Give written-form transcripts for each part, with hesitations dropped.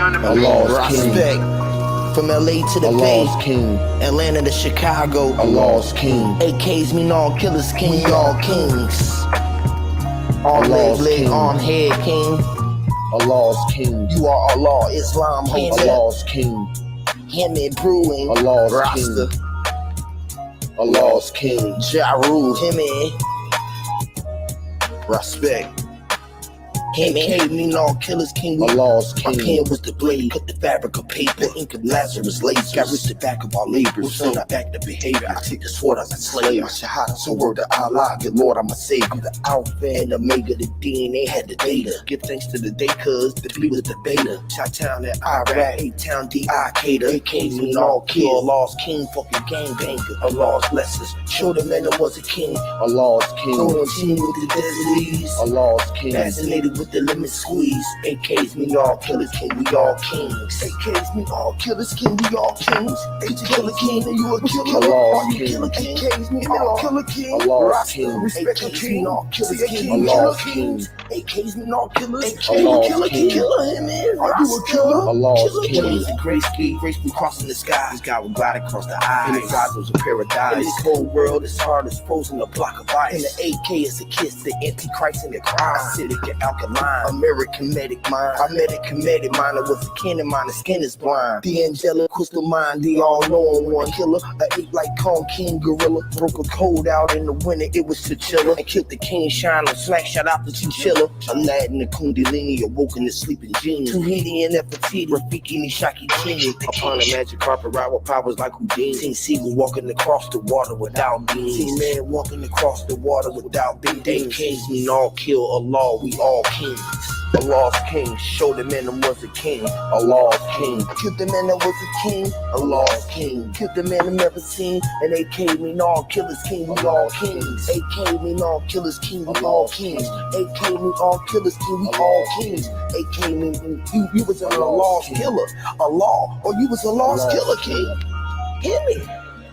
A lost king. Respect. From LA to the A Bay, lost king. Atlanta to Chicago. A lost king. AKs mean all killers, king. We all kings. All leg, arm, head, king. A lost king. You are Allah, Islam, A lost king. him and brewing. A lost Rasta. king. A lost king. Ja Rule, him and respect. Him and mean all killers, king. A lost My king. pen was the blade, cut the fabric of paper, ink of Lazarus lasers. Got rich the back of our labors, son, I back the behavior. I take the sword as a slave. My shahada, so word to Allah, good Lord, I'm a savior. I'm the alpha and omega, the DNA had the data. Give thanks to the day, cause the B was the beta. Shot-town at Iraq, A-town, D-I-Cater. AKs mean all kill, a lost king, fucking gangbanger. A lost lessons, show the man I was a king. A lost king. Quarantine with the disease. A lost king. Fascinated with the lemon squeeze. AKs mean all killers, king, we all kings. AKs mean all killers, king, we all kings. Killer king, and you a killer. A lost Are you king. killer king? AKs mean all killer king. A lost king. Respect the king, all killers, king. A lost king. AKs mean all killers. A AK, lost killer king. Killer him, man. Are you a killer? A lost Killer king. He's a great ski, graceful crossing the sky. This guy would glide across the eyes. And his eyes was a paradise. In this cold world, it's hard as frozen a block of ice. And the AK is a kiss, the antichrist and the crime. Acidic and alkaline. American medic mind. Our medic comedic mind. It was a cannon mind. The skin is blind. The angelic crystal mind. The all-knowing one killer. A ape like Kong King gorilla. Broke a code out in the winter. It was Chinchilla. And killed the king shine on smack shot out the chinchilla. Aladdin the Kundalini awoke in the sleeping genie. Tuhidi and Nefertiti. Rafiki Nishaki Chini. Upon a magic carpet ride with powers like Houdini. Teen Seagull walking across the water without beams. Teen Man walking across the water without beams. AKs mean all kill Allah. We all kings. A lost king, showed the man that was a king. A lost king, killed the man that was a king. A lost king, killed the man that never seen. And AK mean all killers, king, we all kings. AK mean all killers, king, we all kings. AK mean all killers, king, we all kings. AK mean you was a lost killer, a law, or you was a lost killer, king. Hear me?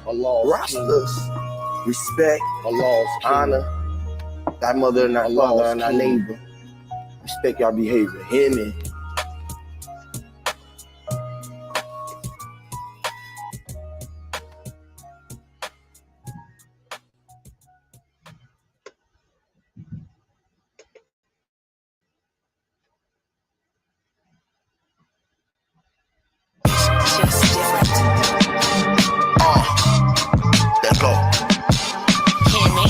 A lost king. Rastas, respect, A lost king. honor, thy mother and thy father and thy neighbor. Respect your behavior. Hear me? Just different. Let's go. Hear me?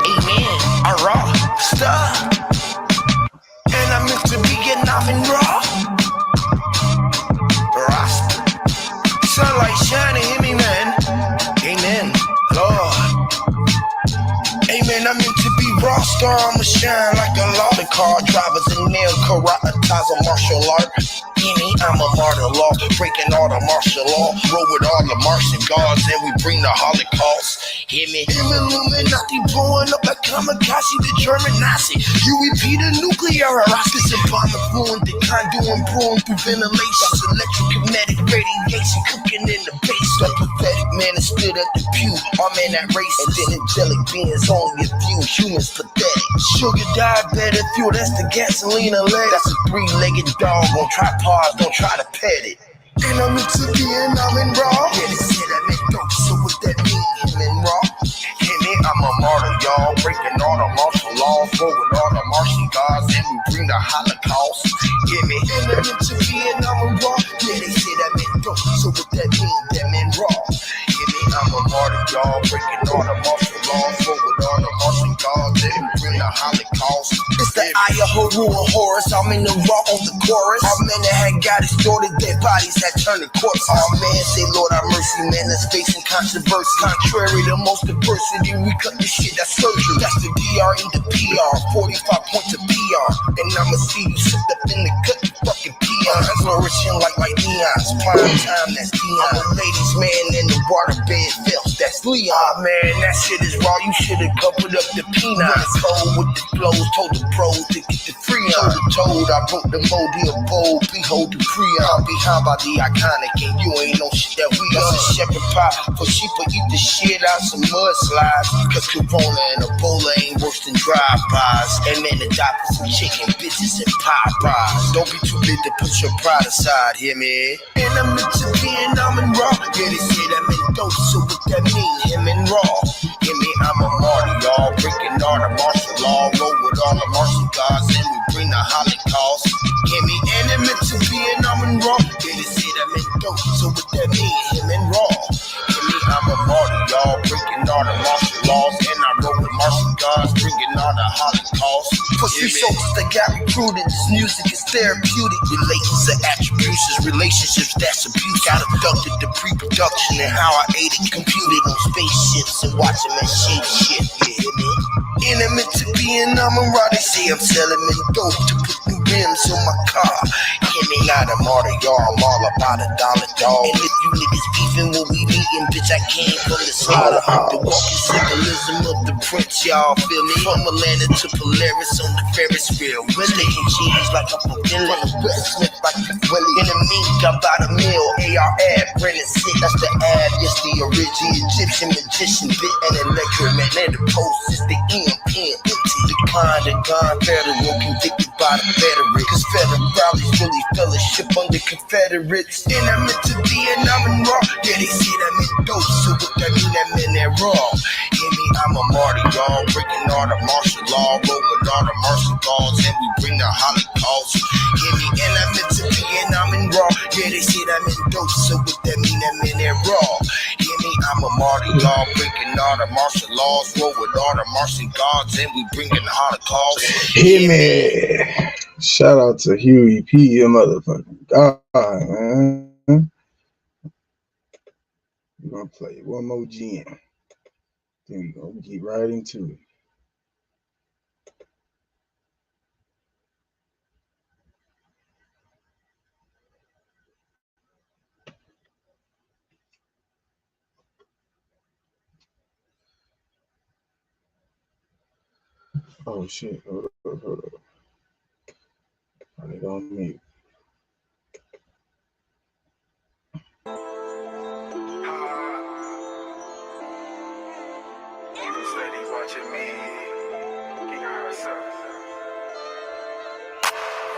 Amen. Alright. Stop. And I'm meant to be getting off and raw. Rasta. Sunlight shining, hear me, man. Amen. Lord. Amen. I'm meant to be raw star. I'ma shine like a law. The car drivers and nail karate-ties a martial art. I'm a martyr law, breaking all the martial law. Roll with all the Martian gods, and we bring the Holocaust. Hear me? Illuminati blowing up like kamikaze, the German Nazi. You repeat a nuclear Erasmus and bomb fluent, the conduit brewing through ventilation. Electrokinetic radiation cooking in the base. The pathetic man that stood at the pew, our man that race. And then angelic beings only a few, humans pathetic. Sugar diabetic fuel, that's the gasoline and lead. That's a three-legged dog on tripods, don't try to pet it. And I'm into being, I'm in raw. Yeah, they say that make dope, so what that mean? Him in raw. Hear me? I'm a martyr, y'all. Breaking all the martial laws, roll with all the Martian gods, and we bring the Holocaust. Hear me? And I'm into being, I'm in raw. Yeah, they say that make dope, so what that mean? Them in raw. Hear me? I'm a martyr, y'all. Breaking all the martial laws, roll with all the Martian gods, and we bring the Holocaust. It's the eye of Haru and Horus. I'm in the raw on the chorus. Our men that had got distorted, dead bodies had turned to corpse. Our man say, Lord have mercy, man that's facing controversy. Contrary to most adversity, we cut this shit, that's surgery. That's the DRE to PR, 45 points to PR. And I'ma see you slipped up in the cut, fucking PR. neon, flourishing like neons. Prime time, that's Dion. I'm a ladies' man in the waterbed filth, that's Leon. Oh man, that shit is raw, you should've covered up the peanuts. Cold with the flows, told the pros to get the free on. Told I broke the mold, the bold, behold the Creon. Behind by the iconic, and you ain't no shit that we on. That's a shepherd pie for sheep, or eat the shit out some mudslides. Cause Corona and Ebola ain't worse than drive-bys. And man, the doctors some chicken bitches and Popeyes. Don't be too big to put your pride aside, hear me? And I'm into Vietnam and raw. Yeah, they say that Mendoza, so what that mean? Him and raw. Hear me, I'm a martyr, y'all. Breaking all the martial law. Roll with all the martial gods, and we bring the Holocaust. Hear me, and I'm into Vietnam and raw. Yeah, they say that Mendoza, so what that mean? Him and raw. Hear me, I'm a martyr, y'all. Breaking all the martial laws, and I roll with martial gods, bringing all the Holocaust. Pussy folks that got recruited, this music is therapeutic. Relations are attributions, relationships that's abuse. Got abducted to pre-production and how I ate it. Computed on spaceships and watching that shape shit, you hear me? Intimate to being I'm a raw, they say I'm selling me dope to put new rims on my car. Hear me, not a martyr, y'all, I'm all about $1, dog. And if you niggas beefing when we meeting, bitch, I came from the slaughter. The walking symbolism of the prince, y'all feel me? From Atlanta to Polaris on the Ferris wheel. Taking cheese like I'm a villain. West Smith like a Willie. In the mink, I bought a meal. AR ad, Brennan sick, that's the ad. Yes, the original Egyptian magician bit and electromagnetic post is the EMP. The kind of gone federal convicted by the veteran. Cause federales really fellowship under Confederates. And I'm into Vietnam and raw. Yeah, they see that Mendoza, so what that mean? That mean they're wrong. Hear me, I'm a martyr, y'all. Breaking all the martial law, roll with all the martial gods, and we bring the Holocaust. Hear me, and I'm into Vietnam and raw. Yeah, they see that Mendoza, so what that mean? That mean they're wrong. Hear me, I'm a martyr, y'all. Breaking all the martial laws, roll with all the martial gods, and we bring the Holocaust. Hear me. Shout out to Huey P, your motherfucking God, man. We're gonna play one more jam. There we go. We get right into it. Oh shit. Hold up. I need on mute.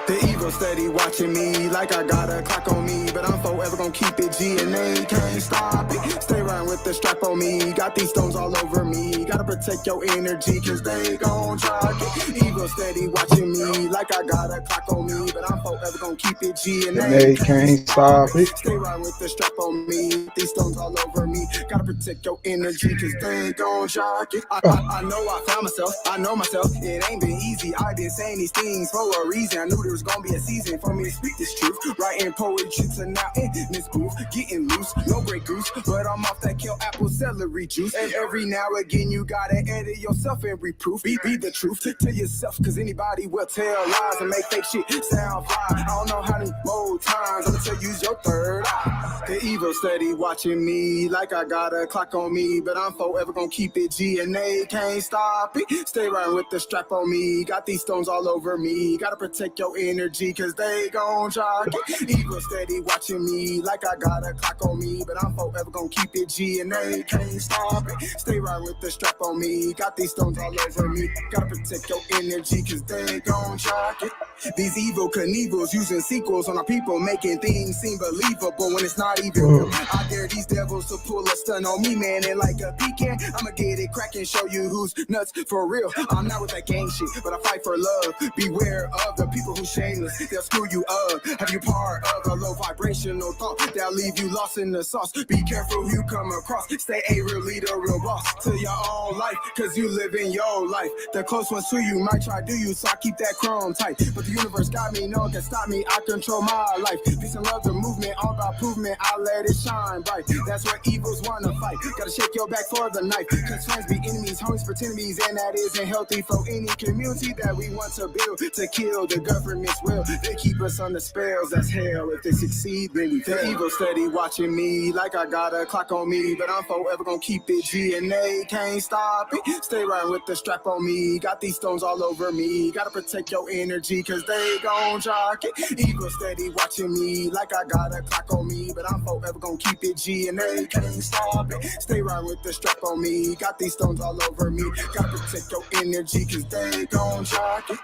The ego steady watching me like I got a clock on me, but I'm forever gonna keep it G and they can't stop it. Stay around with the strap on me, got these stones all over me. Gotta protect your energy cause they gon' try it. Ego steady watching me like I got a clock on me, but I'm forever gonna keep it G and they can't stop it. Stay around with the strap on me, these stones all over me. Gotta protect your energy cause they gon' try it. I know I found myself, I know myself. It ain't been easy, I've been saying these things for a reason. I knew there was gonna be a season for me to speak this truth. Writing poetry to now in this booth, getting loose, no Grey Goose, but I'm off that kill apple celery juice. And every now and again you gotta edit yourself and reproof. Be the truth to yourself, cause anybody will tell lies and make fake shit sound fly. I don't know how many more times I'ma tell you use your third eye. The evil steady watching me like I got a clock on me, but I'm forever gonna keep it G and they can't stop it. Stay around with the strap on me, got these stones all over me. Gotta protect your energy cause they gon' try it. Evil steady watching me like I got a clock on me, but I'm forever gonna keep it G and they can't stop it. Stay around with the strap on me, got these stones all over me. Gotta protect your energy cause they gon' try it. These evil Knievils using sequels on our people, making things seem believable when it's not even real. I dare these devils to pull a stun on me, man, and like a pecan, I'ma get it crackin', show you who's nuts for real. I'm not with that gang shit, but I fight for love. Beware of the people who shameless, they'll screw you up. Have you part of a low vibrational thought that'll leave you lost in the sauce. Be careful who you come across, stay a real leader, real boss to your own life, cause you live in your life. The close ones to you might try to do you, so I keep that chrome tight. But but the universe got me. No one can stop me. I control my life. Peace and love, the movement, all about improvement. I let it shine bright. That's where evils wanna fight. Gotta shake your back for the knife. Cause friends be enemies, homies pretend enemies, and that isn't healthy for any community that we want to build. To kill the government's will, they keep us on the spells. That's hell. If they succeed, then we fail. The evil steady watching me like I got a clock on me, but I'm forever gonna keep it G and they can't stop it. Stay riding with the strap on me. Got these stones all over me. Gotta protect your energy, cause they gon' jock it. Evil steady watching me like I got a clock on me, but I'm forever gonna keep it G and they can't stop it. Stay riding with the strap on me. Got these stones all over me. Gotta protect your energy, cause they gon' jock it.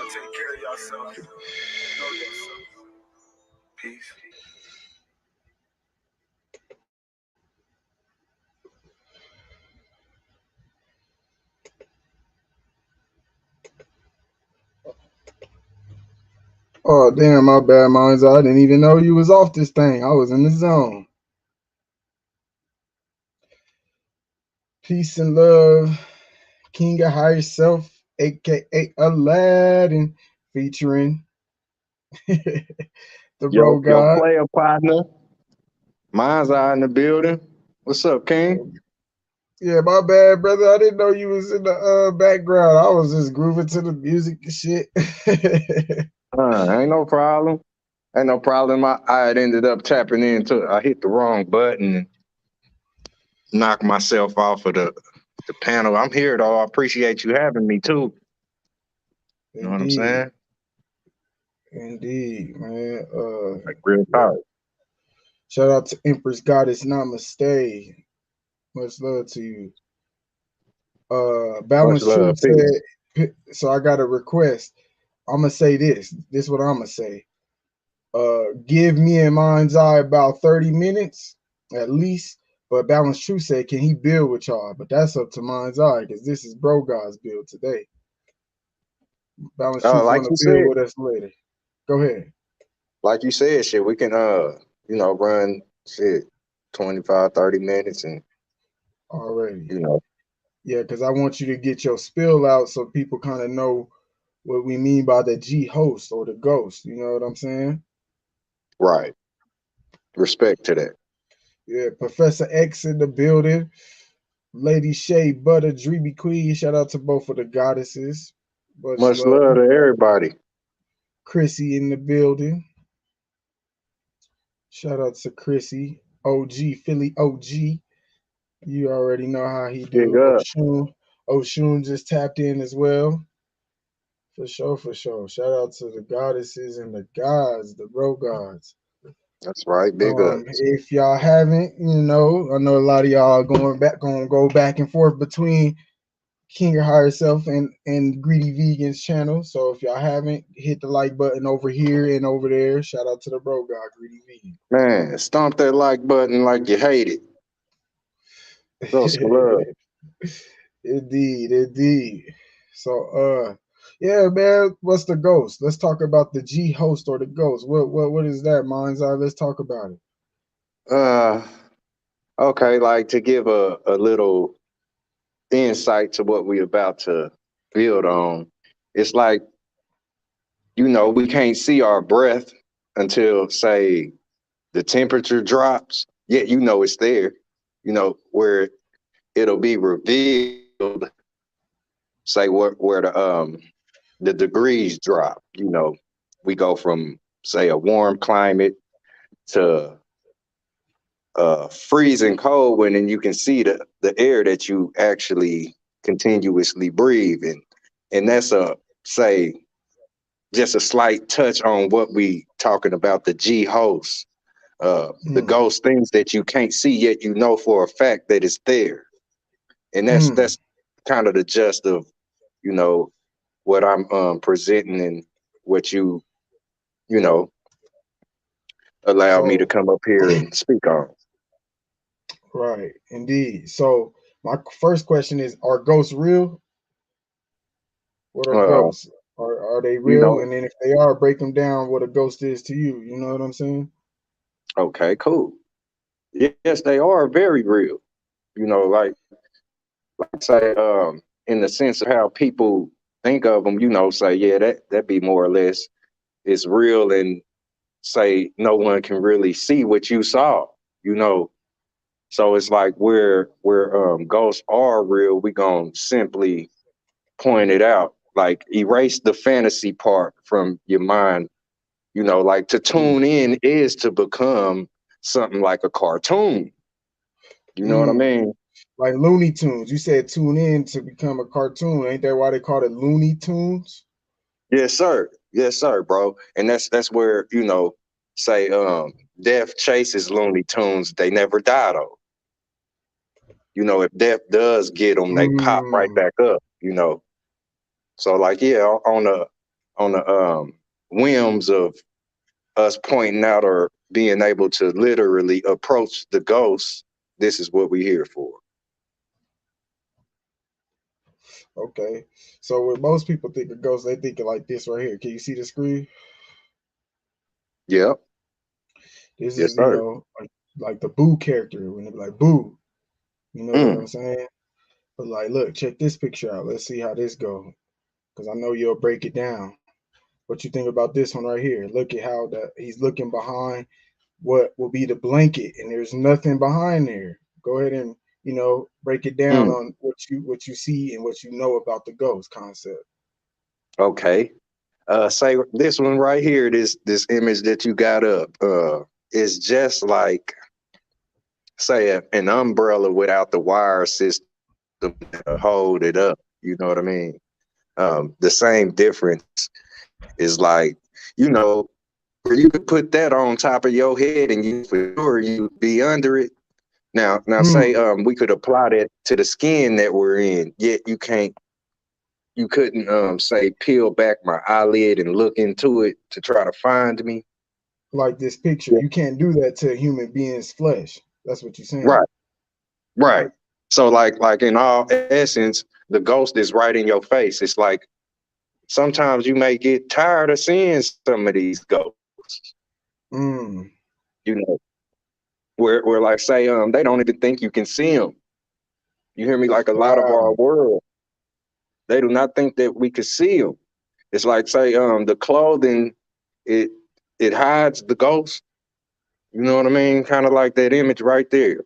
Take care of yourself. Know yourself. Peace. Oh damn, my bad, MindsEye. I didn't even know you was off this thing. I was in the zone. Peace and love, King of Higher Self, aka Aladdin, featuring the bro Yo, God. player partner. MindsEye in the building. What's up, King? Yeah, my bad, brother. I didn't know you was in the background. I was just grooving to the music and shit. Ain't no problem. Ain't no problem. I had ended up tapping into. I hit the wrong button and knocked myself off of the panel. I'm here though. I appreciate you having me too. You know what I'm saying? Indeed, man. Like real Yeah. talk. Shout out to Empress Goddess Namaste. Much love to you. Balance Much love, Truth peace. said, so I got a request. I'm gonna say this. This is what I'm gonna say. Give me and MindsEye about 30 minutes at least. But Balance Truth said, can he build with y'all? But that's up to MindsEye because this is Bro God's build today. Balance Truth Like want you to build said, with us later. Go ahead. like you said, shit, we can run shit 25, 30 minutes and Already. you know. Yeah, because I want you to get your spill out so people kind of know what we mean by the G host or the ghost. You know what I'm saying? Right. Respect to that. Yeah, Professor X in the building. Lady Shay Butter, Dreamy Queen. Shout out to both of the goddesses. Much love to everybody. Chrissy in the building. Shout out to Chrissy. OG, Philly OG. You already know how he Big do. up. Oshun just tapped in as well. For sure, for sure. Shout out to the goddesses and the gods, the bro gods. That's right. Big up. If y'all haven't, I know a lot of y'all gonna go back and forth between King of Higher Self and Greedy Vegans channel. So if y'all haven't, hit the like button over here and over there. Shout out to the bro god, Greedy Vegan. Man, stomp that like button like you hate it. Those love. Indeed. So yeah, man, what's the ghost? Let's talk about the G host or the ghost. What is that, MindsEye? Let's talk about it. Okay, like to give a little insight to what we're about to build on. It's like, we can't see our breath until, say, the temperature drops, yet it's there, where it'll be revealed, say, where the degrees drop. We go from, say, a warm climate to freezing cold, and then you can see the air that you actually continuously breathe, and that's just a slight touch on what we talking about, the G hosts, the ghost things that you can't see yet for a fact that it's there, and that's kind of the gist of what I'm presenting and what you allow me to come up here and speak on. Right, indeed. So my first question is: are ghosts real? What are ghosts? Are they real? And then if they are, break them down. What a ghost is to you. You know what I'm saying? Okay, cool. Yes, they are very real. Like like say, in the sense of how people think of them, you know, say, yeah, that be more or less it's real, and say no one can really see what you saw, you know. So it's like where ghosts are real, we gonna simply point it out, like erase the fantasy part from your mind. You know, like to tune in is to become something like a cartoon. You know what I mean? Like Looney Tunes. You said tune in to become a cartoon. Ain't that why they call it Looney Tunes? Yes, sir. Yes, sir, bro. And that's where, you know, say death chases Looney Tunes. They never die though. You know, if death does get them, they pop right back up, you know. So like, yeah, on the whims of us pointing out or being able to literally approach the ghosts, this is what we're here for. Okay. So when most people think of ghosts, they think of like this right here. Can you see the screen? Yep. This Yes, is, sir. like the Boo character when they be like Boo. You know what I'm saying? But like, look, check this picture out. Let's see how this goes. Because I know you'll break it down. What you think about this one right here? Look at how he's looking behind what will be the blanket, and there's nothing behind there. Go ahead and break it down on what you see and what you know about the ghost concept. Okay. Say this one right here, this image that you got up, is just like say an umbrella without the wire system to hold it up. You know what I mean? The same difference is like, you know, where you could put that on top of your head and you for sure you'd be under it. Now say we could apply that to the skin that we're in, yet you couldn't say peel back my eyelid and look into it to try to find me. Like this picture, you can't do that to a human being's flesh. That's what you're saying. Right. So like in all essence, the ghost is right in your face. It's like sometimes you may get tired of seeing some of these ghosts. You know, where like say they don't even think you can see them. You hear me? Like a lot of our world, they do not think that we could see them. It's like say the clothing it hides the ghost. You know what I mean? Kind of like that image right there.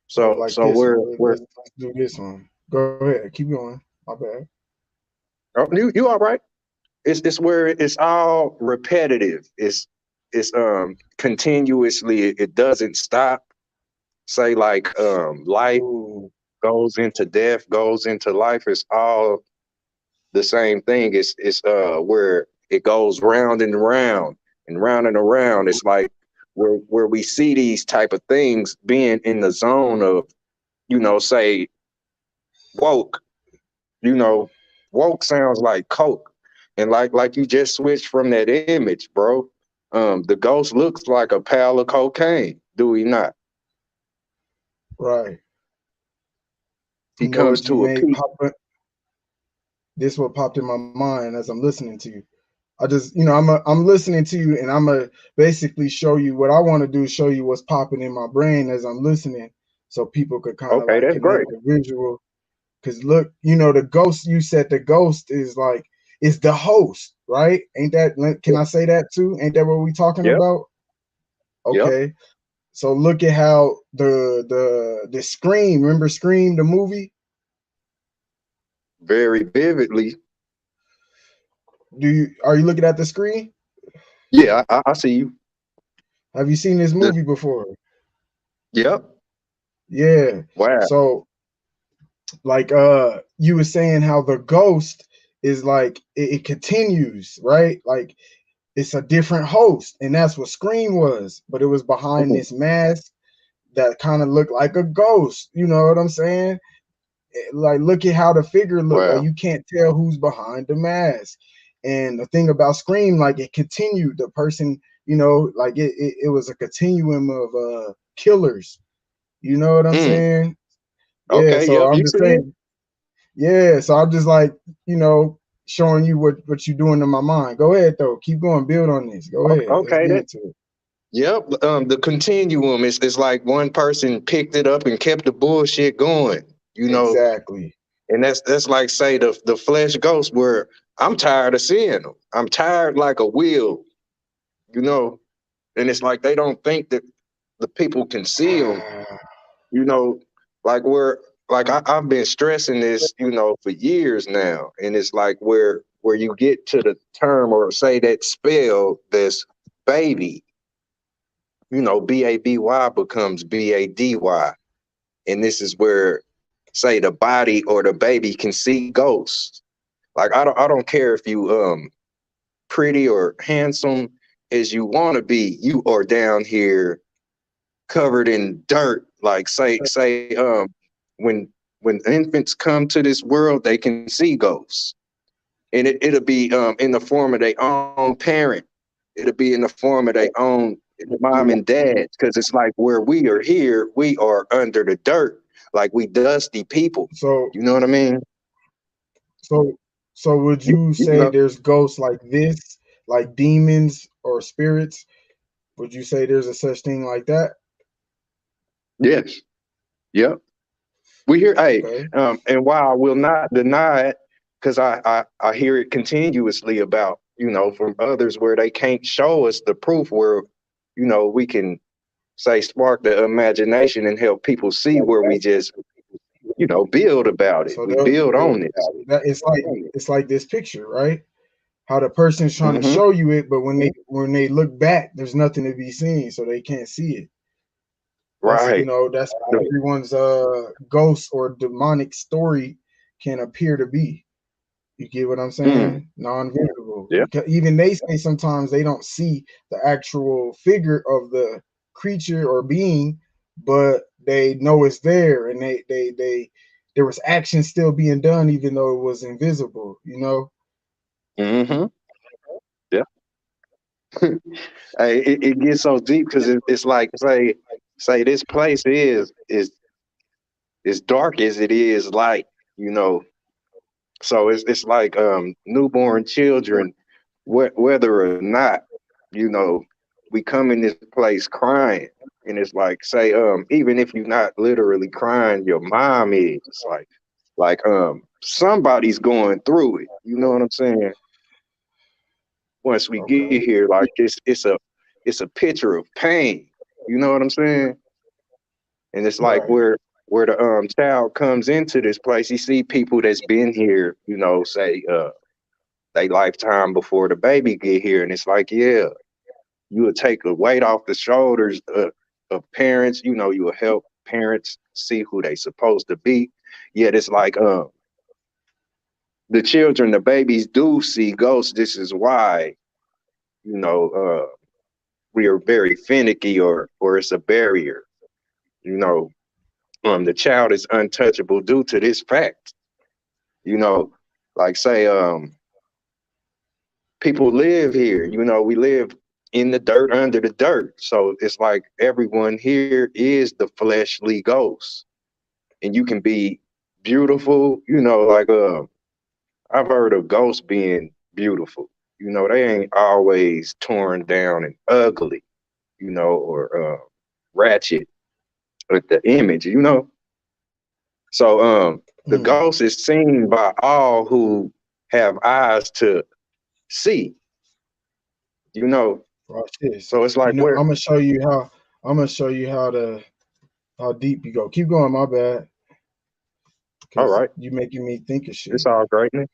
So like so this we're let's do this one. Go ahead, keep going. My bad. Oh, you all right? It's where it's all repetitive. It's continuously. It doesn't stop. Say like life goes into death, goes into life. It's all the same thing. It's where it goes round and round and round and around. It's like where we see these type of things being in the zone of, you know, say woke. You know, woke sounds like coke, and like you just switched from that image, bro. The ghost looks like a pile of cocaine, do he not? Right. He You know comes what you to a made peak. pop up? This what popped in my mind as I'm listening to you. I just, I'm listening to you, and I'm gonna basically show you what I want to do. Show you what's popping in my brain as I'm listening, so people could kind of Okay, like that's great. connect the visual. Because look, the ghost. You said the ghost is like is the host, right? Ain't that? Can I say that too? Ain't that what we talking Yep. about? Okay. Yep. So look at how the Scream. Remember Scream the movie? Very vividly. Are you looking at the screen? Yeah, I see you. Have you seen this movie before? Yep. Yeah. Wow. So like you were saying how the ghost is like it continues, right? Like it's a different host, and that's what Scream was, but it was behind this mask that kind of looked like a ghost. You know what I'm saying? Like look at how the figure looked. Like Wow. you can't tell who's behind the mask. And the thing about Scream, like it continued. The person, like it was a continuum of killers. You know what I'm saying? Yeah. Okay. So Yep. I'm You just see it? saying. Yeah. So I'm just like, showing you what you're doing in my mind. Go ahead though. Keep going. Build on this. Go ahead. Let's Okay. get into it. Yep. The continuum is like one person picked it up and kept the bullshit going. you know. Exactly. And that's like say the flesh ghost where I'm tired of seeing them. I'm tired like a wheel, you know. And it's like they don't think that the people can see them, you know, like I've been stressing this, you know, for years now. And it's like where you get to the term or say that spell that's baby, you know, BABY becomes BADY. And this is where say the body or the baby can see ghosts. Like I don't care if you pretty or handsome as you want to be, you are down here covered in dirt. Like say when infants come to this world, they can see ghosts. And it'll be in the form of their own parent. It'll be in the form of their own mom and dad. Because it's like where we are here, we are under the dirt. Like we dusty people. So You know what I mean? so so would you You say know. there's ghosts like this, like demons or spirits? Would you say there's a such thing like that? Yes. Yep. We hear, hey, Okay. and while I will not deny it, because I hear it continuously about, you know, from others where they can't show us the proof where, you know, we can say spark the imagination and help people see where we just, you know, build about it. So We build on it. that it's like this picture, right? How the person's trying to Hmm. show you it, but when they look back, there's nothing to be seen, so they can't see it. That's Right. that's how everyone's ghost or demonic story can appear to be. You get what I'm Mm. saying? Non-visible. Yeah. Because even they say sometimes they don't see the actual figure of the creature or being, but they know it's there, and they there was action still being done even though it was invisible. Hmm. Yeah. Hey, it gets so deep because it's like say this place is as dark as it is light, you know. So it's like newborn children, whether or not, you know, we come in this place crying, and it's like say even if you're not literally crying, your mom is like somebody's going through it. You know what I'm saying? Once we get Okay. here, like it's a picture of pain. You know what I'm saying? And it's like Right. where the child comes into this place, you see people that's been here, you know, say they lifetime before the baby get here, and it's like, yeah, you would take the weight off the shoulders of parents. You know, you will help parents see who they supposed to be. Yet it's like the children, the babies do see ghosts. This is why, you know, we are very finicky, or it's a barrier. You know, the child is untouchable due to this fact. You know, like say people live here, you know, we live in the dirt under the dirt. So it's like everyone here is the fleshly ghost. And you can be beautiful, you know, like I've heard of ghosts being beautiful. You know, they ain't always torn down and ugly, you know, or ratchet with the image, you know. So the Mm. ghost is seen by all who have eyes to see, you know. Watch this. So it's like where I'm gonna show you how deep you go. Keep going, my bad. all Because right, you making me think of it's shit. all greatness.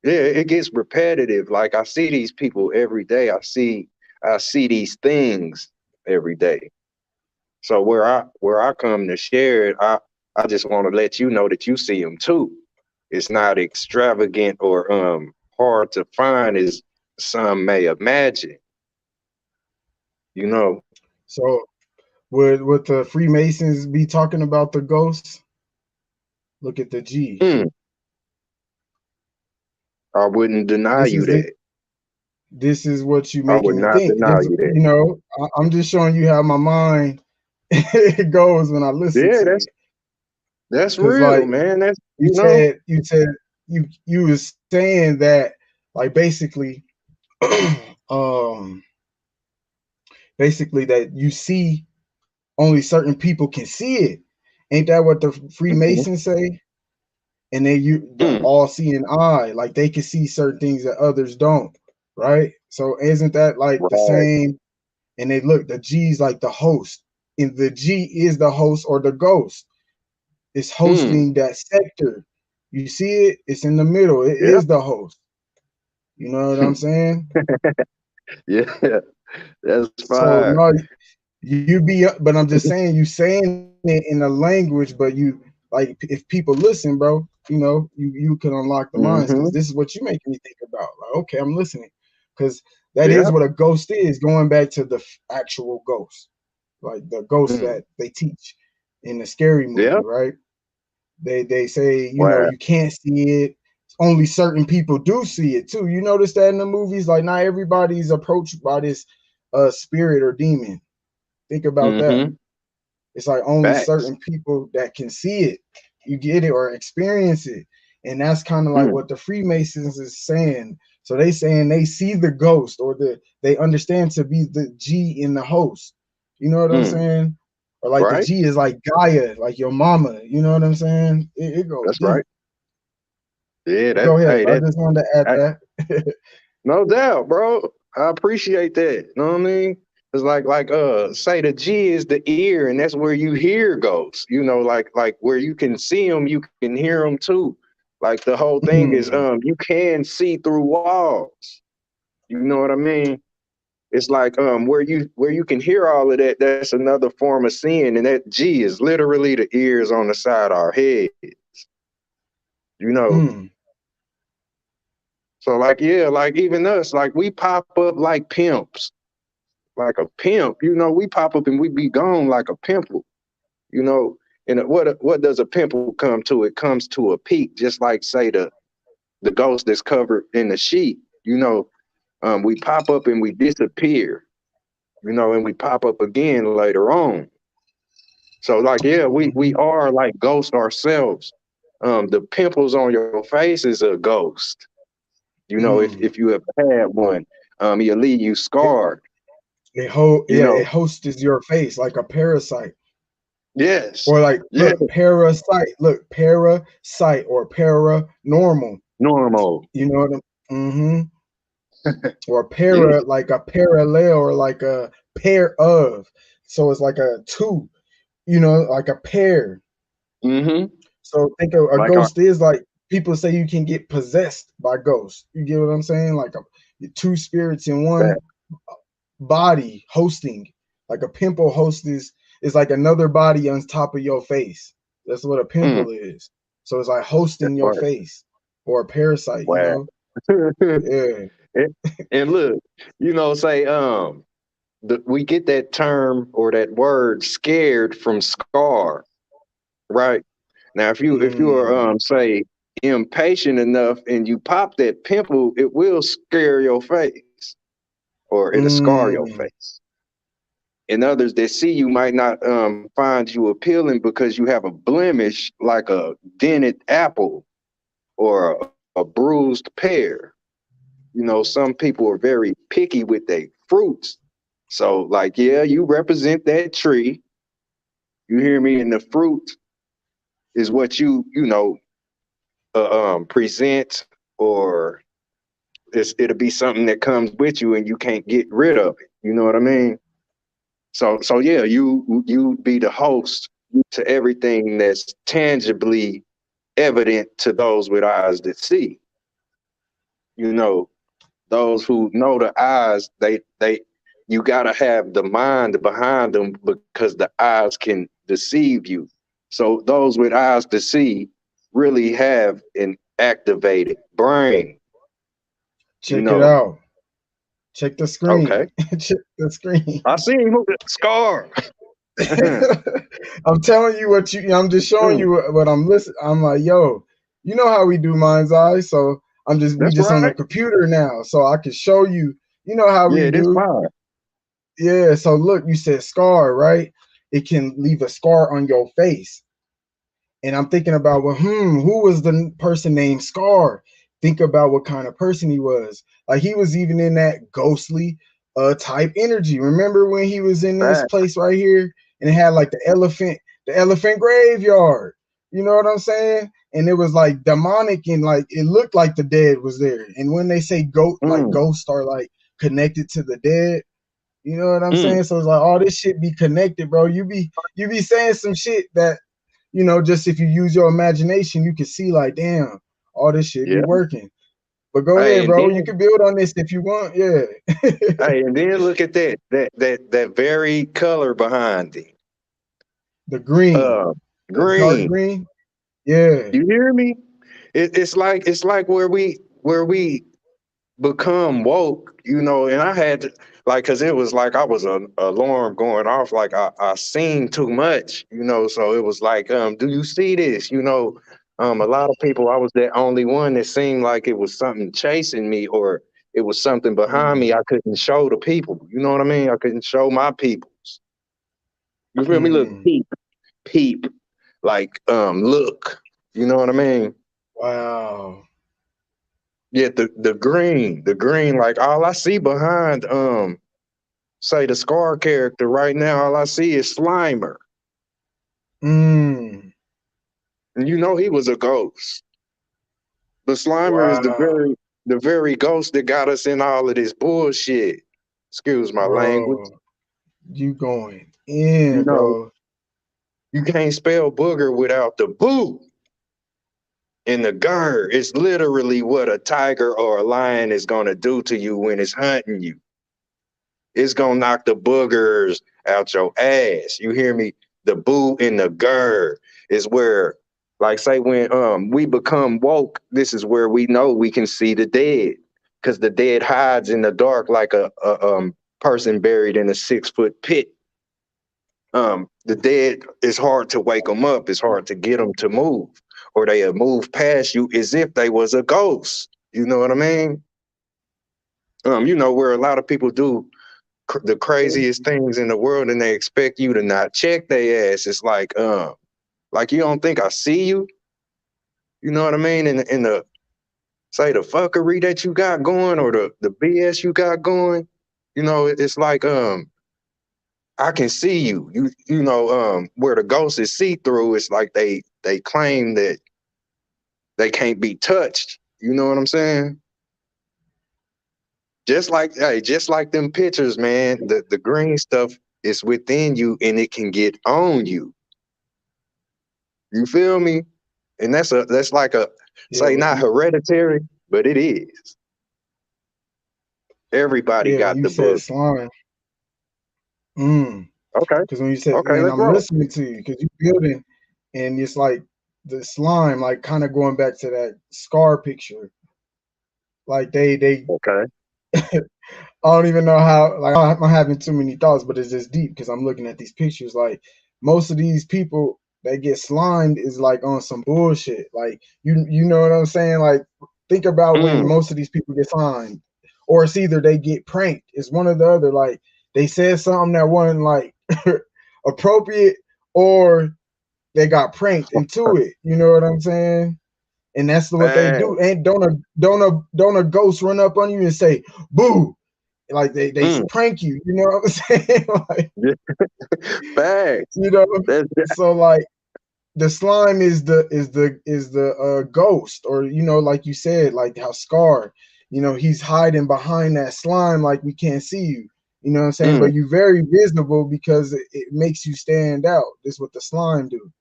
Yeah, it gets repetitive. Like I see these people every day. I see these things every day. So where I come to share it, I just want to let you know that you see them too. It's not extravagant or hard to find as some may imagine. You know, So would the Freemasons be talking about the ghosts? Look at the G. mm, I wouldn't deny This you is it. that. This is what you I would making me not think. deny you that. I'm just showing you how my mind it goes when I listen Yeah, to that's it. that's Cause real, like man. That's you said, you was saying that like um basically that you see only certain people can see it. Ain't that what the Freemasons say? And they the Mm. all-seeing eye, like they can see certain things that others don't, right? So isn't that like the Right. same? And they look, the G's like the host, and the G is the host or the ghost. It's Mm. hosting that sector. You see it? It's in the middle. It Yeah. is the host. You know what I'm saying? Yeah. That's So fire. no, you be, but I'm just saying, you saying it in a language, but you like if people listen, bro, you know, you can unlock the minds because Mm-hmm. this is what you making me think about. Like, okay, I'm listening because that Yeah. is what a ghost is. Going back to the actual ghost, like the ghost Mm. that they teach in the scary Yeah. movie, right? They say, you know, Wow. you can't see it. Only certain people do see it too. You notice that in the movies, like not everybody's approached by this spirit or demon. Think about that. Mm-hmm. It's like only Facts. certain people that can see it, you get it or experience it. And that's kind of like Mm. what the Freemasons is saying. So they saying they see the ghost or they understand to be the G in the host. You know what I'm Mm. saying? Or like the Right. G is like Gaia, like your mama. You know what I'm saying? It goes That's deep. right. Yeah. But That. go ahead. Hey. I That. just wanted to add I, that. no doubt, bro. I appreciate that. You know what I mean? It's say the G is the ear, and that's where you hear ghosts. You know, like where you can see them, you can hear them too. Like the whole thing is, Hmm. you can see through walls. You know what I mean? It's like where you can hear all of that. That's another form of seeing, and that G is literally the ears on the side of our head. You know, Mm. so like yeah, like even us, like we pop up like pimps, like a pimp. You know, we pop up and we be gone like a pimple. You know, and what does a pimple come to? It comes to a peak, just like say the ghost that's covered in the sheet. You know, we pop up and we disappear. You know, and we pop up again later on. So like yeah, we Hmm. are like ghosts ourselves. The pimples on your face is a ghost. You know, Mm. if you have had one, it'll leave you scarred. You Yeah, it know, hosts your face like a parasite. yes, Or like, yeah, look, parasite, look, parasite or paranormal. normal. You know what I'm or Yeah. para, like a parallel or like a pair of. So it's like a two, you know, like a pair. Mm-hmm. So think of a Like our ghost is like people say you can get possessed by ghosts. You get what I'm saying? Like two spirits in that. one body hosting. Like a pimple host is like another body on top of your face. That's what a Mm, pimple is. So it's like that's hosting your right. face or a parasite, you Wow. know? Yeah. and, and look, you know, say we get that term or that word scared from scar, right? Now, if you are Mm, say impatient enough and you pop that pimple, it will scare your face or it'll scar your mm, face. And others that see you might not find you appealing because you have a blemish like a dented apple or a bruised pear. You know, some people are very picky with their fruits. So, like, yeah, you represent that tree. You hear me? And the fruit is what you know, present, or it'll be something that comes with you and you can't get rid of it. You know what I mean? So yeah, you be the host to everything that's tangibly evident to those with eyes that see. You know, those who know the eyes, they you gotta have the mind behind them because the eyes can deceive you. So those with eyes to see really have an activated brain, you check it know. out. Check the screen. Okay. Check the screen. I see him with the scar. I'm telling you what you. I'm just showing Mm, you what I'm listening. I'm like, yo, you know how we do mind's eye. So we that's just on the right. computer now, so I can show you. You know how we Yeah, this do. fine. Yeah. So look, you said scar, right? It can leave a scar on your face, and I'm thinking about, well, who was the person named Scar? Think about what kind of person he was. Like he was even in that ghostly type energy. Remember when he was in this Fact. place right here and it had like the elephant the elephant graveyard. You know what I'm saying? And it was like demonic and like it looked like the dead was there. And when they say like Mm, ghosts are like connected to the dead, you know what I'm mm, saying? So it's like all this shit be connected, bro. You be saying some shit that, just if you use your imagination, you can see like, damn, all this shit be yeah. working. But go Hey, ahead, and bro. then You can build on this if you want. Yeah. look at that very color behind it. The green, Uh, the dark green. green. Yeah. You hear me? It's like where we become woke, and I had to, like, because it was like I was an alarm going off, like I seen too much, so it was like, do you see this? A lot of people, I was the only one that seemed like it was something chasing me, or it was something behind me Mm, I couldn't show the people. You know what I mean? I couldn't show my peoples. You feel me? Look, mm. peep, like, look. You know what I mean? Wow. Yeah, the green, like all I see behind say the Scar character right now, all I see is Slimer. Mm, And he was a ghost. But Slimer is the wow, very ghost that got us in all of this bullshit. Excuse my language. bro. You going You in, know, bro. you can't spell booger without the boo and the gur. It's literally what a tiger or a lion is gonna do to you when it's hunting you. It's gonna knock the boogers out your ass. You hear me? The boo and the gur is where, like, say when we become woke, this is where we know we can see the dead. Cause the dead hides in the dark like a person buried in a 6-foot pit. The dead, it's hard to wake them up, it's hard to get them to move. Or they'll move past you as if they was a ghost. You know what I mean? Where a lot of people do the craziest things in the world, and they expect you to not check their ass. It's like you don't think I see you. You know what I mean? In the say the fuckery that you got going, or the BS you got going. It's like I can see you. Where the ghost is see through. It's like they claim that they can't be touched. You know what I'm saying? Just like them pictures, man. The green stuff is within you, and it can get on you. You feel me? And that's like a, Yeah, say, not hereditary, but it is. Everybody yeah. When got you the said book. slime, Okay. because when you said, Okay, and let's I'm roll. listening to you because you building, and it's like the slime, like kind of going back to that scar picture. Like they Okay. I don't even know how. Like I'm having too many thoughts, but it's just deep because I'm looking at these pictures. Like most of these people that get slimed is like on some bullshit. Like you know what I'm saying? Like think about when Mm, most of these people get slimed, or it's either they get pranked. It's one or the other. Like they said something that wasn't like appropriate, or they got pranked into it. You know what I'm saying? And that's what they bad. do. And don't a ghost run up on you and say boo, like they Mm, prank you, you know what I'm saying? Like, bad. you know, That's so like the slime is the ghost, or like you said, like how Scar, he's hiding behind that slime, like we can't see you. You know what I'm saying? mm, But you very visible because it makes you stand out. This is what the slime do.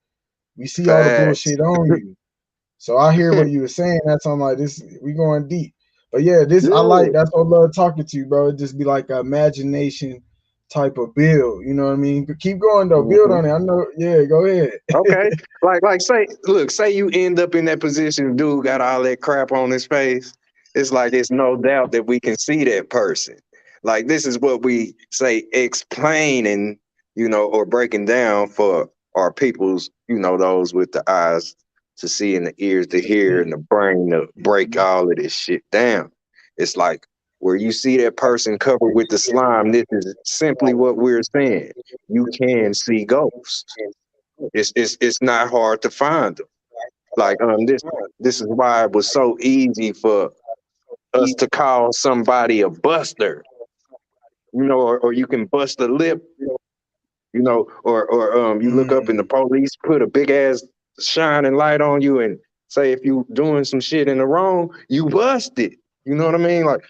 We see all the facts. bullshit on you. So I hear what you were saying. That's on like this. We going deep, but yeah, this I Yeah. like. That's what I love talking to you, bro. It just be like an imagination type of build. You know what I mean? Keep going though. Build Mhm. on it. I know. Yeah, go ahead. Okay. Like say you end up in that position, dude got all that crap on his face. It's like it's no doubt that we can see that person. Like this is what we say explaining, or breaking down for our peoples, those with the eyes to see and the ears to hear and the brain to break all of this shit down. It's like where you see that person covered with the slime, this is simply what we're saying. You can see ghosts. It's not hard to find them. Like this is why it was so easy for us to call somebody a buster, or you can bust a lip, you know, or you look up and the police put a big ass shining light on you and say if you doing some shit in the wrong, you busted. You know what I mean? Like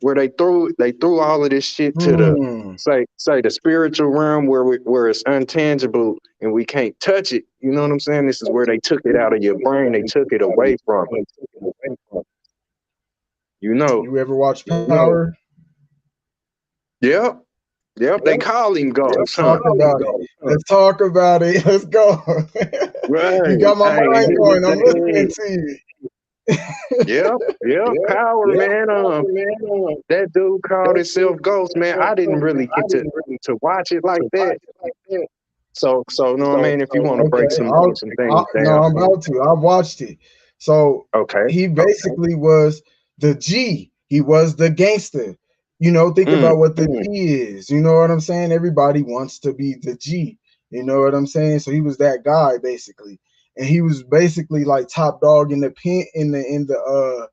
where they threw all of this shit to the say the spiritual realm where it's intangible and we can't touch it. You know what I'm saying? This is where they took it out of your brain. They took it away from it. You know. You ever watch Power? Yep. Yep. They call him Let's Ghost, huh? talk about it. Let's talk about it. Let's go. Right. You got my Hey, mind here's going. the I'm listening thing. to you. Yep. Power, man. That dude called himself Ghost, man. I didn't really get to watch it like that. So you know what I mean? If you want to break Okay, some things no, down. I'm about to. I watched it. So Okay. he basically was the G. He was the gangster. You know, think about what the G is. You know what I'm saying? Everybody wants to be the G. You know what I'm saying? So he was that guy basically, and he was basically like top dog in the pen in the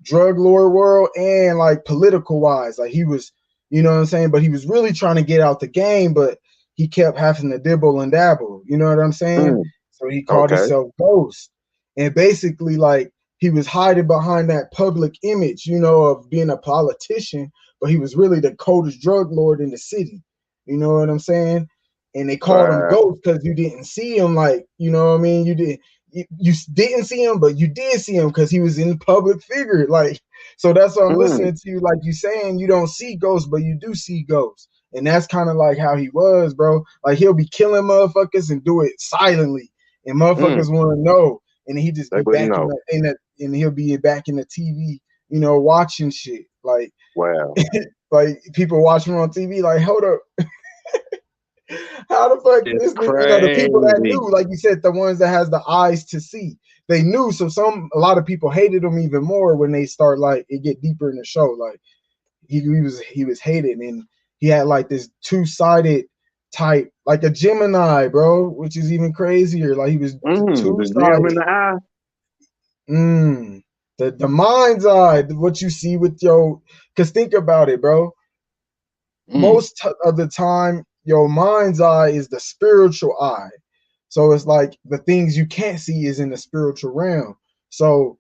drug lord world and like political wise. Like he was, you know what I'm saying? But he was really trying to get out the game, but he kept having to dibble and dabble. You know what I'm saying? So he called Okay. himself Ghost, and basically like he was hiding behind that public image, you know, of being a politician, but he was really the coldest drug lord in the city. You know what I'm saying? And they called him Wow. Ghost because you didn't see him, like, you know what I mean? You didn't see him, but you did see him because he was in public figure. Like, so that's what I'm listening to you. Like you saying you don't see ghosts, but you do see ghosts. And that's kind of like how he was, bro. Like he'll be killing motherfuckers and do it silently. And motherfuckers want to know. And he just They be wouldn't back know. and he'll be back in the TV, you know, watching shit. Like, Wow. like people watching on TV, like, hold up. How the fuck It's this nigga, you know, the people that crazy. knew, like you said, the ones that has the eyes to see, they knew. So a lot of people hated him even more when they start like it get deeper in the show. Like he was hated, and he had like this two-sided type, like a Gemini, bro, which is even crazier. Like he was The gem in two-sided. the eye. The mind's eye, what you see with your, because think about it, bro. Most of the time, your mind's eye is the spiritual eye. So it's like the things you can't see is in the spiritual realm. So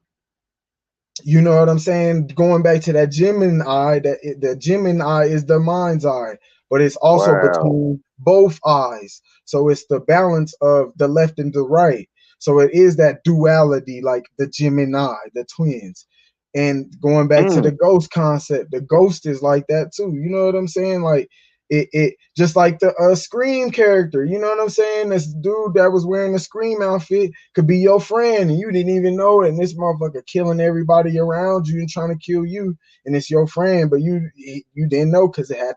you know what I'm saying? Going back to that Gemini, the Gemini is the mind's eye, but it's also Wow. between both eyes. So it's the balance of the left and the right. So it is that duality, like the Gemini, the twins. And going back to the ghost concept, the ghost is like that too. You know what I'm saying? Like it just like the Scream character. You know what I'm saying? This dude that was wearing the Scream outfit could be your friend, and you didn't even know it. And this motherfucker killing everybody around you and trying to kill you, and it's your friend, but you didn't know because it had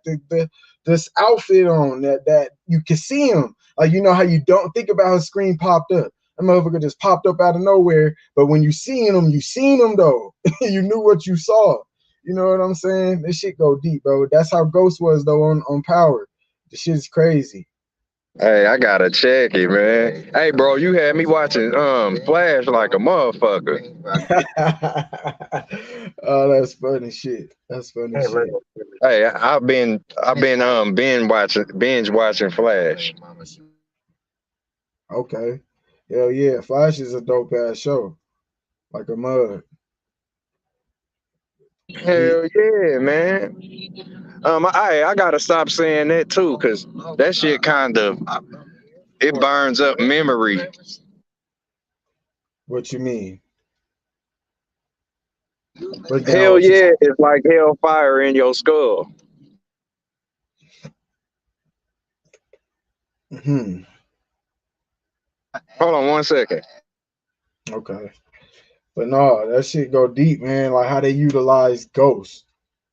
this outfit on that you can see him. Like, you know how you don't think about how Scream popped up. That motherfucker just popped up out of nowhere. But when you seen him though. You knew what you saw. You know what I'm saying? This shit go deep, bro. That's how Ghost was though on Power. This shit's crazy. Hey, I gotta check it, man. Hey, bro, you had me watching Flash like a motherfucker. Oh, that's funny shit. That's funny shit. Hey, I've been binge watching Flash. Okay. Hell yeah. Flash is a dope ass show. Like a mug. Hell yeah, man. I gotta stop saying that too, cause that shit kind of it burns up memory. What you mean? Break down Hell what you yeah, it's like hellfire in your skull. said. Hold on one second. Okay. But no, that shit go deep, man. Like how they utilize ghosts.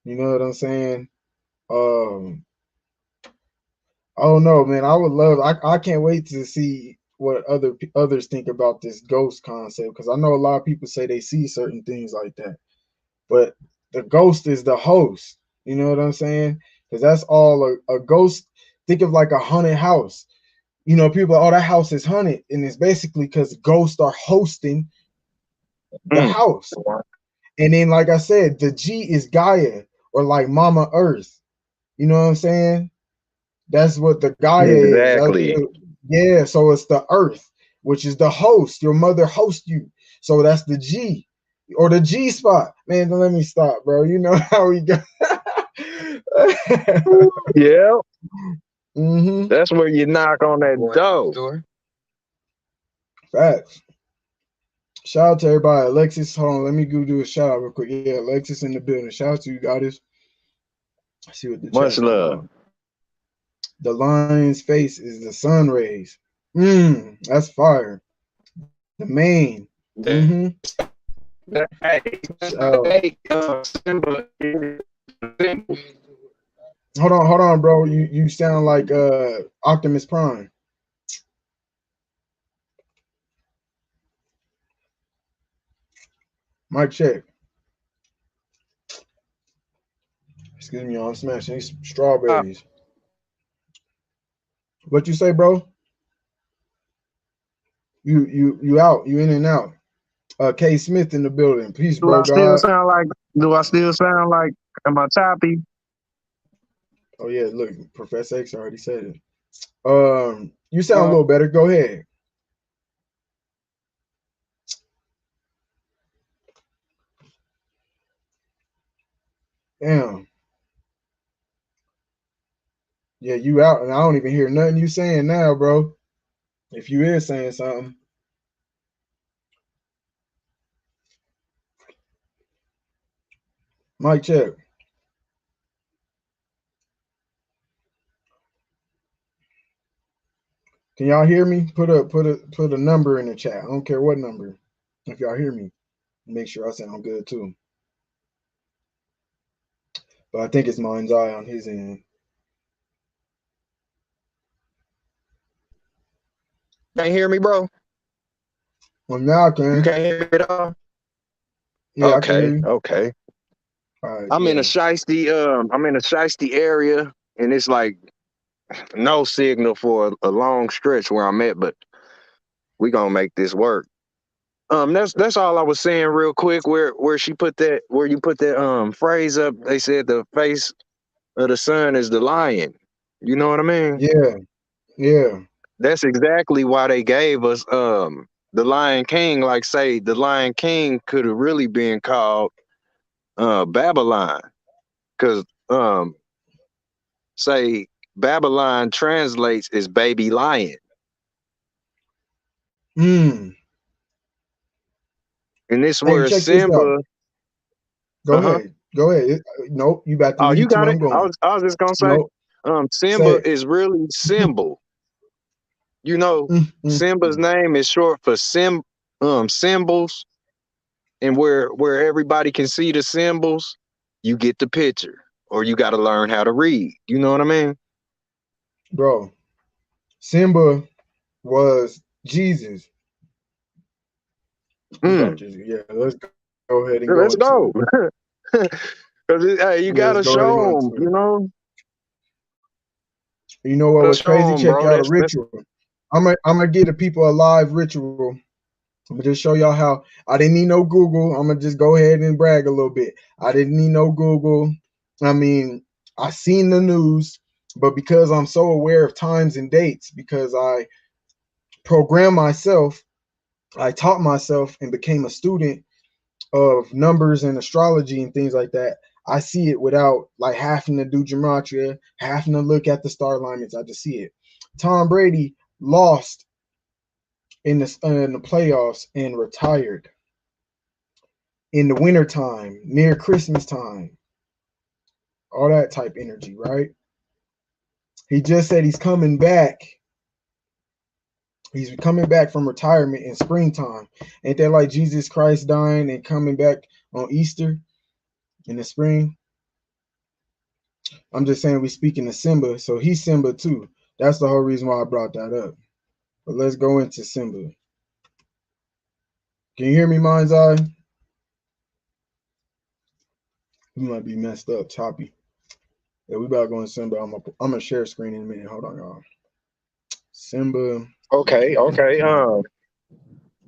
You know what I'm saying? Um, I don't know, man. I would love. I can't wait to see what others think about this ghost concept, because I know a lot of people say they see certain things like that, but the ghost is the host. You know what I'm saying? Because that's all a ghost. Think of like a haunted house. You know, people are, oh, that house is haunted, and it's basically because ghosts are hosting the house. And then, like I said, the G is Gaia, or like Mama Earth. You know what I'm saying? That's what the Gaia is. Exactly. Yeah, so it's the earth, which is the host. Your mother hosts you. So that's the G or the G spot. Man, don't let me stop, bro. You know how we go. Yeah, Mm-hmm. that's where you knock on that door. Facts. Shout out to everybody. Alexis, hold on. Let me go do a shout out real quick. Yeah, Alexis in the building. Shout out to you, goddess. See what the Much chat love. The lion's face is the sun rays. That's fire. The main. Mm-hmm. Hold on, bro. You sound like Optimus Prime. Mic check. Excuse me, I'm smashing these strawberries. What you say, bro? You out? You in and out? K Smith in the building. Peace, Do bro. I still God. sound like? Do I still sound like? Am I choppy? Oh yeah, look, Professor X already said it. You sound a little better. Go ahead. Damn. Yeah, you out, and I don't even hear nothing you saying now, bro. If you is saying something. Mic check. Can y'all hear me? Put a number in the chat. I don't care what number. If y'all hear me, make sure I sound good too. But I think it's MindsEye on his end. Can't hear me, bro? Well, now I can. You can't hear me at all? Yeah, I can hear you. Okay. All right, I'm in a shiesty area, and it's like no signal for a long stretch where I'm at, but we gonna make this work. That's all I was saying real quick. Where you put that phrase up, they said the face of the sun is the lion. You know what I mean? Yeah. That's exactly why they gave us the Lion King. Like, say the Lion King could have really been called Babylon, because say Babylon translates as baby lion. Mm. And this Hey, where check this out. Simba. Go ahead. Go ahead. Nope, you about to Oh, lead you to got where it. I'm going. I was just gonna say, Nope. Simba Say is really symbol. You know, Simba's name is short for symbols, and where everybody can see the symbols, you get the picture, or you got to learn how to read. You know what I mean? Bro, Simba was Jesus. Yeah, let's go ahead and go Let's into go. it. Because hey, you Let's gotta go ahead and go show them. into You it. know. You know what Gotta was crazy? show 'em, Check bro. out a That's ritual. I'm gonna give the people a live ritual. I'm gonna just show y'all how I didn't need no Google. I'm gonna just go ahead and brag a little bit. I didn't need no Google. I mean, I seen the news, but because I'm so aware of times and dates, because I programmed myself, I taught myself and became a student of numbers and astrology and things like that. I see it without like having to do gematria, having to look at the star alignments. I just see it. Tom Brady lost in the playoffs and retired in the wintertime, near Christmas time, all that type energy, right? He just said he's coming back. He's coming back from retirement in springtime. Ain't that like Jesus Christ dying and coming back on Easter in the spring? I'm just saying we speaking to Simba, so he's Simba too. That's the whole reason why I brought that up. But let's go into Simba. Can you hear me, MindsEye? We might be messed up, choppy. Yeah, we about to go into Simba. I'm gonna share screen in a minute. Hold on, y'all. Simba. Okay.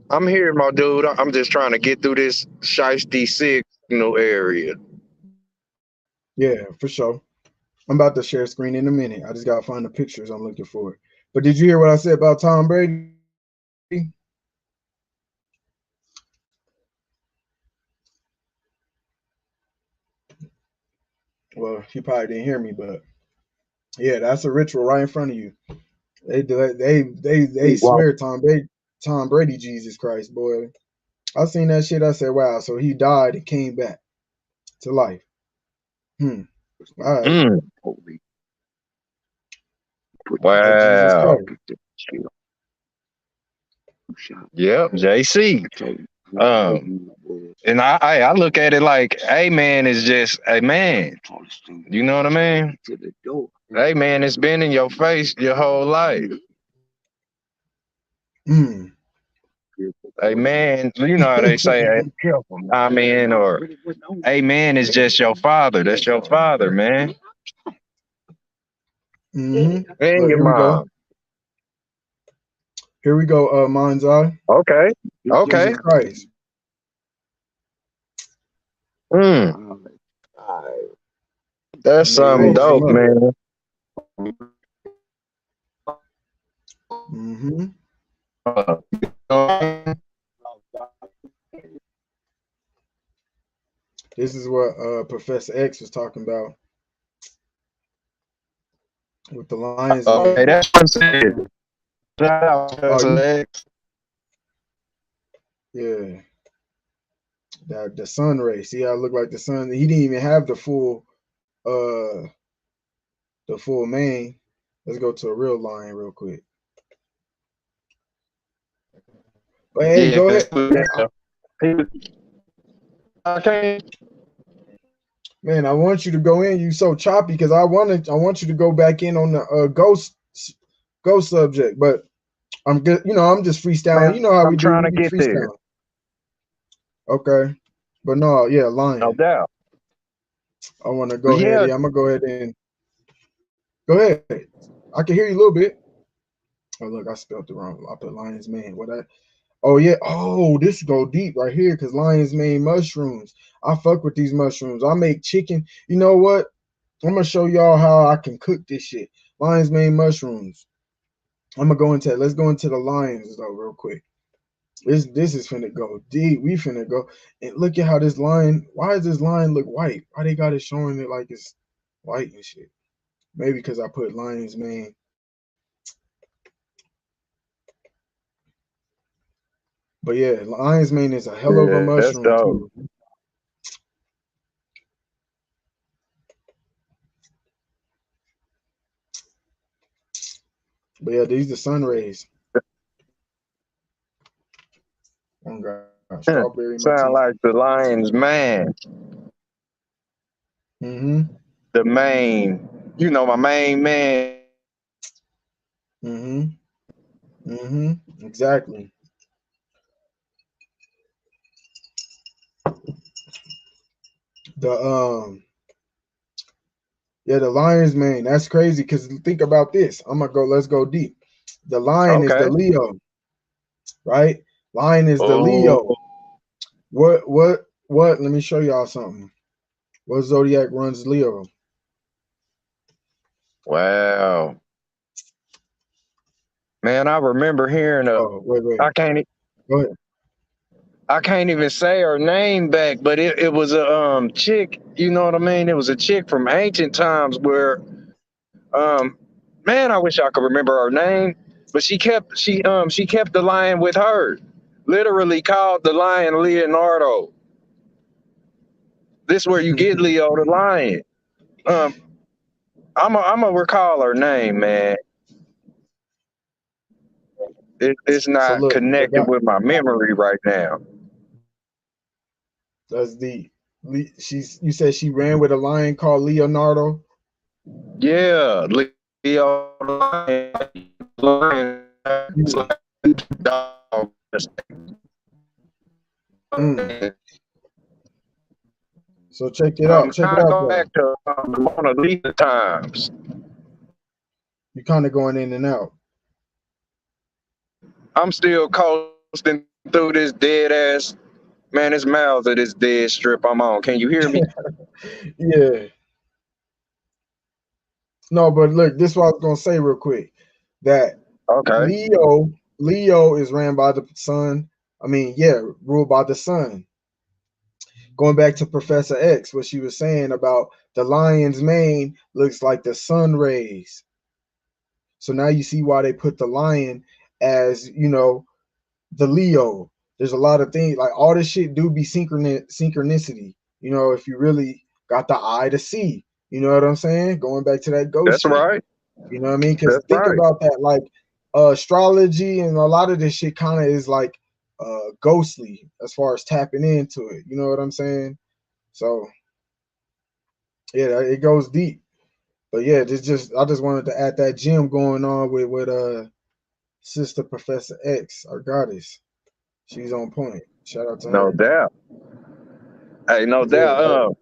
I'm here, my dude. I'm just trying to get through this shiesty signal area. Yeah, for sure. I'm about to share screen in a minute. I just gotta find the pictures I'm looking for. But did you hear what I said about Tom Brady? Well, he probably didn't hear me, but yeah, that's a ritual right in front of you. They do it. They Wow. swear Tom Brady, Jesus Christ, boy. I seen that shit. I said, wow. So he died and came back to life. All right. Mm. Like Jesus Wow. Christ. Yep, JC. And I look at it like, hey man is just a man. You know what I mean? Hey man, it's been in your face your whole life. Mm. Hey man, you know how they say, I'm in, or hey man is just your father. That's your father, man. Mm-hmm. And Look, your here we go. mom. Here we go. MindsEye. Okay. Okay. Jesus Christ. Mm. That's And they something raised him dope, up. man. Mm-hmm. This is what Professor X was talking about with the Lions Okay, man. that's what it is. Shout out to Oh, Professor X. yeah. That the sun ray. See how it looked like the sun. He didn't even have the full mane. Let's go to a real lion real quick. But hey, Yeah, go because ahead. okay. Man, I want you to go in. You so choppy because I want you to go back in on the ghost subject, but I'm good. You know, I'm just freestyling. Man, You know how we I'm do. trying We to be get there. freestyling. Okay, but no, yeah, No lion. doubt. I want to go ahead. Yeah. Yeah, I'm gonna go ahead and go ahead. I can hear you a little bit. Oh look, I spelled it wrong. I put lion's mane. What I? Oh yeah. Oh, this go deep right here because lion's mane mushrooms. I fuck with these mushrooms. I make chicken. You know what? I'm gonna show y'all how I can cook this shit. Lion's mane mushrooms. I'm gonna go into let's go into the lions though real quick. This is finna go deep. We finna go and look at how this lion. Why does this lion look white? Why they got it showing it like it's white and shit? Maybe because I put lion's mane. But yeah, lion's mane is a hell of a Yeah, that's mushroom dope. too. But yeah, these are sun rays. Oh god, strawberry in my Sound teeth. like the lion's man, Mm-hmm. the main, my main man. Mm-hmm. Mm-hmm. Exactly. The Yeah, the lion's mane. That's crazy because think about this. Let's go deep. The lion is the Okay. Leo, right? Lion is the Oh, Leo. What? Let me show y'all something. What zodiac runs Leo? wow. Man, I remember hearing Oh, wait. I can't e- Go ahead. I can't even say her name back, but it was a chick, you know what I mean? It was a chick from ancient times where um man, I wish I could remember her name, but she kept the lion with her. Literally called the lion Leonardo. This where you get Leo the lion. Um I'm a recall her name, man. It's So not look, connected with my memory right now. that's the you said she ran with a lion called Leonardo. Yeah, Leo lion. It's Mm. like dog. Mm. So check it I'm out. Check it trying to out go though. back to the Mona Lisa times. You're kind of going in and out. I'm still coasting through this dead ass. Man, it's miles of this dead strip I'm on. Can you hear me? Yeah. No, but look, this is what I was gonna say real quick. That Okay. Leo is ran by the sun. I mean, yeah, ruled by the sun. Going back to Professor X, what she was saying about the lion's mane looks like the sun rays. So now you see why they put the lion as, the Leo. There's a lot of things like all this shit do be synchronicity. If you really got the eye to see, you know what I'm saying? Going back to that ghost That's shit. right. You know what I mean? Because That's think right. about that, like astrology and a lot of this shit kind of is like ghostly as far as tapping into it. You know what I'm saying? So yeah, it goes deep. But yeah, I just wanted to add that gem going on with Sister Professor X, our goddess. She's on point. Shout out to No her. doubt. Hey, no Yeah, doubt.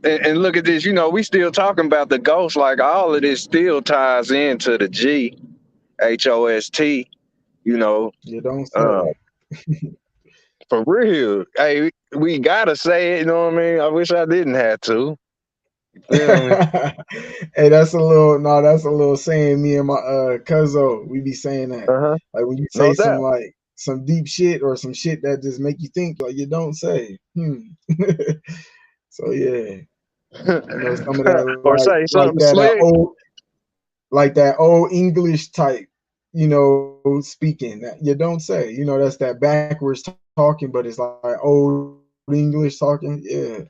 And look at this. We still talking about the ghost. Like all of this still ties into the GHOST. You know, you don't uh, say. for real. Hey, we gotta say it. You know what I mean? I wish I didn't have to. You feel me? Hey, that's a little saying me and my cuzzo, we be saying that. Uh huh. Like when you say No some doubt. like some deep shit or some shit that just make you think, like you don't say. So yeah, some of that Or say like something that slick. old English type, speaking that you don't say. That's that backwards talking, but it's like old English talking. Yeah,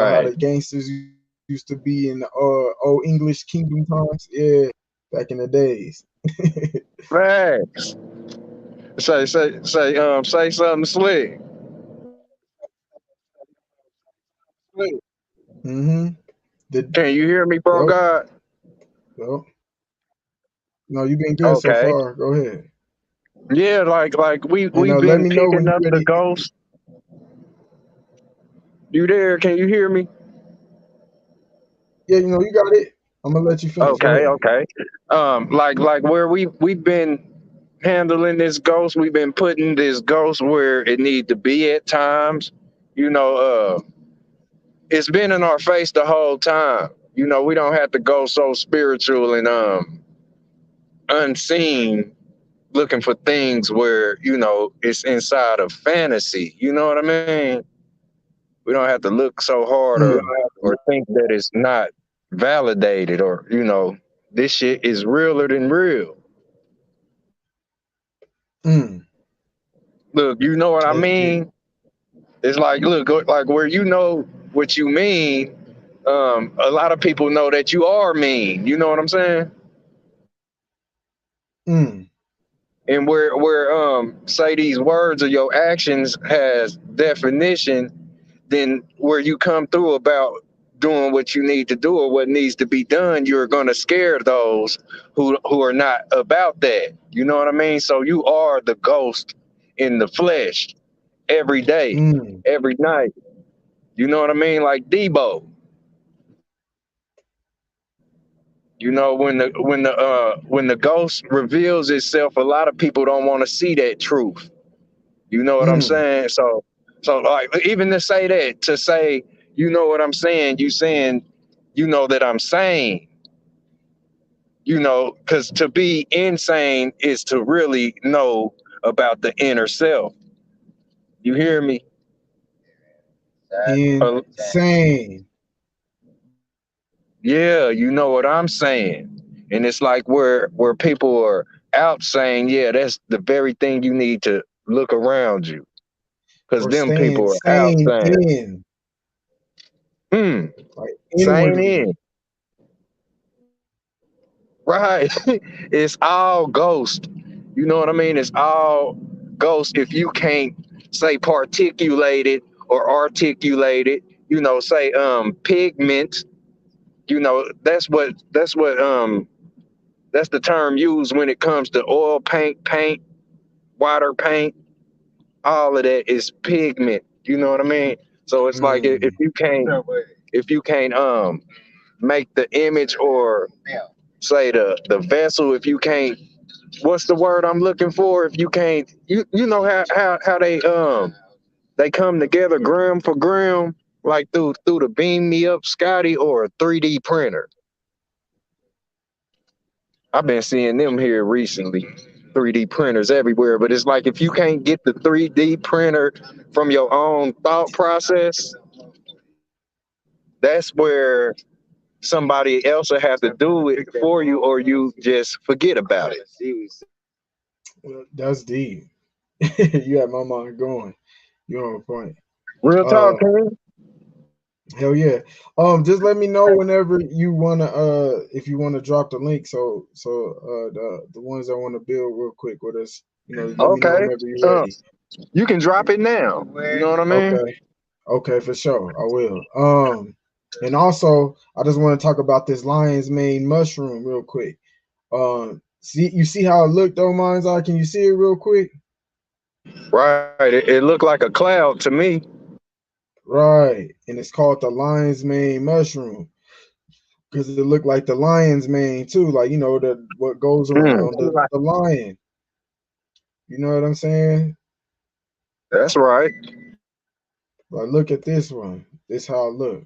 how Right. the gangsters used to be in the old English kingdom times. Yeah, back in the days. Facts. Say something slick. Mm-hmm. The Can you hear me, bro? Yep. God. Yep. No, you've been good so Okay. far. Go ahead. Yeah, like And we've let been me know when picking you're up the ready. ghost. You there? Can you hear me? Yeah, you got it. I'm gonna let you finish. Go Okay, ahead. okay. Like where we've been handling this ghost, we've been putting this ghost where it need to be at times. You know, it's been in our face the whole time. We don't have to go so spiritual and unseen looking for things where it's inside of fantasy. You know what I mean? We don't have to look so hard Mm, or think that it's not validated or this shit is realer than real. mm. Look, you know what I Let's get it. mean? It's like, look, like where you know what you mean. A lot of people know that you are mean. You know what I'm saying? Mm, And where say these words or your actions has definition, then where you come through about doing what you need to do or what needs to be done, you're gonna scare those who are not about that. You know what I mean? So you are the ghost in the flesh every day, mm, every night. You know what I mean? Like Debo. When the ghost reveals itself, a lot of people don't want to see that truth. You know what I'm mm. saying? So like even to say, you know what I'm saying, you saying, that I'm sane, because to be insane is to really know about the inner self. You hear me? Insane. Yeah, you know what I'm saying. And it's like where people are out saying, yeah, that's the very thing you need to look around you. Because Or them staying people are out sane saying, in, hmm, like sane in. inwardly. Right. It's all ghost. You know what I mean? It's all ghost. If you can't say particulated or articulated, say pigment, that's the term used when it comes to oil paint, water paint, all of that is pigment. You know what I mean? So it's like if Mm. you can't make the image or say the vessel, if you can't, what's the word I'm looking for? If you can't, you know how they come together gram for gram, like through the beam me up Scotty or a 3D printer. I've been seeing them here recently. 3D printers everywhere, but it's like if you can't get the 3D printer from your own thought process, that's where somebody else will have to do it for you, or you just forget about it. Well, that's deep. You had my mind going. You're on point. Real talk, Uh, man. hell yeah. Just let me know whenever you wanna if you wanna drop the link. The ones that want to build real quick with us, let me know Okay. whenever you're ready. You can drop it now. You know what I mean? Okay. Okay, for sure. I will. And also I just want to talk about this lion's mane mushroom real quick. See how it looked though, Mind's Eye? Can you see it real quick? Right. It looked like a cloud to me. Right. And it's called the lion's mane mushroom because it looked like the lion's mane too, like the what goes Mm, around the lion. You know what I'm saying? that's right. Like look at this one. This how it look.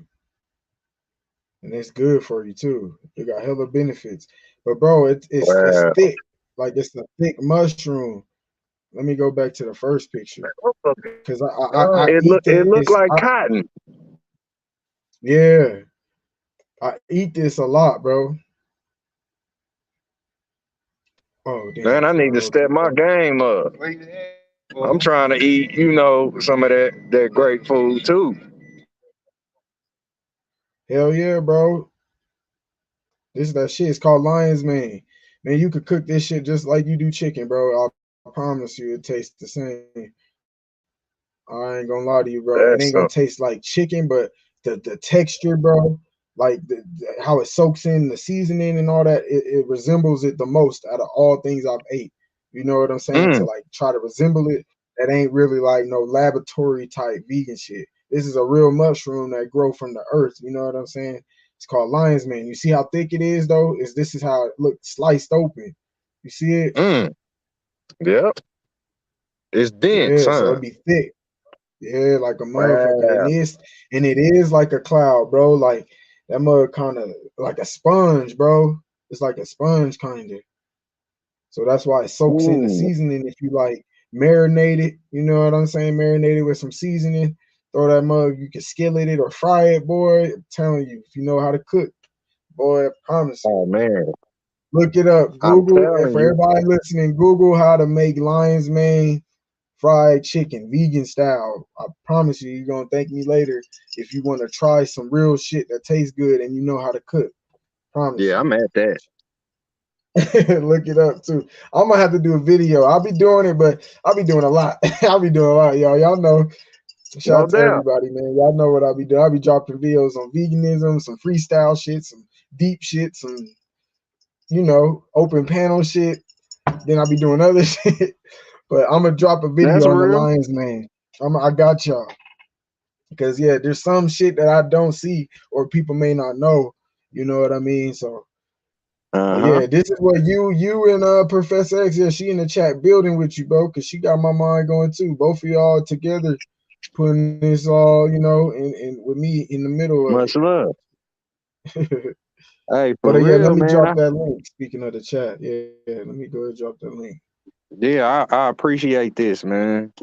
And it's good for you too. It got hella benefits. But bro, it's Wow. thick. Like it's a thick mushroom. Let me go back to the first picture because I eat It looked this. like cotton. Yeah, I eat this a lot, bro. Oh Man, damn, I I need to wrote step too my fast. game up. I'm trying to eat, some of that great food too. Hell yeah, bro. This is that shit. It's called lion's mane. Man, you could cook this shit just like you do chicken, bro. I promise you, it tastes the same. I ain't gonna lie to you, bro. It That's ain't gonna so. taste like chicken, but the texture, bro, like how it soaks in the seasoning and all that, it resembles it the most out of all things I've ate. You know what I'm saying? To Mm, like try to resemble it, that ain't really like no laboratory type vegan shit. This is a real mushroom that grow from the earth. You know what I'm saying? It's called lion's mane. You see how thick it is, though? This is how it looks sliced open. You see it? mm, yep. It's dense, Yeah. So huh? it'd be thick. Yeah, like a motherfucker. Wow. And it is like a cloud, bro. Like that mug kind of like a sponge, bro. It's like a sponge kind of. So that's why it soaks in the Ooh. seasoning. If you like marinate it, you know what I'm saying? Marinate it with some seasoning. Throw that mug. You can skillet it or fry it, boy. I'm telling you, if you know how to cook, boy, I promise you. Oh man, Look it up. I'm Google, and telling for you. everybody listening, Google how to make lion's mane fried chicken, vegan style. I promise you, you're gonna thank me later if you want to try some real shit that tastes good and you know how to cook. Promise Yeah, you. I'm at that. Look it up too. I'm gonna have to do a video. I'll be doing it, but I'll be doing a lot. I'll be doing a lot, y'all. Y'all know. Shout No out to doubt. everybody, man. Y'all know what I'll be doing. I'll be dropping videos on veganism, some freestyle shit, some deep shit, some open panel shit. Then I'll be doing other shit. But I'm gonna drop a That's video on the real. Lions, man. I got y'all. Because yeah, there's some shit that I don't see or people may not know. You know what I mean? So, but Uh-huh. yeah, this is what you and Professor X, yeah, she in the chat building with you, bro. Because she got my mind going too. Both of y'all together, putting this all, and with me in the middle of Much love. it. Hey, for But yeah, let real, me man. drop that link. Speaking of the chat, yeah, let me go ahead and drop that link. I appreciate this, man.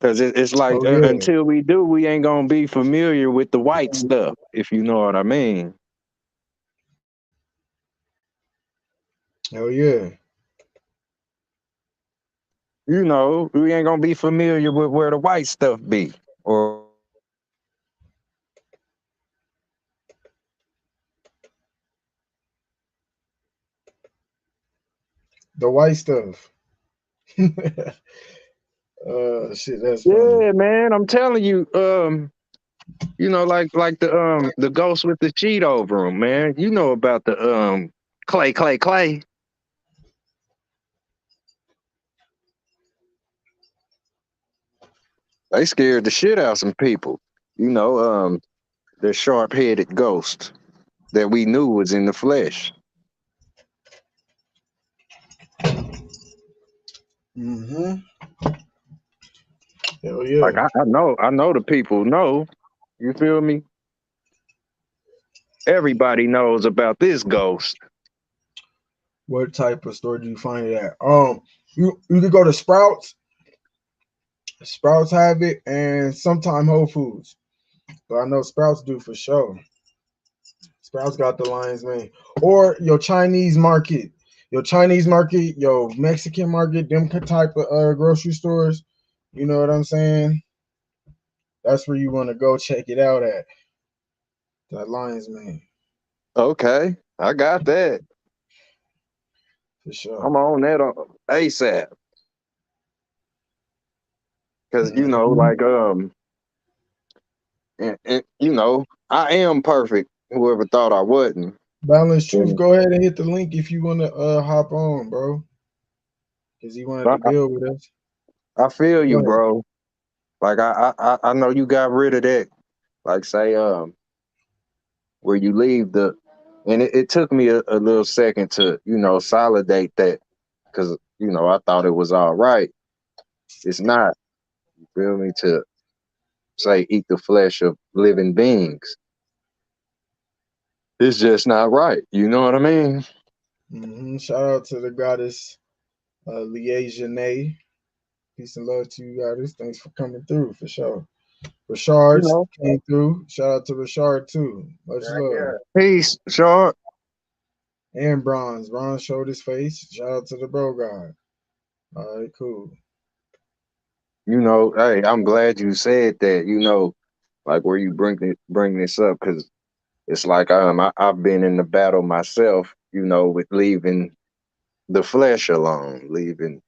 Cause it's like Oh yeah, until we do, we ain't gonna be familiar with the white stuff, if you know what I mean. oh yeah. We ain't gonna be familiar with where the white stuff be. Or The white stuff. Shit, that's funny. yeah, man, I'm telling you, like the ghost with the sheet over him, man. You know about the clay. They scared the shit out of some people. You know, the sharp headed ghost that we knew was in the flesh. Mm-hmm. Hell Like yeah. I know the people know. You feel me? Everybody knows about this ghost. What type of store do you find it at? You could go to Sprouts. Sprouts have it, and sometime Whole Foods. But I know Sprouts do for sure. Sprouts got the lion's mane. Or your Chinese market, your Mexican market, them type of grocery stores. You know what I'm saying? That's where you want to go check it out at. That lion's mane Okay, I got that. for sure. I'm on that on ASAP. Cause Mhm. and I am perfect. Whoever thought I wasn't. Balance Truth, And go ahead and hit the link if you want to hop on, bro. Because he wanted I, to build with us. I feel Go you, ahead. bro. Like I know you got rid of that. Like say where you leave the, and it took me a little second to solidate that, because I thought it was all right. It's not. You feel me? To say eat the flesh of living beings, it's just not right. You know what I mean? Shout out to the goddess Liaisiane. Peace and love to you, goddess. Thanks for coming through for sure. You Rashard know. came through. Shout out to Rashard too. Much love. Peace, short. And Bronze. Bronze showed his face. Shout out to the bro god. All right, cool. Hey, I'm glad you said that. Like where you bring this up, because it's like I've been in the battle myself. With leaving the flesh alone, leaving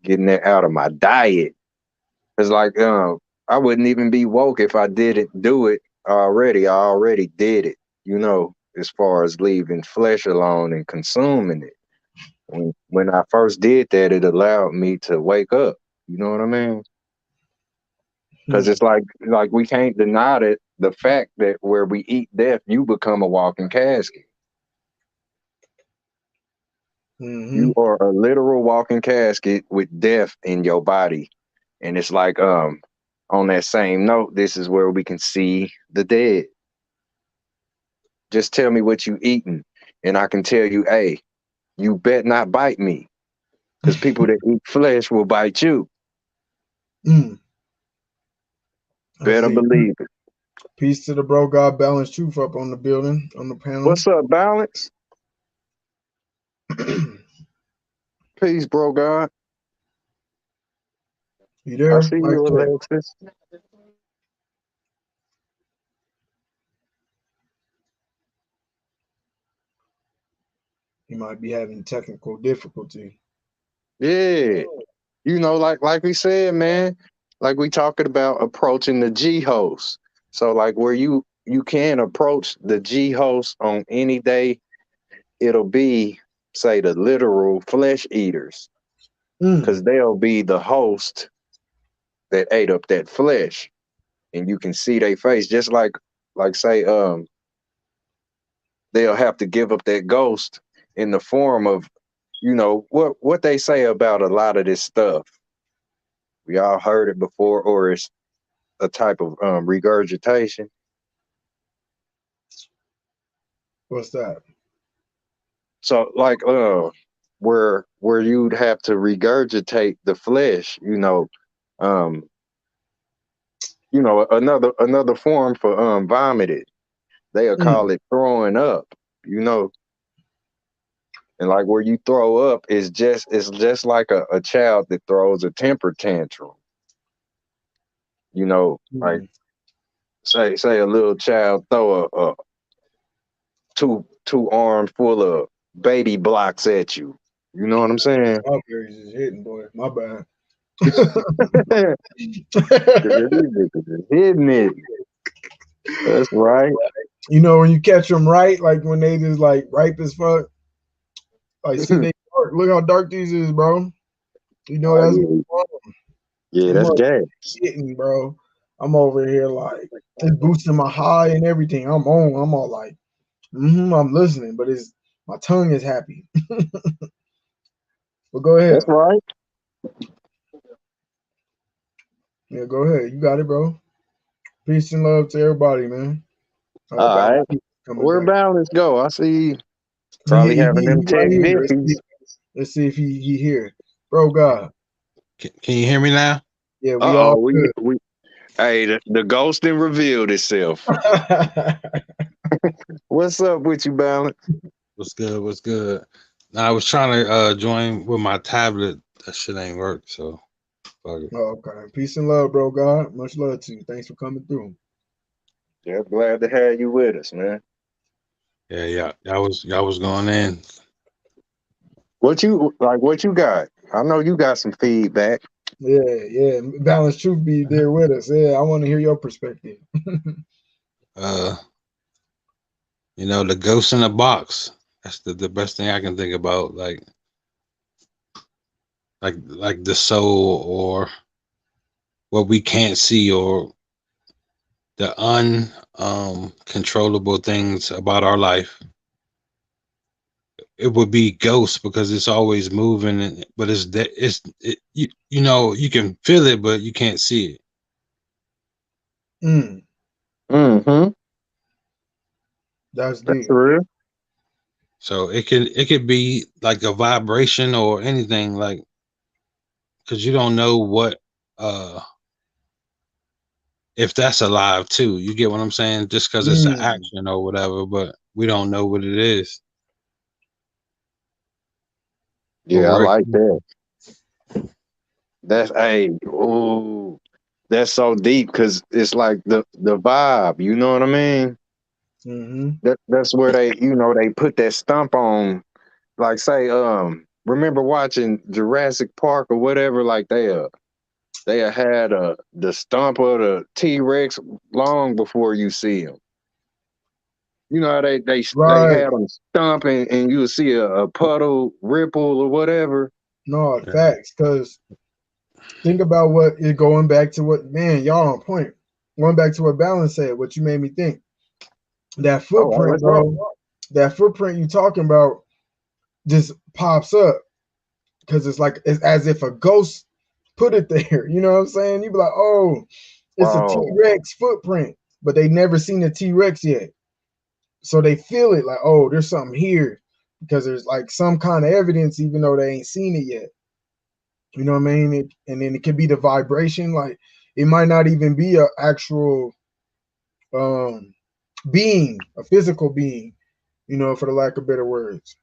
getting that out of my diet. It's like I wouldn't even be woke if I didn't do it already. I already did it. As far as leaving flesh alone and consuming it. When I first did that, it allowed me to wake up. You know what I mean? Because Hmm. it's like we can't deny that the fact that where we eat death, you become a walking casket. Mm-hmm. You are a literal walking casket with death in your body. And it's like on that same note, this is where we can see the dead. Just tell me what you eating, and I can tell you, hey, you bet not bite me, because people that eat flesh will bite you. Mm. I Better see. believe it. Peace to the bro god. Balance Truth up on the building, on the panel. What's up, Balance? Peace, bro, God. You I there? see Mic you, check. Alexis. He might be having technical difficulty. Yeah. Like we said, man, like we talking about approaching the G host. So like where you can approach the G host on any day, it'll be, say, the literal flesh eaters, Mm. because they'll be the host that ate up that flesh, and you can see their face, just like say they'll have to give up that ghost in the form of what they say about a lot of this stuff. We all heard it before, or it's a type of regurgitation. What's that? So like where you'd have to regurgitate the flesh, um another form for vomited. They'll Mm. call it throwing up, you know. And like where you throw up is it's just like a child that throws a temper tantrum. Like Mm. say a little child throw a two arms full of baby blocks at you. You know what I'm saying? Strawberries is hitting, boy. My bad. Hitting it. That's right. You know when you catch them right, like when they just like ripe as fuck. Like see they dark. Look how dark these is, bro. You know Oh that's yeah, yeah. I'm That's like gas. hitting, bro. I'm over here like it's boosting my high and everything. I'm on. I'm all like, I'm listening, but it's my tongue is happy. But go ahead. That's right. Yeah, go ahead. You got it, bro. Peace and love to everybody, man. All Balance right. coming Where back. balance go? I see Probably having them He right tech here. vippies. Let's see if he here. Bro, God. Can you hear me now? Yeah, we Uh all oh, good. we hey, the ghosting revealed itself. What's up with you, Balance? What's good? What's good? Now, I was trying to join with my tablet. That shit ain't work. So fuck it. Okay. Peace and love, bro, God. Much love to you. Thanks for coming through. Yeah, glad to have you with us, man. Yeah. Y'all was going in. What you got? I know you got some feedback. Yeah. Balance Truth be there with us. Yeah, I want to hear your perspective. Uh, the ghost in the box. That's the best thing I can think about. Like the soul, or what we can't see, or the controllable things about our life. It would be ghosts because it's always moving, but you can feel it, but you can't see it. Mm, Mm-hmm. that's That's deep. real. So it could be like a vibration or anything, like, because you don't know what if that's alive too. You get what I'm saying? Just because it's an Mm, action or whatever, but we don't know what it is or Yeah, I where it like came that. from. That's that's so deep because it's like the vibe. You know what I mean? mm-hmm. That's where they put that stump on. Like say remember watching Jurassic Park or whatever? Like they had the stump of the T-Rex long before you see them. You know how they Right. had them stump and you'll see a puddle ripple or whatever. No, Yeah. facts. Because think about what it going back to what, man, y'all on point. Going back to what Balance said, what you made me think. That Oh, footprint, let's go. bro. That footprint you talking about just pops up because it's as if a ghost put it there. You know what I'm saying? You be like, oh, it's a Wow. T-Rex footprint, but they never seen a T-Rex yet. So they feel it like, oh, there's something here because there's like some kind of evidence, even though they ain't seen it yet. You know what I mean? And then it could be the vibration. Like it might not even be a actual being, a physical being, for the lack of better words.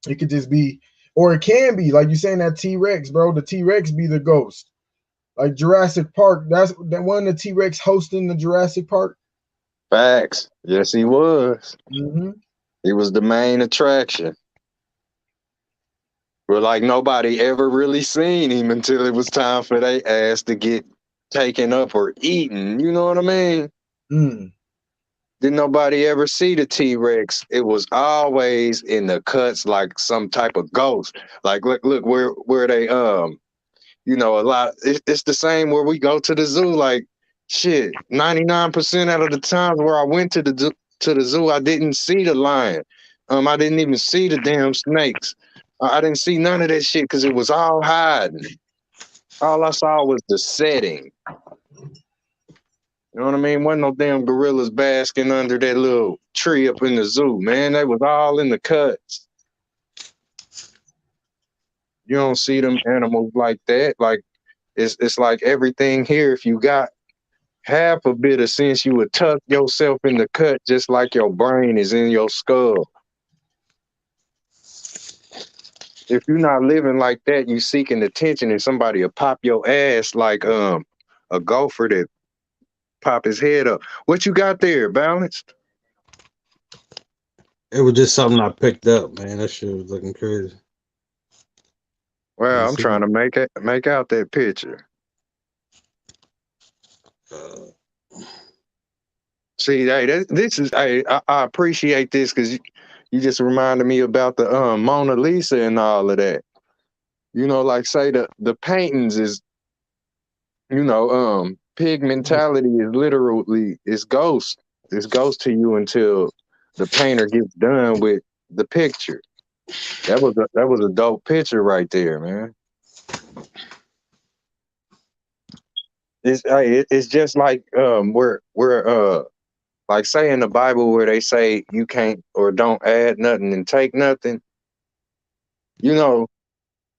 It could just be, or it can be, like you saying that T-Rex, bro. The T-Rex be the ghost. Like Jurassic Park, that's that one, the T-Rex hosting the Jurassic Park. Facts. Yes, he was. Mm-hmm. He was the main attraction. But like nobody ever really seen him until it was time for their ass to get taken up or eaten. You know what I mean? Mm. Didn't nobody ever see the T-Rex? It was always in the cuts like some type of ghost. Like look where they a lot it's the same where we go to the zoo. Like shit, 99% out of the times where I went to the zoo, I didn't see the lion. I didn't even see the damn snakes. I didn't see none of that shit because it was all hiding. All I saw was the setting. You know what I mean? Wasn't no damn gorillas basking under that little tree up in the zoo, man. They was all in the cuts. You don't see them animals like that. Like it's like everything here. If you got half a bit of sense, you would tuck yourself in the cut just like your brain is in your skull. If you're not living like that, you seeking attention and somebody will pop your ass like a gopher that pop his head up. What you got there, Balanced? It was just something I picked up, man. That shit was looking crazy. You Well, I'm see trying it? to make out that picture. Uh, See, hey, this is hey, I appreciate this because you just reminded me about the Mona Lisa and all of that. Like say the paintings is pigmentality is literally it's ghost. It's ghost to you until the painter gets done with the picture. That was a dope picture right there, man. It's just like where Like say in the Bible where they say you can't or don't add nothing and take nothing, you know,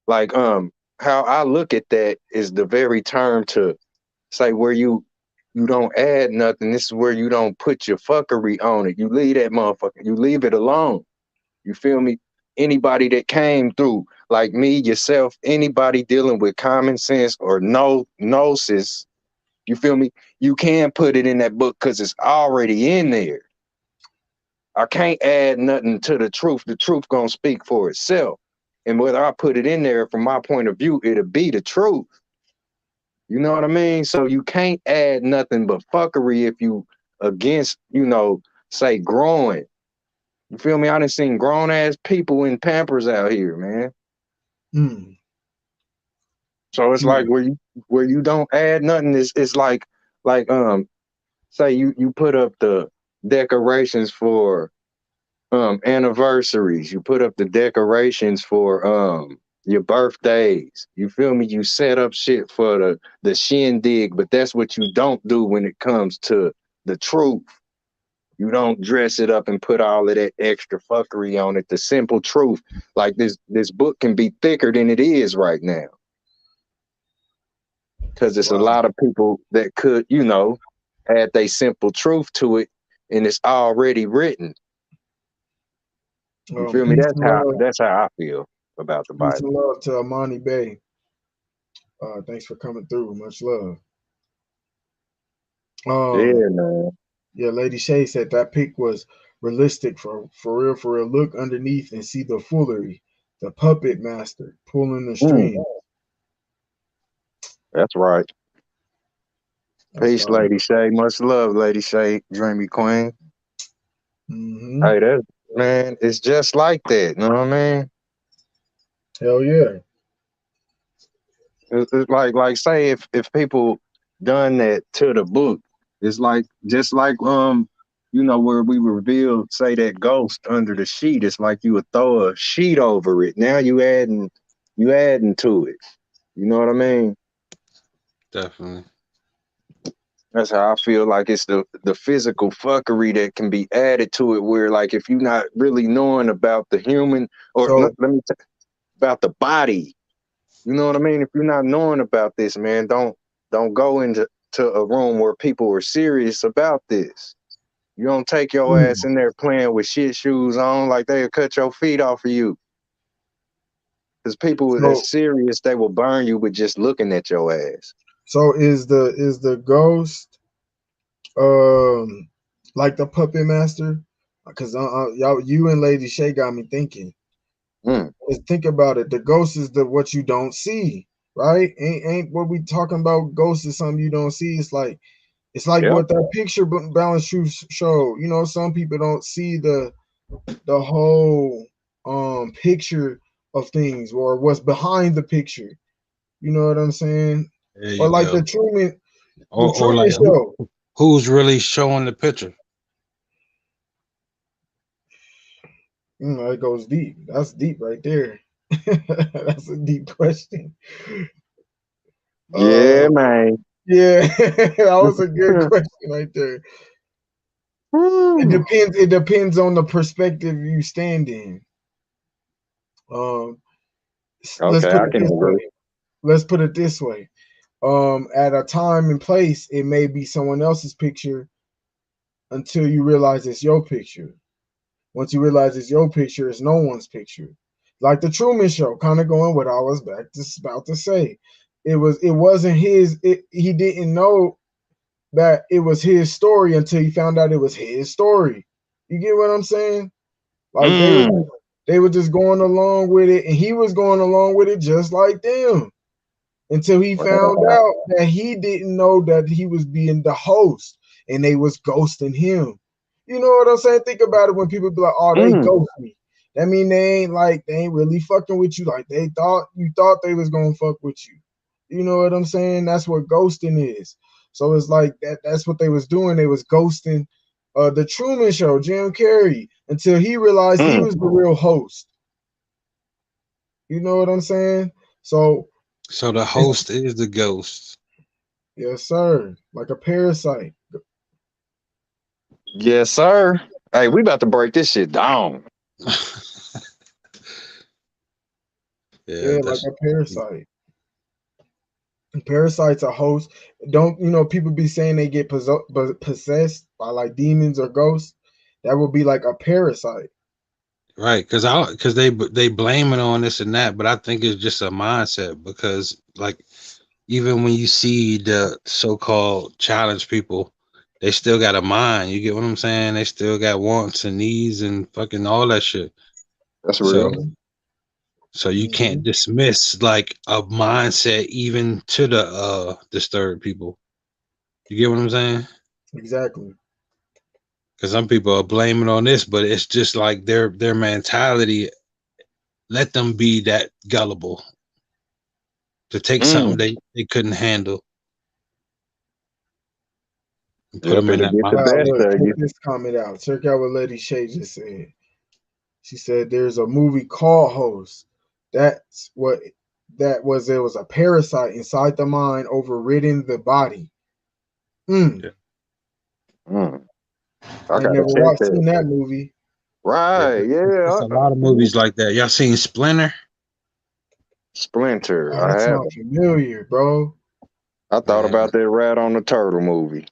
like how I look at that is the very term to say where you don't add nothing. This is where you don't put your fuckery on it. You leave that motherfucker. You leave it alone. You feel me? Anybody that came through, like me, yourself, anybody dealing with common sense or no gnosis, you feel me? You can put it in that book because it's already in there. I can't add nothing to the truth. The truth gonna speak for itself. And whether I put it in there from my point of view, it'll be the truth. You know what I mean? So you can't add nothing but fuckery if you against, you know, say growing. You feel me? I done seen grown ass people in Pampers out here, man. Mm. So it's like where you don't add nothing is it's like say you put up the decorations for anniversaries, you put up the decorations for your birthdays. You feel me? You set up shit for the shindig, but that's what you don't do when it comes to the truth. You don't dress it up and put all of that extra fuckery on it. The simple truth. Like this book can be thicker than it is right now. Because it's a lot of people that could, you know, add they simple truth to it and it's already written. You feel me? Peace and love. That's how I feel about the Peace and Bible. love to Amani Bay. Thanks for coming through. Much love. Yeah, man. Yeah, Lady Shay said that pic was realistic for real, for real. Look underneath and see the foolery, the puppet master pulling the string. That's right. That's Peace, fine. Lady Shay. Much love, Lady Shay, Dreamy Queen. Mm-hmm. Hey, that man, it's just like that. You know what I mean? Hell yeah. It's like say if people done that to the book, it's like just like you know where we revealed say that ghost under the sheet. It's like you would throw a sheet over it. Now you adding to it. You know what I mean? Definitely. That's how I feel like it's the physical fuckery that can be added to it. Where like if you're not really knowing about the human or So let me about the body. You know what I mean? If you're not knowing about this, man, don't go into a room where people are serious about this. You don't take your ass in there playing with shit shoes on like they'll cut your feet off of you. Because people that's serious, they will burn you with just looking at your ass. so is the ghost like the puppet master? Because y'all, you and Lady Shay got me thinking. Just think about it. The ghost is the what you don't see, right? Ain't what we talking about. Ghost is something you don't see. It's like what that picture balance truth show. You know, some people don't see the whole picture of things or what's behind the picture. You know what I'm saying? There Or you like go. the Truman Or like show. who's really showing the picture? It goes deep. That's deep right there. That's a deep question. Yeah, man. Yeah, that was a good question right there. It depends on the perspective you stand in. Let's Okay, put I it can this agree. way. Let's put it this way. At a time and place, it may be someone else's picture until you realize it's your picture. Once you realize it's your picture, it's no one's picture. Like the Truman Show, kind of going what I was about to say. It wasn't his. He didn't know that it was his story until he found out it was his story. You get what I'm saying? Like they were just going along with it, and he was going along with it just like them until he found out that he didn't know that he was being the host and they was ghosting him. You know what I'm saying? Think about it when people be like, "Oh, they ghost me." That mean they ain't really fucking with you like they thought you thought they was gonna fuck with you. You know what I'm saying? That's what ghosting is. So it's like that's what they was doing. They was ghosting the Truman Show, Jim Carrey, until he realized he was the real host. You know what I'm saying? So the host is the ghost. yes, sir. Like a parasite. Yes, sir. Hey, we about to break this shit down. Yeah, Yeah, like that's a parasite. Parasites are hosts. Don't you know? People be saying they get possessed by like demons or ghosts. That would be like a parasite. right. Because they blame it on this and that, but I think it's just a mindset. Because like even when you see the so-called challenge people, they still got a mind. You get what I'm saying? They still got wants and needs and fucking all that shit. That's real. So so you can't Mhm. dismiss like a mindset even to the disturbed people. You get what I'm saying? Exactly. Because some people are blaming on this, but it's just like their mentality let them be that gullible to take something Mm. they couldn't handle and put Yep, them in it'll that get the Wow, best mindset. look, of check you. this comment out. Check out what Lady Shay just said. She said there's a movie called Host. That's what that was. There was a parasite inside the mind overridden the body. Mm. Yeah, Mm. I I ain't gotta never check watched that. seen that movie. yeah. Right, It's yeah. a lot of movies like that. Y'all seen Splinter? Splinter. Oh, I that have. sounds familiar, bro. I thought Man. about that Rat on the Turtle movie.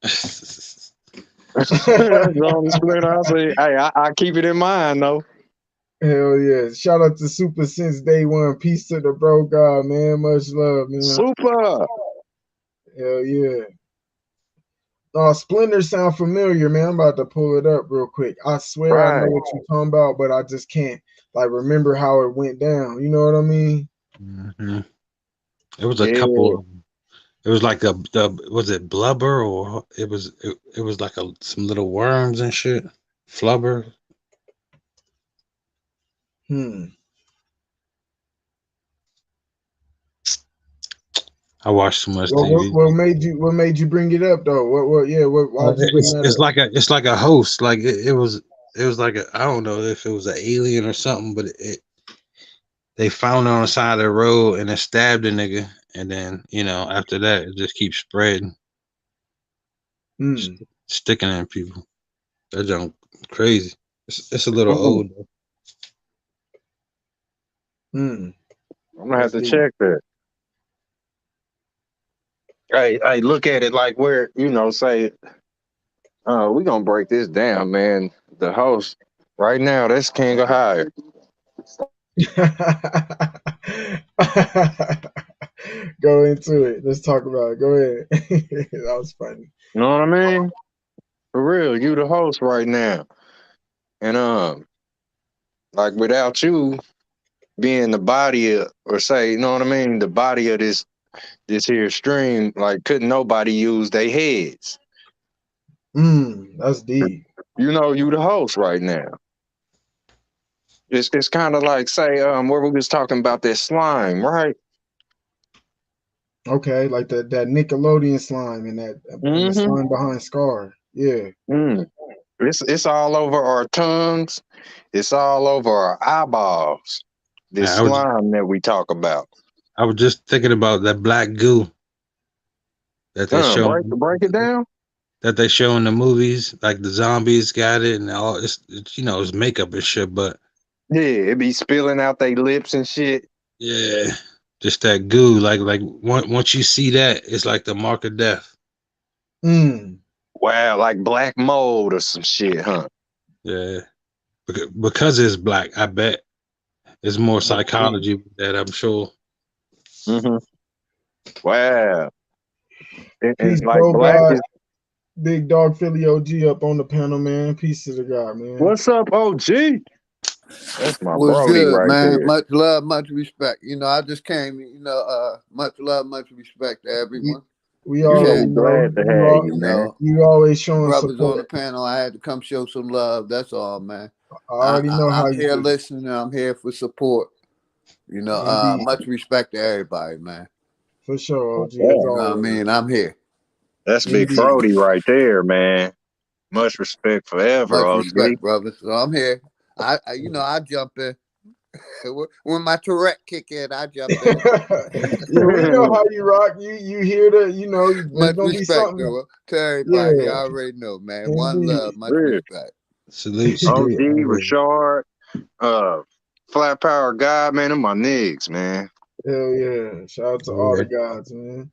That's the only Splinter I say. Hey, I keep it in mind though. Hell yeah. Shout out to Super since day one. Peace to the bro God, man. Much love, man. Super. Hell yeah. Splinter sound familiar, man. I'm about to pull it up real quick. I swear I know Right. what you're talking about, but I just can't like remember how it went down. You know what I mean? Mhm. It was a Yeah. couple. It was like the was it blubber or it was like some little worms and shit. Flubber. Hmm. I watched too much Well, TV. what made you bring it up though? Why'd you bring that up? It's like a host. Like it was like a I don't know if it was an alien or something, but they found it on the side of the road and it stabbed a nigga, and then after that it just keeps spreading, Hmm. sticking in people. That junk crazy. It's a little Mm. old though. Hmm. I'm gonna have That's to deep. check that. Hey, look at it like where say, we gonna break this down, man. The host right now, that's King of Higher. Go into it. Let's talk about it. Go ahead. That was funny. You know what I mean? For real, you the host right now, and like without you being the body of, or say, you know what I mean, the body of this here stream, like couldn't nobody use their heads. That's deep. You the host right now. It's kind of like say where we was talking about that slime, right? Okay, like that Nickelodeon slime and the Mm-hmm. slime behind Scar. Yeah. Mm. It's all over our tongues. It's all over our eyeballs. This I was slime that we talk about. I was just thinking about that black goo that they show Break it down. in the movies, like the zombies got it and all. It's it's makeup and shit, but Yeah, it be spilling out they lips and shit. yeah, just that goo. Like once you see that, it's like the mark of death. Mm. Wow, like black mold or some shit, huh? Yeah, because it's black. I bet it's more That's deep. psychology with that. I'm sure. Mm-hmm. Wow. And Peace, like bro black God. is Big dog Philly OG up on the panel, man. Peace to the God, man. what's up, OG? That's my Was Brody good, right man. there. Much love, much respect. I just came, much love, much respect to We, everyone. we You know already we Appreciate, know glad to have you, man. you always the showing brothers on support. the panel. I had to come show some love. That's all, man. I already know how I'm you here do. listening. I'm here for support. Indeed. Much respect to everybody, man. For sure, OG, Yeah. as You know what I always. mean? I'm here. That's Big Indeed. Brody right there, man. Much respect forever, Much OG. respect, brothers. So I'm here. I jump in. When my Tourette kick in, I jump in. Yeah, we know how you rock. You hear the, there's Much gonna be respect something. to everybody. You Yeah, already know, man. One love, much Real. respect. Salute, OG, salute. Rashard, Flat Power God, man, them my niggas, man. hell yeah! Shout out to all the gods, man.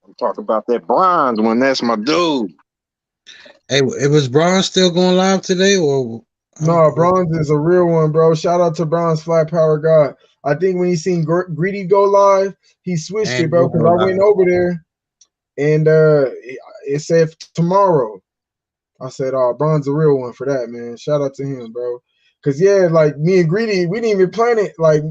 I'm talking about that bronze one. That's my dude. Hey, it was Braun still going live today, or No, Bronze is a real one, bro. Shout out to Bronze Flat Power God. I think when he seen Greedy go live, he switched it, bro. Because I went over there and it said tomorrow. I said, "Oh, Bronze a real one for that, man." Shout out to him, bro. Cause yeah, like me and Greedy, we didn't even plan it. Like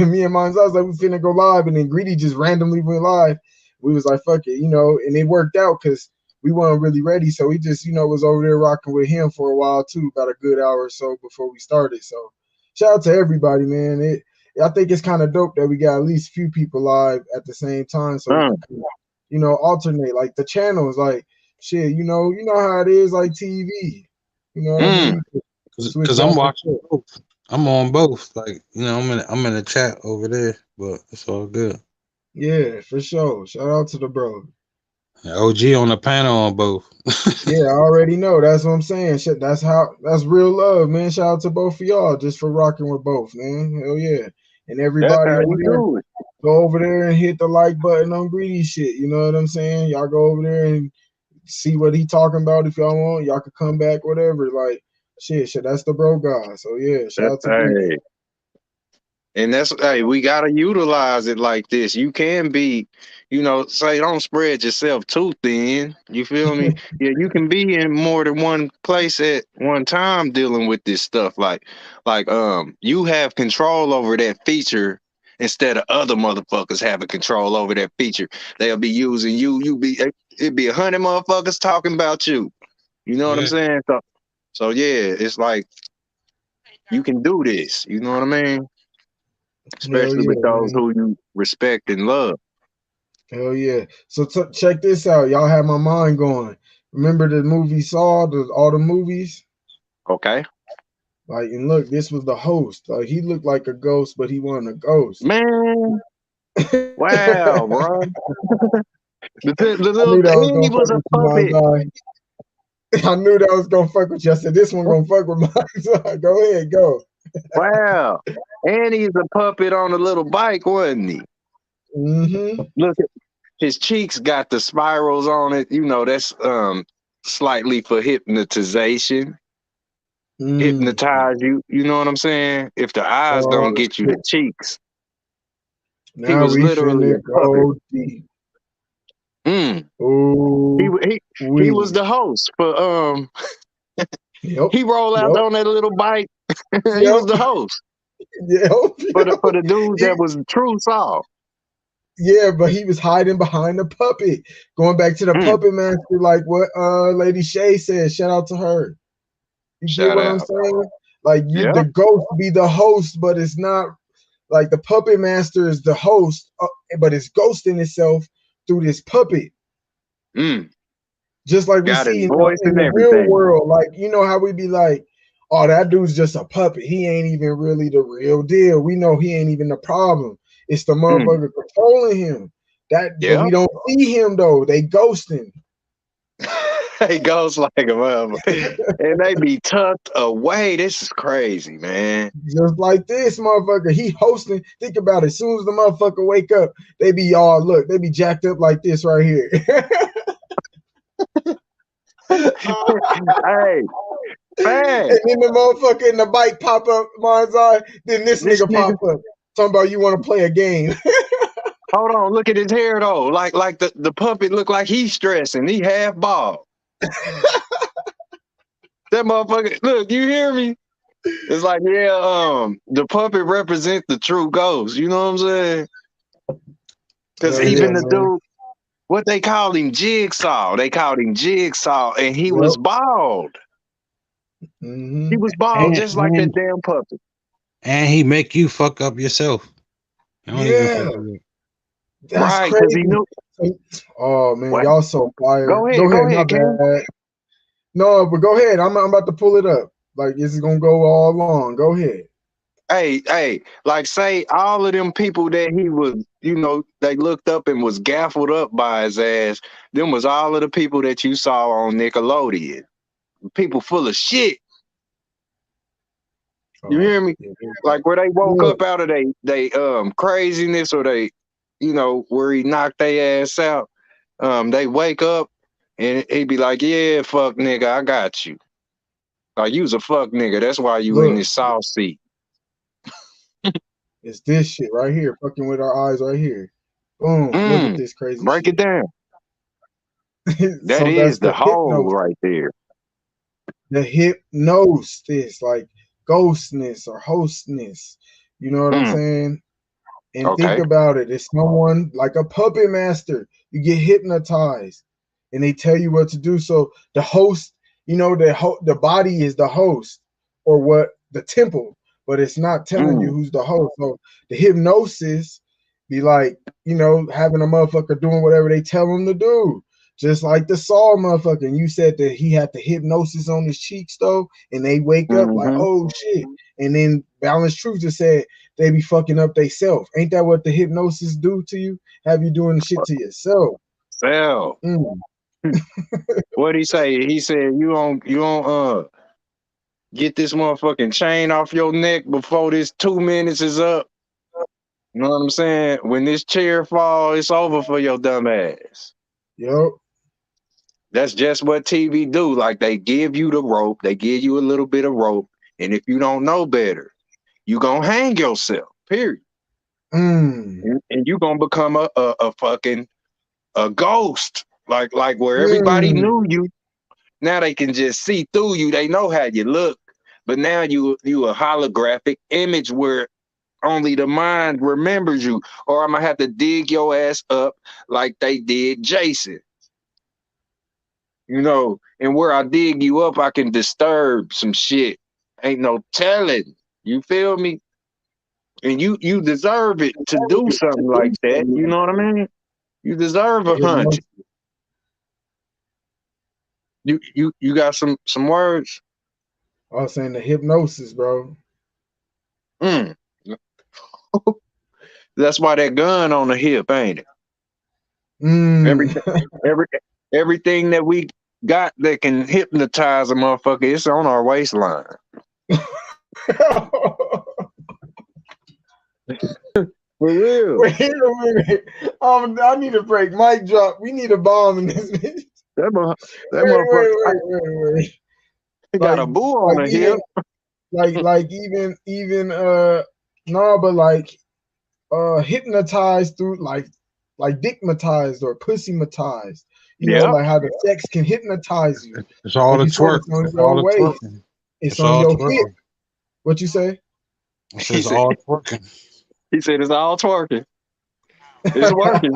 me and Mines, I was like, we finna go live, and then Greedy just randomly went live. We was like, fuck it, and it worked out because we weren't really ready. So we just, was over there rocking with him for a while too, about a good hour or so before we started. So shout out to everybody, man. I think it's kind of dope that we got at least a few people live at the same time. So we can, alternate like the channels, like shit, you know how it is, like TV. You know what I mean? because I'm watching both. I'm on both. Like, I'm in the chat over there, but it's all good. Yeah, for sure. Shout out to the bro. OG on the panel on both. Yeah, I already know. That's what I'm saying. Shit, that's real love, man. Shout out to both of y'all just for rocking with both, man. Hell yeah. And everybody over there, go over there and hit the like button on Greedy shit. You know what I'm saying? Y'all go over there and see what he talking about if y'all want. Y'all could come back, whatever. Like, shit, that's the bro guy. So yeah, shout out to Greedy. And we gotta utilize it like this. You can be, say don't spread yourself too thin. You feel me? Yeah, you can be in more than one place at one time dealing with this stuff. Like, you have control over that feature instead of other motherfuckers having control over that feature. They'll be using you. It'd be 100 motherfuckers talking about you. You know what I'm saying? So yeah, it's like you can do this. You know what I mean? Especially with those who you respect and love. Hell yeah. So check this out. Y'all have my mind going. Remember the movie Saw, all the movies? Okay. Like, and look, this was the host. Like, he looked like a ghost, but he wasn't a ghost. Man. Wow, bro. The little thing, he was a puppet. I knew that was gonna fuck with you. I said this one gonna fuck with mine. Go ahead, go. Wow. And he's a puppet on a little bike, wasn't he? Mm-hmm. Look at his cheeks got the spirals on it. That's slightly for hypnotization. Hypnotize you. You know what I'm saying? If the eyes don't get you, the cheeks. Now he was literally a puppet. deep. He was the host for he rolled out on that little bike. He was the host. For the dude that was true Saul. Yeah, but he was hiding behind the puppet. Going back to the puppet master, like what Lady Shay said. Shout out to her. You get what I'm saying? Like the ghost be the host, but it's not like the puppet master is the host, but it's ghosting itself through this puppet. Just like we see in the real world. Like, how we be like, oh, that dude's just a puppet. He ain't even really the real deal. We know he ain't even the problem. It's the motherfucker controlling him. But we don't see him though. They ghosting. They ghost like a motherfucker. And they be tucked away. This is crazy, man. Just like this motherfucker. He hosting. Think about it. As soon as the motherfucker wake up, they be they be jacked up like this right here. Hey. Man. And then the motherfucker in the bike pop up, MindsEye. Then this nigga pop up. Talking about you want to play a game. Hold on, look at his hair though. Like the puppet look like he's stressing. He half bald. That motherfucker, look, you hear me? It's like, the puppet represents the true ghost. You know what I'm saying? Because even the dude, what they called him, Jigsaw. They called him Jigsaw, and he was bald. He was bald just like that damn puppet. And he make you fuck up yourself. That's right, crazy. He knew. Oh man, y'all so fired. Go ahead, bad. No, but go ahead. I'm about to pull it up. Like this is gonna go all along. Go ahead. Hey, like say all of them people that he was, they looked up and was gaffled up by his ass. Them was all of the people that you saw on Nickelodeon. People full of shit. You hear me? Yeah, Like where they woke look, up out of they craziness, or they, where he knocked their ass out. They wake up and he'd be like, "Yeah, fuck nigga, I got you. Like you's a fuck nigga. That's why you in look, this south seat." it's this shit right here, fucking with our eyes right here. Boom, look at this crazy Break it shit. down. That So is that's the the hole right there. the hypnosis, like ghostness or hostness. You know what I'm Mm, saying? And think okay. about it. It's someone like a puppet master. You get hypnotized and they tell you what to do. So the host, the body is the host or what the temple, but it's not telling you Mm, who's the host. So the hypnosis be like, having a motherfucker doing whatever they tell him to do. Just like the Saw motherfucker. And you said that he had the hypnosis on his cheeks though, and they wake up like, mm-hmm. oh shit. And then Balanced Truth just said they be fucking up they self. Ain't that what the hypnosis do to you? Have you doing shit to yourself? Sell. Mm. What'd he say? He said you don't get this motherfucking chain off your neck before this 2 minutes is up. You know what I'm saying? When this chair fall, it's over for your dumb ass. Yup. That's just what TV do. Like they give you the rope, they give you a little bit of rope, and if you don't know better, you gonna hang yourself. Period. Mm. And you gonna become a fucking a ghost. Like where everybody Mm. knew you. Now they can just see through you. They know how you look, but now you a holographic image where only the mind remembers you. Or I'm gonna have to dig your ass up like they did Jason. And where I dig you up, I can disturb some shit. Ain't no telling. You feel me? And you deserve it to do something like that. You know what I mean? You deserve a hunch. You got some words? I was saying the hypnosis, bro. Mm. That's why that gun on the hip, ain't it? Mm. Everything, everything that we got that can hypnotize a motherfucker, it's on our waistline. For real. Wait a minute. I need a break. Mic drop. We need a bomb in this bitch. That Wait, motherfucker wait. he got Like, a bull on the hip. even no, but like hypnotized through like dickmatized or pussymatized. Yeah. Like how the sex can hypnotize you. It's all Like the you said, twerk. it's on It's your all the waist. twerking. It's It's on all your hip. twerking. What you say? It says all twerking. He said it's all twerking. It's working.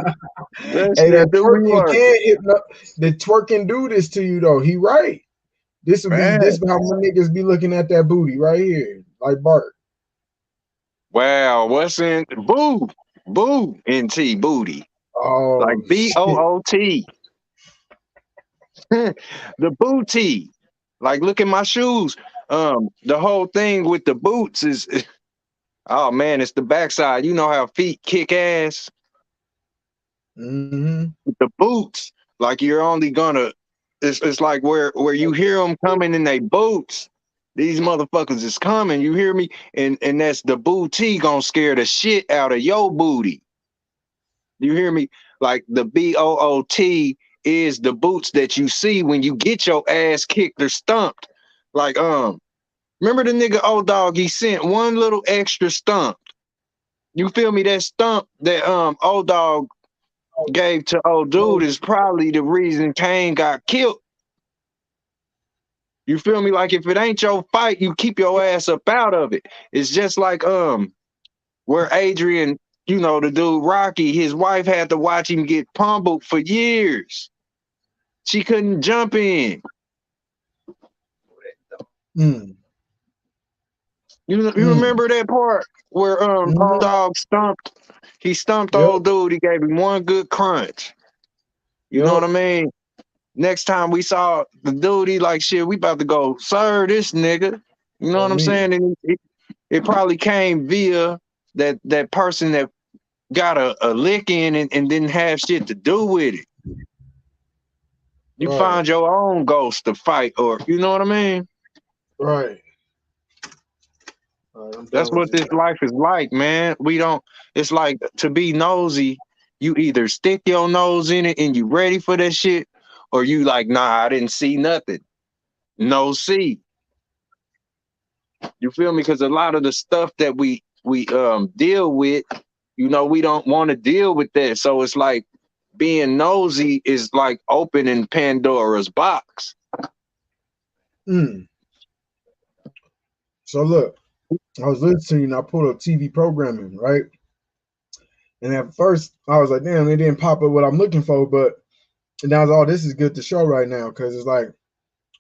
That Hey, that shit do be twerking working. the twerking do this to you though. He right. This Man. is how my niggas be looking at that booty right here, like Bart. Wow, what's in boo? Boo NT booty. Like Oh shit. BOOT. The booty. Like look at my shoes. The whole thing with the boots is oh man, it's the backside. You know how feet kick ass? Mm-hmm. With the boots, like you're only gonna it's like where you hear them coming in they boots. These motherfuckers is coming, you hear me? And that's the booty gonna scare the shit out of your booty. You hear me? Like the BOOT is the boots that you see when you get your ass kicked or stumped. Like remember the nigga old dog, he sent one little extra stump. You feel me? That stump that old dog gave to old dude is probably the reason Kane got killed. You feel me? Like if it ain't your fight, you keep your ass up out of it. It's just like where Adrian, the dude Rocky, his wife had to watch him get pummeled for years. She couldn't jump in. Mm. You remember that part where old dog stumped Yep. old dude, he gave him one good crunch. You know what I mean? Next time we saw the dude, he like, shit, we about to go serve this nigga. You know what I'm saying? And It probably came via that person that got a lick in and didn't have shit to do with it. You Right. find your own ghost to fight, or you know what I mean? Right. All right, I'm That's done with what this life is like, man. We don't. It's like to be nosy. You either stick your nose in it and you ready for that shit, or you like, nah, I didn't see nothing. No see. You feel me? Because a lot of the stuff that we deal with, you know, we don't want to deal with that. So it's like being nosy is like opening Pandora's box. Mm. So look, I was listening, I pulled up TV programming, right? And at first I was like, damn, it didn't pop up what I'm looking for, but now it's all this is good to show right now, because it's like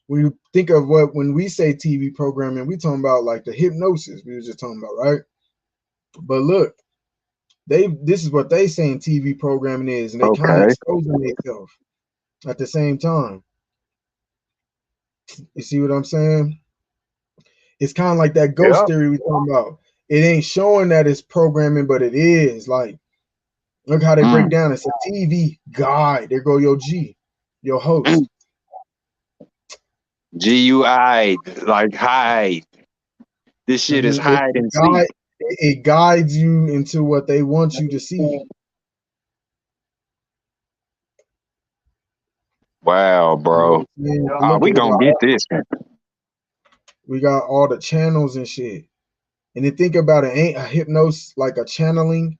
when you think of when we say TV programming, we talking about like the hypnosis we were just talking about, right? But look, this is what they saying TV programming is, and they kind of Okay. exposing themselves at the same time. You see what I'm saying? It's kind of like that ghost Yep. theory we talking about. It ain't showing that it's programming, but it is. Like, look how they break down. It's a TV guide. There go your G, your host. GUI, like hide. This shit is hide and seek. It guides you into what they want you to see. Wow, bro. We gonna get this. We got all the channels and shit. And then think about it, ain't a hypnosis like a channeling?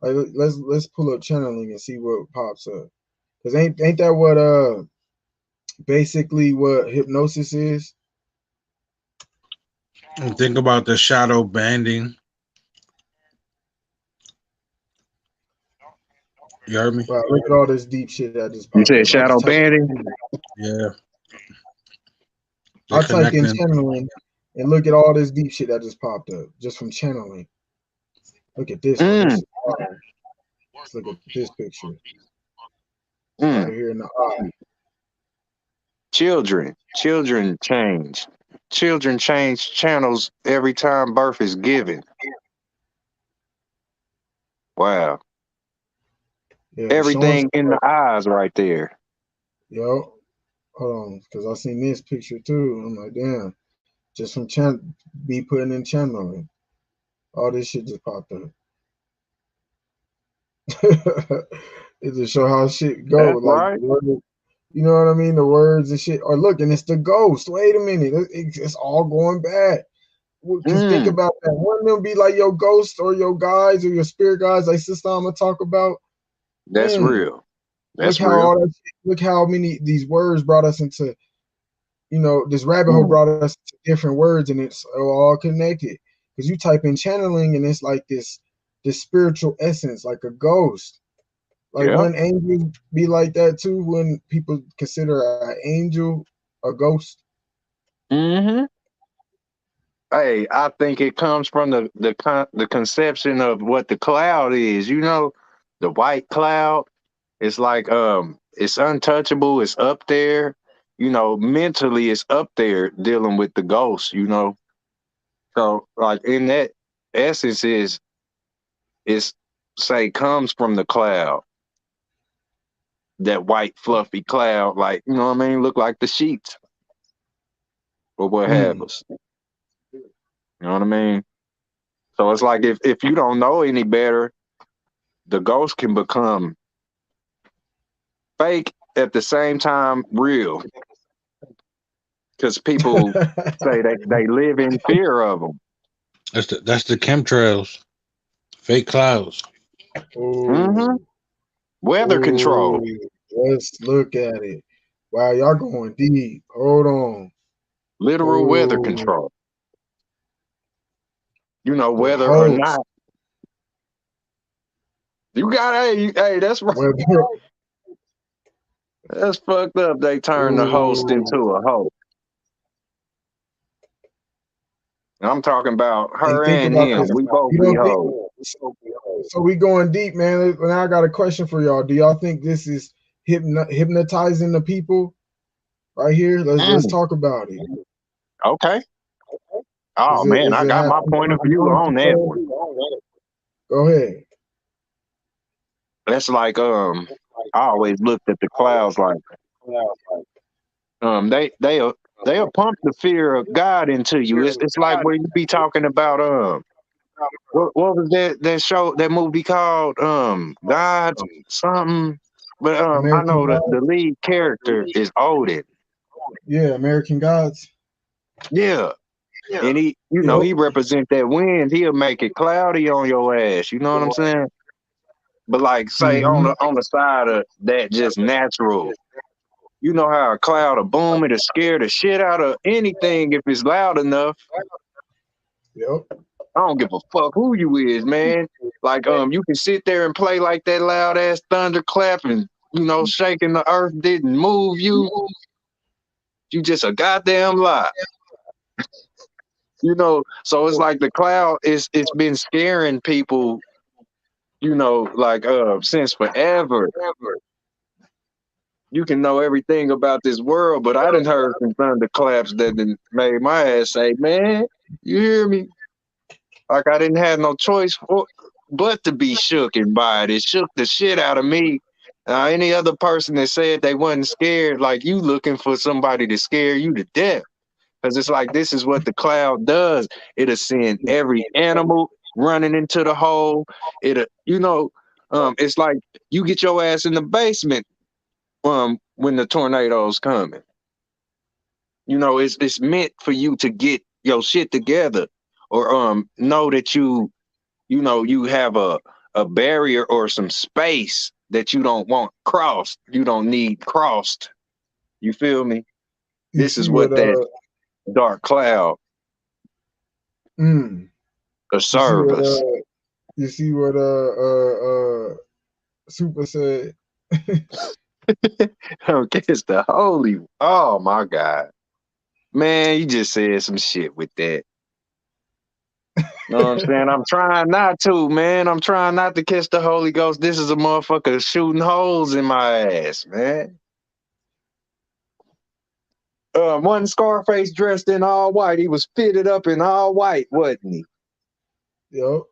Like, let's pull up channeling and see what pops up. Cause ain't that what basically what hypnosis is? And think about the shadow banding. You heard me? Wow, look at all this deep shit that just You popped said up. shadow banding? Yeah. I typed in channeling and look at all this deep shit that just popped up just from channeling. Look at this one. This is fire. Let's look at this picture. Right here in the eye. Children change. Children change channels every time birth is given. Wow. Yeah, Everything in the eyes right there. Yo, hold on, because I seen this picture too. I'm like, damn, just from be putting in channeling. All this shit just popped up. It just show how shit go. That's Like, right. you know what I mean? The words and shit. Or look, and it's the ghost. Wait a minute, it's all going back. Because think about that. Wouldn't them be like your ghost or your guides or your spirit guides, like Sister I'm gonna talk about? That's real. That's look how real. all that shit, look how many these words brought us into, you know, this rabbit hole brought us to different words, and it's all connected. Because you type in channeling and it's like this spiritual essence, like a ghost. Like when angels be like that too, when people consider an angel a ghost. Mm-hmm. Hey, I think it comes from the conception of what the cloud is. You know, the white cloud. It's like it's untouchable. It's up there. You know, mentally, it's up there dealing with the ghost. You know, so like in that essence is say comes from the cloud. That white fluffy cloud, like you know what I mean, look like the sheets or what have us. You know what I mean? So it's like if you don't know any better, the ghost can become fake at the same time real. Because people say they live in fear of them. That's the chemtrails, fake clouds. Weather control. Let's look at it. Wow, y'all going deep. Hold on. Literal weather control. You know, whether or not. You got hey, that's right. That's fucked up. They turned the host into a host. I'm talking about her and him. We both be hoes. So we going deep, man. Now I got a question for y'all. Do y'all think this is hypnotizing the people right here? Let's talk about it. Okay. Oh man, Is I it got my happening point of on view on that the one. Go ahead. That's like I always looked at the clouds like they'll pump the fear of God into you. It's like where you be talking about what was that show, that movie called God something, but I American know the Gods. lead character is Odin. Yeah, American Gods. Yeah. And he, you know, Yep. he represent that wind. He'll make it cloudy on your ass. You know what I'm saying? But like, say on Mm-hmm. the side of that, just natural. You know how a cloud will boom, it'll scare the shit out of anything if it's loud enough. Yep. I don't give a fuck who you is, man. Like, you can sit there and play like that loud ass thunderclap and, you know, shaking the earth didn't move you. You just a goddamn lie. You know, so it's like the cloud it's been scaring people, you know, like since forever. You can know everything about this world, but I done heard some thunderclaps that done made my ass say, man, you hear me? Like I didn't have no choice but to be shooken by it. It shook the shit out of me. Any other person that said they wasn't scared, like you looking for somebody to scare you to death. Because it's like this is what the cloud does. It'll send every animal running into the hole. It'll, you know, it's like you get your ass in the basement when the tornado's coming. You know, it's meant for you to get your shit together or know that you know you have a barrier or some space that you don't want crossed. You don't need crossed. You feel me? You This is see what what that dark cloud mm, will you see serve what us. you see what Super said. Okay, it's the holy. Oh my God, man, you just said some shit with that. Know what I'm saying? I'm trying not to, man. I'm trying not to catch the Holy Ghost. This is a motherfucker shooting holes in my ass, man. One Scarface dressed in all white. He was fitted up in all white, wasn't he? Yep.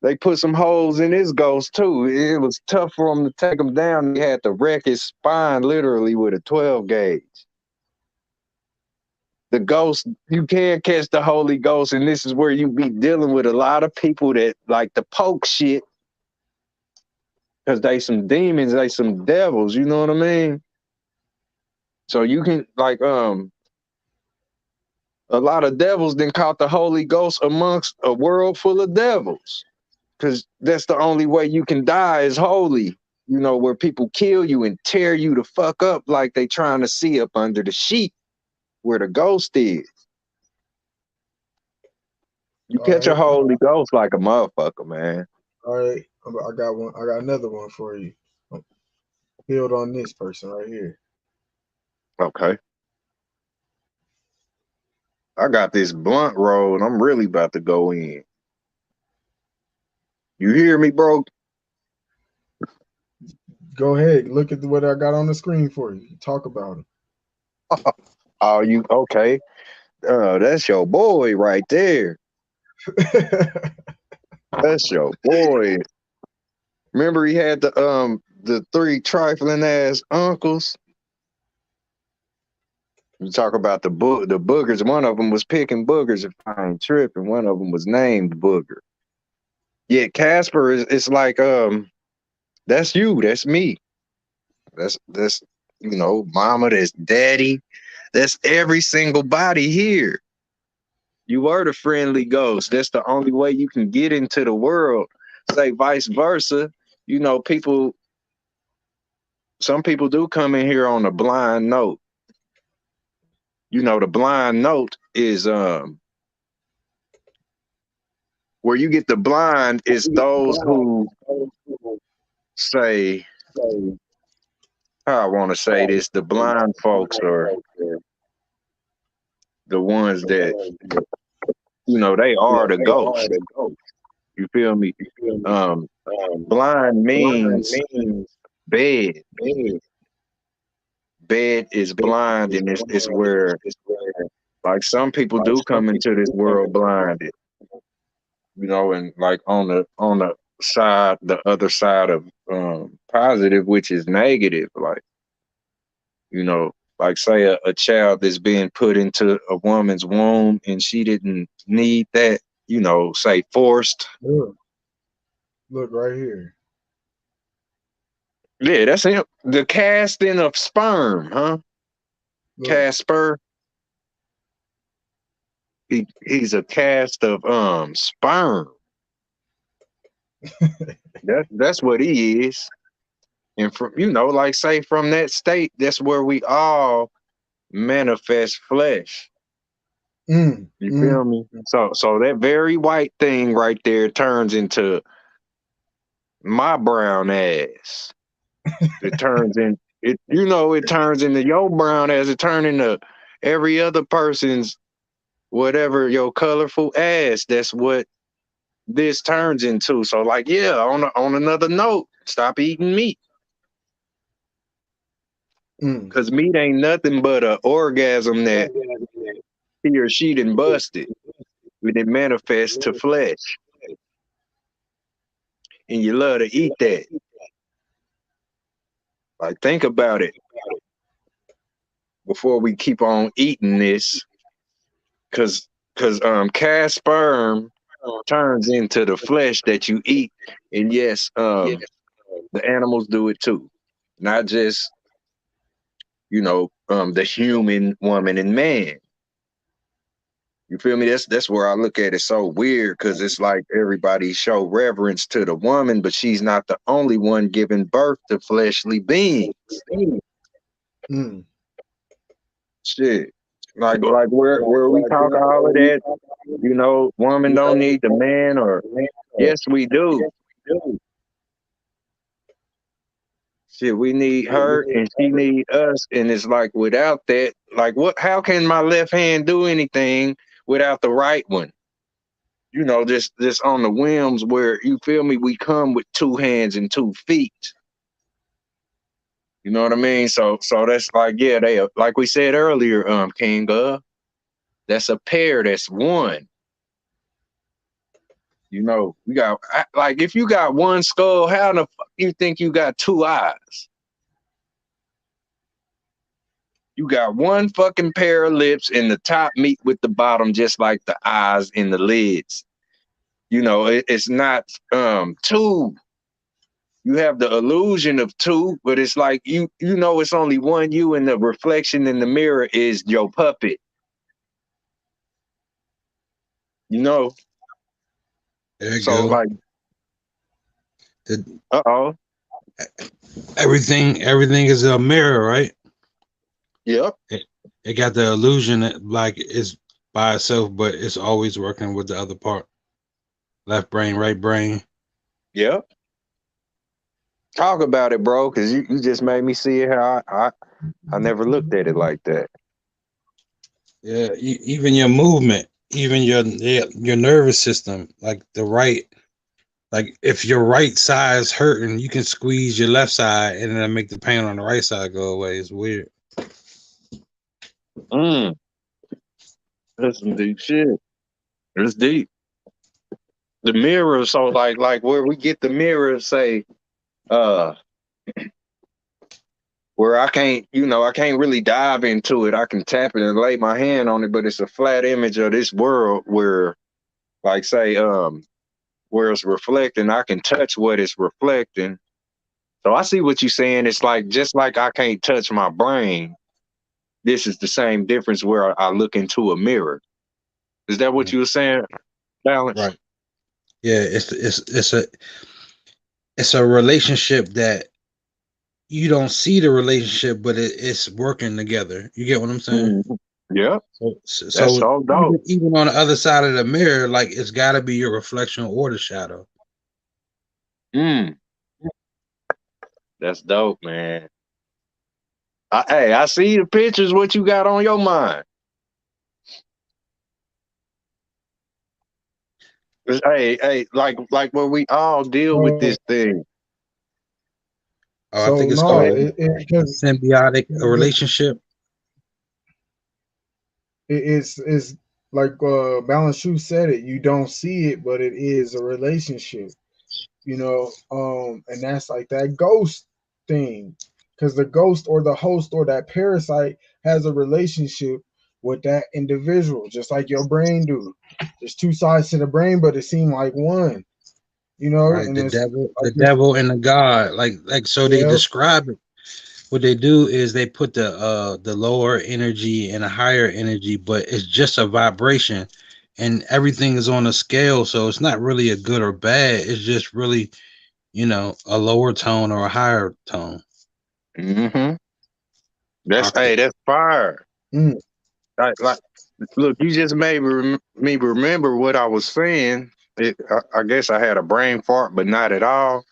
They put some holes in his ghost too. It was tough for him to take him down. He had to wreck his spine literally with a 12 gauge. The ghost, you can't catch the Holy Ghost, and this is where you be dealing with a lot of people that like to poke shit because they some demons, they some devils. You know what I mean? So you can like a lot of devils then caught the Holy Ghost amongst a world full of devils. Because that's the only way you can die is holy. You know, where people kill you and tear you the fuck up like they trying to see up under the sheet where the ghost is. You All catch a right. Holy Ghost like a motherfucker, man. All right. I got one. I got another one for you. Build on this person right here. Okay. I got this blunt roll and I'm really about to go in. You hear me, bro? Go ahead. Look at what I got on the screen for you. Talk about Oh, you okay? That's your boy right there. it. That's your boy. Remember he had the three trifling ass uncles. You talk about the boogers. One of them was picking boogers. If I ain't tripping, one of them was named Booger. Yeah, Casper is. It's like that's you. That's me. That's you know, mama. That's daddy. That's every single body here. You are the friendly ghost. That's the only way you can get into the world. Say vice versa. You know, people. Some people do come in here on a blind note. You know, the blind note is where you get the blind is those who say, how I want to say this, the blind folks are the ones that, you know, they are the ghost. You feel me? Um, blind means bed. Bed is blind, and it's where Like some people do come into this world blinded, and like on the side, the other side of positive, which is negative, like, like say a child that's being put into a woman's womb and she didn't need that, say forced. Look right here. Yeah, that's him. The casting of sperm, huh? Look. Casper. He's a cast of sperm. That's what he is. And from like say from that state, that's where we all manifest flesh. You feel me? So that very white thing right there turns into my brown ass. It turns into your brown ass. It turns into every other person's whatever your colorful ass. That's what this turns into. So like, yeah, on another note, stop eating meat. Cause meat ain't nothing but an orgasm that he or she done busted when it manifests to flesh. And you love to eat that. Like, think about it before we keep on eating this. Cause cast sperm turns into the flesh that you eat. And yes, the animals do it too. Not just, the human woman and man. You feel me? That's where I look at it so weird, because it's like everybody show reverence to the woman, but she's not the only one giving birth to fleshly beings. Shit. Like where we talk all of that, woman don't need the man, or yes we do. Shit, we need her and she need us, and it's like without that, like how can my left hand do anything without the right one? Just on the whims, where, you feel me, we come with 2 hands and 2 feet. You know what I mean? So that's like, yeah, they like we said earlier, King, that's a pair, that's one. We got, like, if you got one skull, how the fuck you think you got 2 eyes? You got one fucking pair of lips, and the top meet with the bottom, just like the eyes and the lids. It's not 2. You have the illusion of 2, but it's like it's only one you, and the reflection in the mirror is your puppet. There you So go. like, everything is a mirror, right? Yep. It got the illusion that like it's by itself, but it's always working with the other part. Left brain, right brain. Yep. Talk about it, bro, because you just made me see it how I never looked at it like that. Yeah, even your movement, even your nervous system, like if your right side is hurting, you can squeeze your left side and then make the pain on the right side go away. It's weird. That's some deep shit. It's deep. The mirror, so like where we get the mirror, say, where I can't really dive into it. I can tap it and lay my hand on it, but it's a flat image of this world where, like, say, where it's reflecting, I can touch what it's reflecting. So I see what you're saying. It's like, just like I can't touch my brain, this is the same difference where I look into a mirror. Is that what you were saying, Balance? Right. Yeah, it's a relationship that you don't see the relationship, but it's working together. You get what I'm saying? Yeah. So That's so dope. even on the other side of the mirror, like, it's got to be your reflection or the shadow. That's dope, man. Hey, I see the pictures. What you got on your mind? Hey, like where we all deal with this thing. I think it's called symbiotic relationship. It's like Balance Shoe said it. You don't see it, but it is a relationship. And that's like that ghost thing, because the ghost or the host or that parasite has a relationship with that individual, just like your brain do. There's two sides to the brain, but it seemed like one. Right, And the it's devil, like the devil and the God, like so they yeah, describe it. What they do is they put the lower energy and a higher energy, but it's just a vibration, and everything is on a scale, so it's not really a good or bad. It's just really, a lower tone or a higher tone. Mm-hmm. That's Octave. hey, that's fire. mm, Like, look, you just made me remember what I was saying. I guess I had a brain fart, but not at all.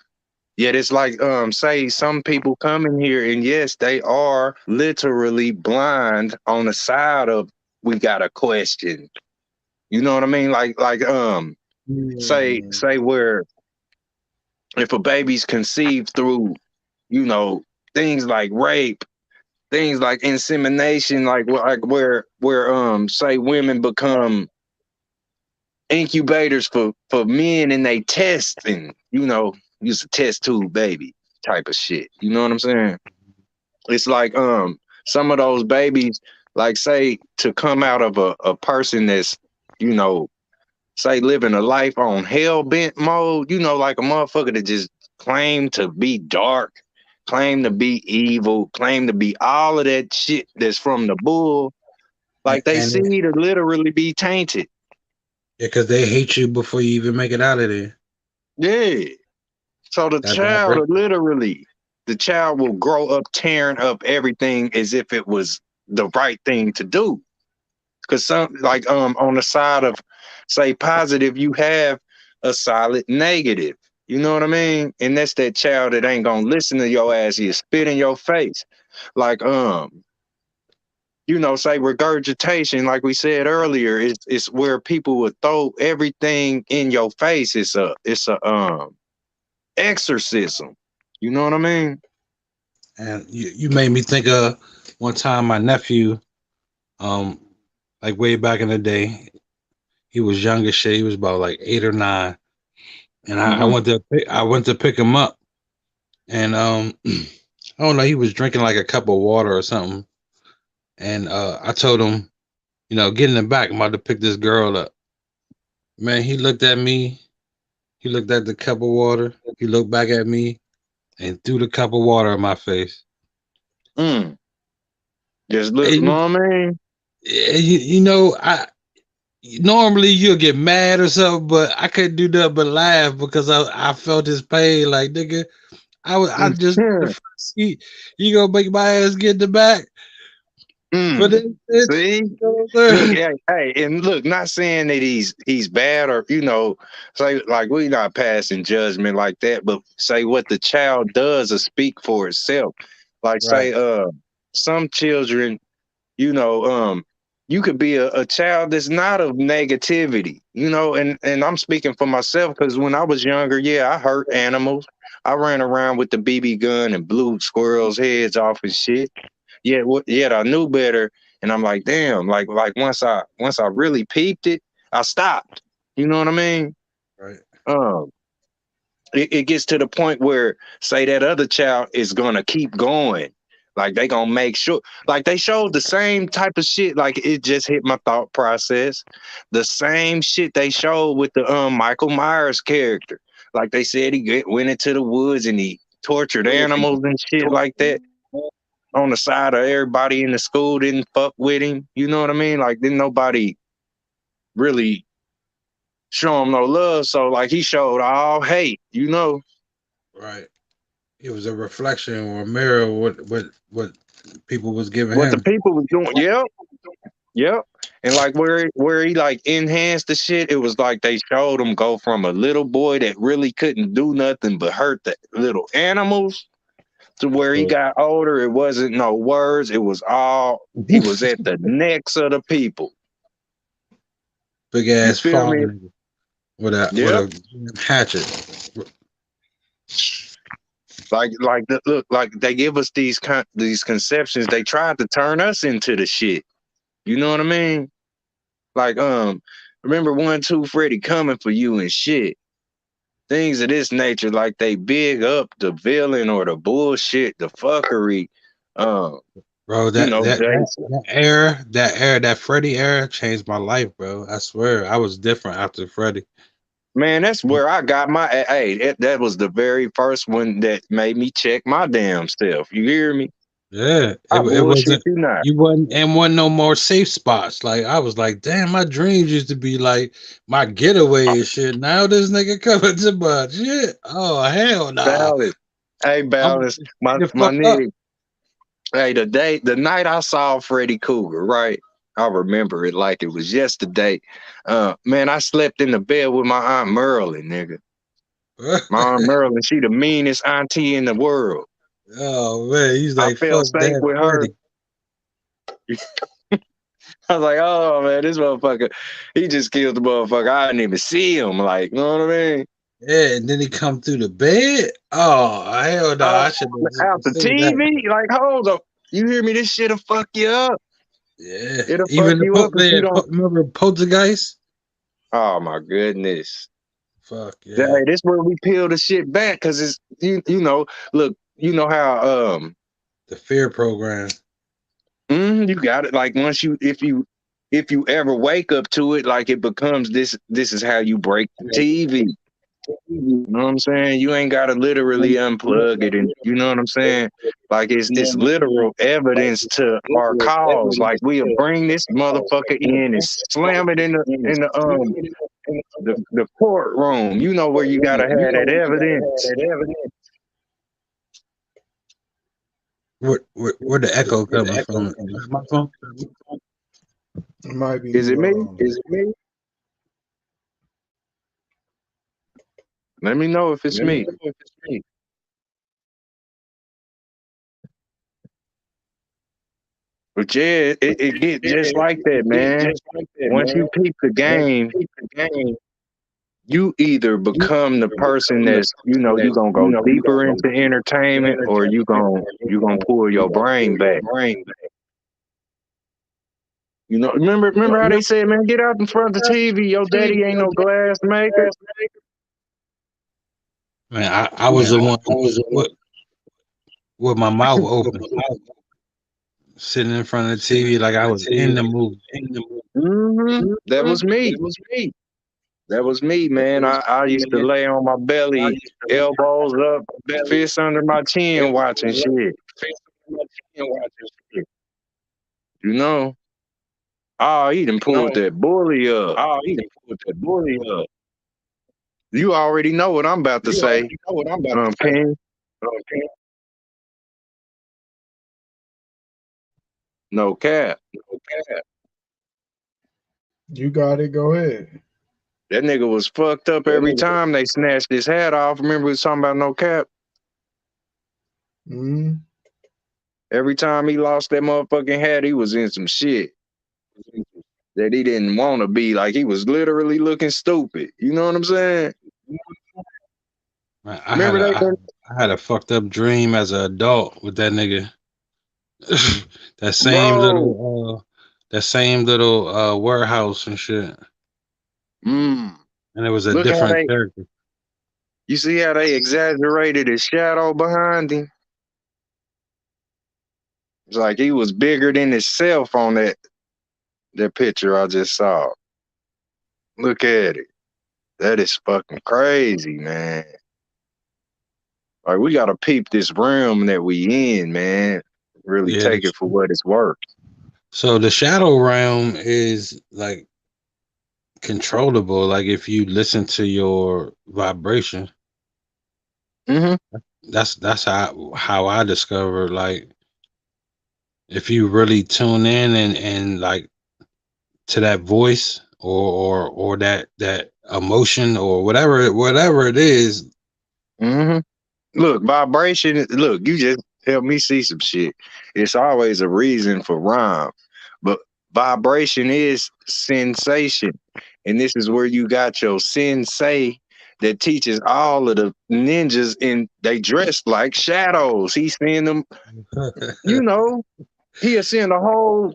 Yet it's like, say some people come in here and yes, they are literally blind on the side of we got a question. You know what I mean? mm, Say where if a baby's conceived through, you know, things like rape, things like insemination, like where say women become incubators for men and they test and use a test tube baby type of shit. You know what I'm saying? It's like some of those babies, like say to come out of a person that's, you know, say living a life on hell bent mode, like a motherfucker that just claim to be dark, claim to be evil, claim to be all of that shit that's from the bull, And, like they and seed to literally be tainted. because they hate you before you even make it out of there. Yeah. So That vibration. the child will grow up tearing up everything as if it was the right thing to do. Because some like on the side of say positive, you have a solid negative. You know what I mean? And that's that child that ain't gonna listen to your ass. He'll spit in your face. Like say regurgitation, like we said earlier, is where people would throw everything in your face. It's a exorcism. You know what I mean? And you made me think of one time my nephew, um, like way back in the day, he was young as shit. He was about like 8 or 9, and I Mm-hmm. went to pick him up, and I don't know, he was drinking like a cup of water or something, and I told him, get in the back. I'm about to pick this girl up. Man, he looked at me. He looked at the cup of water. He looked back at me and threw the cup of water in my face. Mm. Just look, And know what I mean? I normally you'll get mad or something, but I couldn't do nothing but laugh because I felt his pain. Like, nigga, I just the Mm. front seat. You gonna make my ass get in the back for Mm. this bitch? See? You know what I'm Look, saying? hey, and look, not saying that he's bad or say like we not passing judgment like that, but say what the child does or speak for itself. Like Right. say some children, you know, you could be a child that's not of negativity, and I'm speaking for myself because when I was younger, yeah, I hurt animals. I ran around with the BB gun and blew squirrels' heads off and shit. Yet I knew better, and I'm like, damn, like once I really peeped it, I stopped. You know what I mean? Right. Um, it gets to the point where say that other child is gonna keep going. Like they gonna make sure like they showed the same type of shit, like it just hit my thought process. The same shit they showed with the Michael Myers character. Like they said went into the woods and he tortured animals and shit like that on the side of everybody in the school didn't fuck with him. You know what I mean? Like didn't nobody really show him no love. So like he showed all hate. Right. It was a reflection or a mirror of what people was giving What the him. people was doing. Yep. Yep. And like where he like enhanced the shit, it was like they showed him go from a little boy that really couldn't do nothing but hurt the little animals to where he got older. It wasn't no words. It was all he was at the necks of the people. Big You ass feel me? farm with a with Yep. a hatchet. Look, like they give us these conceptions. They tried to turn us into the shit. You know what I mean? Like, remember 1-2 Freddie coming for you and shit. Things of this nature, like they big up the villain or the bullshit, the fuckery. Um, Bro, you know, that Freddie era changed my life, bro. I swear, I was different after Freddie. man, that's where I got my. Hey, that was the very first one that made me check my damn self. You hear me? Yeah, I it bullshit wasn't. you not. You wasn't no more safe spots. Like I was like, damn, my dreams used to be like my getaway and shit. Now this nigga coming to my shit. Oh hell nah. Balance. Hey, I'm balance. My fucked up. nigga. Hey, the night I saw Freddy Cougar, right? I remember it like it was yesterday. Man, I slept in the bed with my Aunt Merlin, nigga. My Aunt Merlin, she the meanest auntie in the world. Oh man, he's I like felt fuck safe that with her. Freddie. I was like, oh man, this motherfucker, he just killed the motherfucker. I didn't even see him. Like, you know what I mean? Yeah, and then he come through the bed. Oh hell no, I should Out have the seen that. TV, like, hold up. You hear me? This shit'll fuck you up. Yeah, It'll fuck even you up if you don't. remember Poltergeist? Oh my goodness. Fuck Hey, yeah. this where we peel the shit back because it's you know, look, you know how The Fear Program. you got it. Like once you if you ever wake up to it, like it becomes this is how you break the TV. You know what I'm saying? You ain't gotta literally unplug it and you know what I'm saying? Like it's literal evidence to our cause. Like we'll bring this motherfucker in and slam it in the courtroom. You know where you gotta have that evidence. Where the echo coming from? My phone? It might be Is me. it me? Hold on. Is it me? Let me know if it's me. But yeah, it get just like that, man. Once you peep the game, you either become the person that's, you know, you gonna go deeper into entertainment or you gonna pull your brain back. You know, remember how they said, man, get out in front of the TV, your daddy ain't no glass maker. Man, I was the one with my mouth open, sitting in front of the TV like I was in the movie. That was me. That was me, man. I used to lay on my belly, elbows up, fists under my chin, watching shit. You know? Oh, he done pulled that bully up. You already know what I'm about to say, King. No cap. You got it. Go ahead. That nigga was fucked up every time they snatched his hat off. Remember we was talking about no cap? Mm. Every time he lost that motherfucking hat, he was in some shit that he didn't want to be. Like he was literally looking stupid. You know what I'm saying? Man, Remember that? I had a fucked up dream as an adult with that nigga. that same little warehouse and shit. Mm. And it was a Look how different character. you see how they exaggerated his shadow behind him? It's like he was bigger than himself on that picture I just saw. Look at it. That is fucking crazy, man. Like we gotta peep this realm that we in, man. Really Yeah. take it for what it's worth. So the shadow realm is like controllable. Like if you listen to your vibration, that's how I discovered. Like if you really tune in and like to that voice or that emotion or whatever it is. Look, vibration. Look, you just helped me see some shit. It's always a reason for rhyme, but vibration is sensation, and this is where you got your sensei that teaches all of the ninjas, and they dress like shadows. He's seeing them, you know. He'll send a whole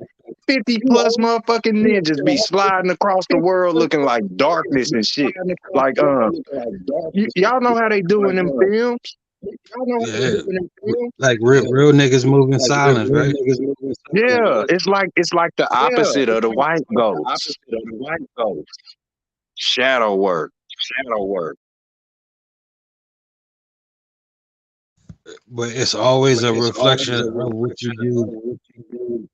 50 plus motherfucking ninjas be sliding across the world looking like darkness and shit. Like y'all know how they do in them films? Yeah, like real niggas move in silence, right? Yeah, it's like the opposite of the white ghost. Shadow work. But it's always a reflection of what you do.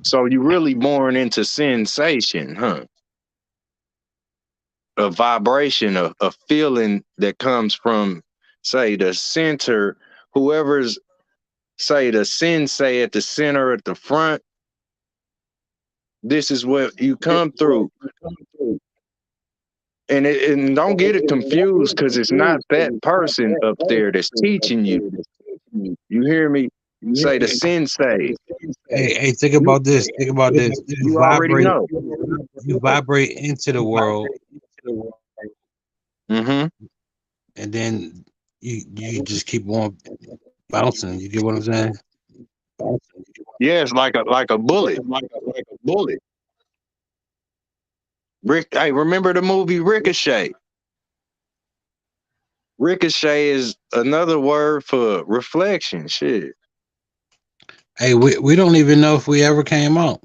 So you really born into sensation, huh? A vibration, a feeling that comes from, say, the center, whoever's, say, the sensei at the center at the front. This is what you come through. And don't get it confused, because it's not that person up there that's teaching you. You hear me? Say the sensei. Hey, think about this. Think about this. You already know. You vibrate into the world, Mm-hmm. and then you just keep on bouncing. You get what I'm saying? Yeah, it's like a bullet. Hey, remember the movie Ricochet? Ricochet is another word for reflection. Shit. Hey, we don't even know if we ever came out.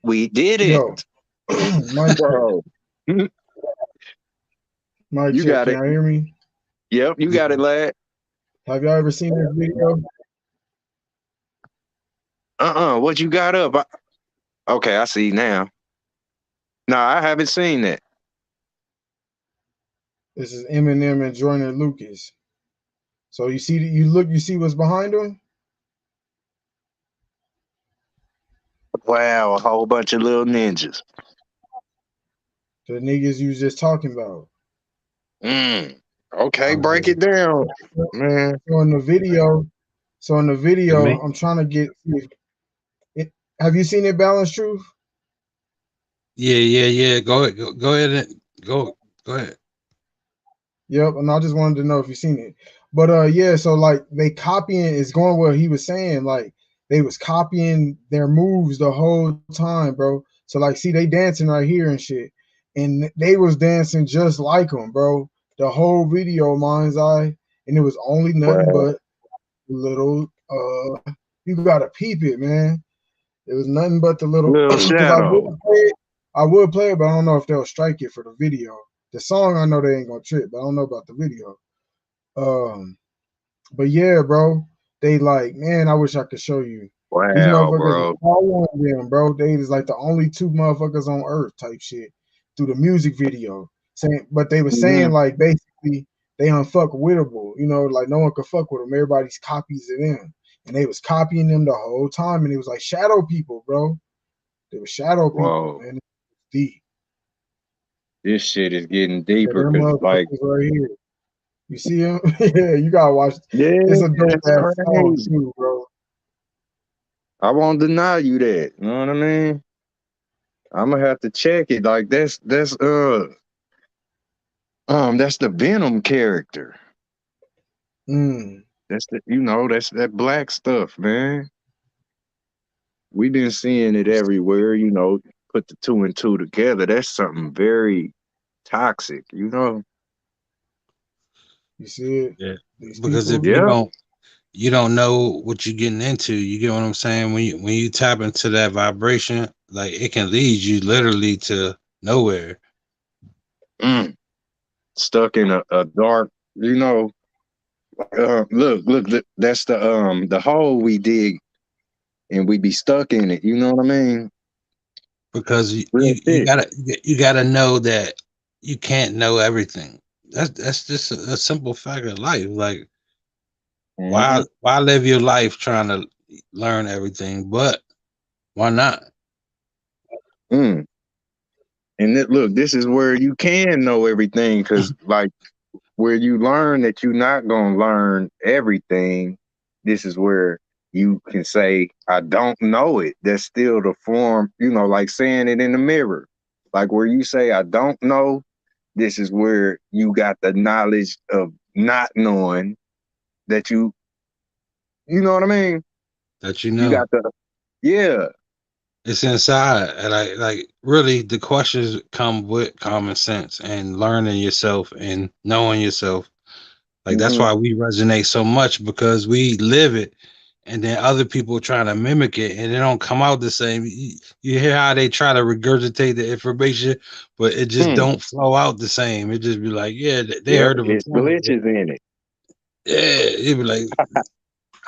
We did it. Yo, Mike, Bro. Mike, You check. got Can it. y'all hear me? Yep, you got it, lad. Have y'all ever seen this video? What you got up? Okay, I see now. No, I haven't seen that. This is Eminem and Jordan Lucas. So you see what's behind him? Wow, a whole bunch of little ninjas. The niggas you was just talking about. Okay, break it down, man. So in the video, I'm trying to get it. Have you seen it, Balance Truth? Yeah. Go ahead and go ahead. Yep, and I just wanted to know if you seen it. But yeah, so like they copying is going what he was saying, like they was copying their moves the whole time, bro. So like see they dancing right here and shit. And they was dancing just like them, bro. The whole video, MindsEye, and it was only nothing but little you gotta peep it, man. It was nothing but the little Little because shadow. I would play it, but I don't know if they'll strike it for the video. The song I know they ain't gonna trip, but I don't know about the video. But yeah, bro, they like, man, I wish I could show you. These Wow, motherfuckers bro. are following them, bro. They is like the only two motherfuckers on earth type shit through the music video. Saying, but they were saying like basically they unfuckwittable, you know, like no one could fuck with them. Everybody's copies of them, and they was copying them the whole time, and it was like shadow people, bro. They were shadow people, man. It's deep. This shit is getting Yeah, deeper them because, like, motherfuckers right here. You see him? Yeah, you gotta watch. yeah, It's a dope that's ass song crazy. too, bro. I won't deny you that. You know what I mean? I'm gonna have to check it. Like that's the Venom character. That's that's that black stuff, man. We been seeing it everywhere. Put the two and two together. That's something very toxic. You see it? Yeah. These Because if people, you don't know what you're getting into. You get what I'm saying? When you tap into that vibration, like it can lead you literally to nowhere. Stuck in a dark, look, that's the hole we dig, and we be stuck in it. You know what I mean? Because you gotta know that you can't know everything. That's just a simple fact of life. Like why live your life trying to learn everything? But why not? And look, this is where you can know everything, because like where you learn that you're not gonna learn everything, this is where you can say, I don't know it. That's still the form, like saying it in the mirror. Like where you say, I don't know, this is where you got the knowledge of not knowing that you know what I mean? That you know. You got Yeah. It's inside. And like really the questions come with common sense and learning yourself and knowing yourself. Like that's Mm-hmm. why we resonate so much because we live it, and then other people trying to mimic it, and it don't come out the same. You hear how they try to regurgitate the information, but it just don't flow out the same. It just be like, yeah, they Yep, heard it it's before. glitches in it. Yeah, it be like,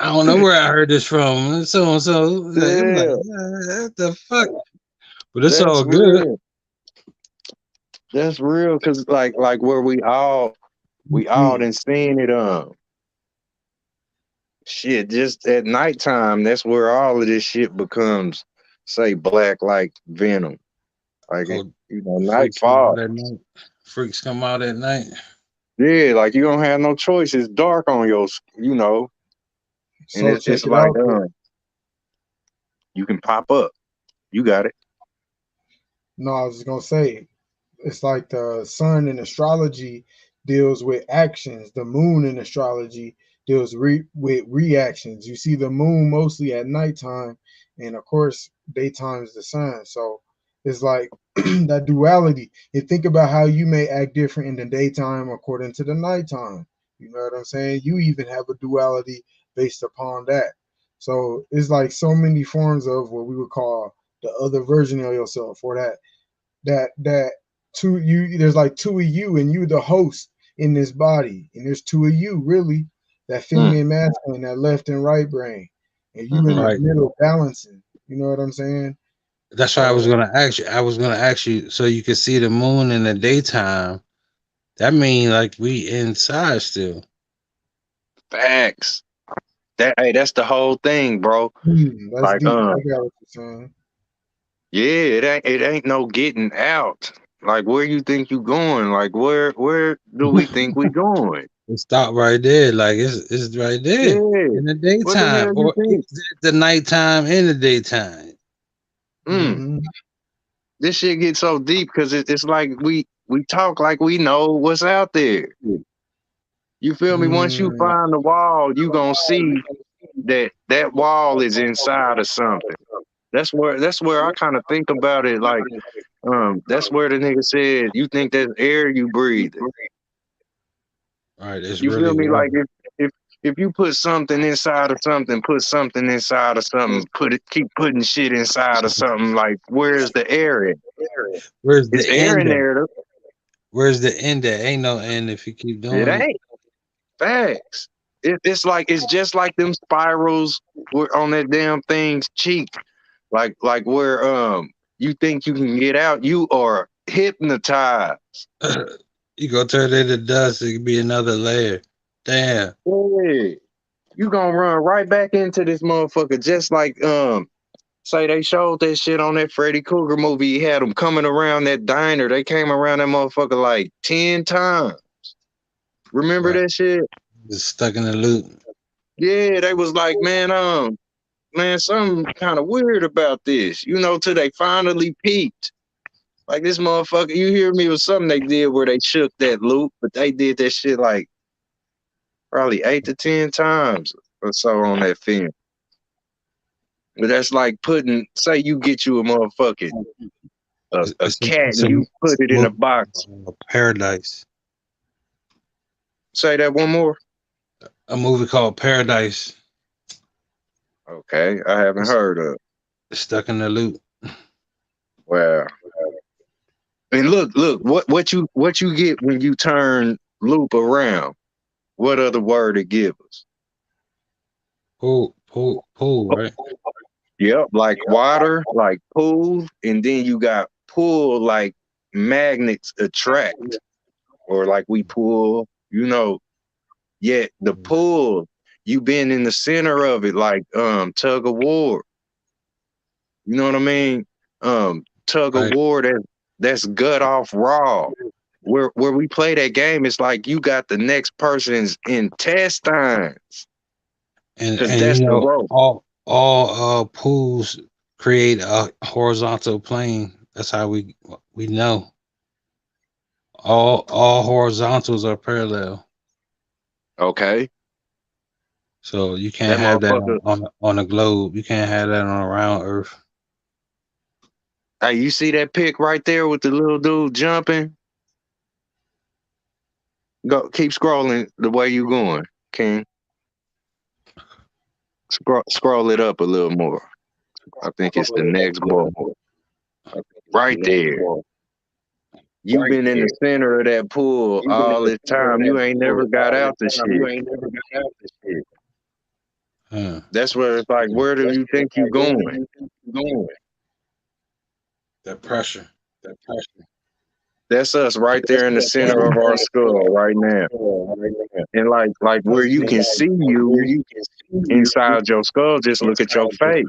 I don't know where I heard this from. So and so, like, I'm like, Yeah, what the fuck? But it's that's all good. real. That's real, cause like where we all done seen it shit, just at nighttime, that's where all of this shit becomes, say, black like venom. Like it, Oh, freaks come nightfall. out at night. Freaks come out at night. Yeah, like you don't have no choice. It's dark on your, and So check it's it like out. you can pop up. You got it. No, I was just gonna say it's like the sun in astrology deals with actions. The moon in astrology deals with reactions. You see the moon mostly at nighttime, and of course, daytime is the sun. So it's like that duality. And think about how you may act different in the daytime according to the nighttime. You know what I'm saying? You even have a duality based upon that. So it's like so many forms of what we would call the other version of yourself, or that two you there's like two of you, and you the host in this body, and there's two of you really, that feminine masculine, that left and right brain, and you in the Right. middle balancing. You know what I'm saying? That's why I was So gonna ask you. I was gonna ask you so you could see the moon in the daytime. That mean like we inside still. Facts. That's the whole thing, bro. that's Like, deep. I got what you're saying. yeah, it ain't no getting out. Like, where you think you going? Like, where do we think we going? It stop right there. Like it's right there Yeah. in the What the daytime, hell you or is think? it the nighttime in the daytime? Mm. This shit gets so deep because it's like we talk like we know what's out there. You feel me? Once you Mm, find the wall, you gonna see that wall is inside of something. That's where I kind of think about it. Like, that's where the nigga said, "You think that's air you breathing?" All right, it's You really feel me? water. Like if you put something inside of something, put something inside of something, keep putting shit inside of something. Like, where's the air in? Where's It's the air end in at? there. Where's the end at? Ain't no end if you keep It doing it. ain't. Facts. It's just like them spirals were on that damn thing's cheek. Like where you think you can get out, you are hypnotized. You go turn it into dust. It could be another layer. Damn. Yeah. You gonna run right back into this motherfucker, just like say they showed that shit on that Freddy Krueger movie. He had them coming around that diner. They came around that motherfucker like 10 times. Remember Right. that shit? Just stuck in the loop. Yeah, they was like, man, something kind of weird about this, till they finally peeped. Like, this motherfucker, you hear me, was something they did where they shook that loop, but they did that shit like probably 8 to 10 times or so on that film. But that's like say you get you a motherfucking a cat It's a and you put it in a movie box. called Paradise. Say that one more. A movie called Paradise. Okay, I haven't It's heard of. stuck in the loop. Well, and look, what you get when you turn loop around? What other word it give us? Pool, right? Yep, like water, like pool, and then you got pull, like magnets attract, or like we pull. Yet the pull, you been in the center of it, like tug of war. You know what I mean? Tug of Right. war, that's gut off raw. Where we play that game, it's like you got the next person's intestines, because And that's you the know, rope. all pools create a horizontal plane. That's how we know. All horizontals are parallel. Okay. So you That can't have that motherfucker. on a globe. You can't have that on a round Earth. Hey, you see that pic right there with the little dude jumping? Go, keep scrolling the way you going, King. Scroll it up a little more. I think it's the next bar. Right there. You've been in the center of that pool all this time. You ain't never got out the shit. Huh. That's where it's like, where do you think you going? That pressure. That's us right there in the center of our skull right now. And like where you can see you inside your skull, just look at your face.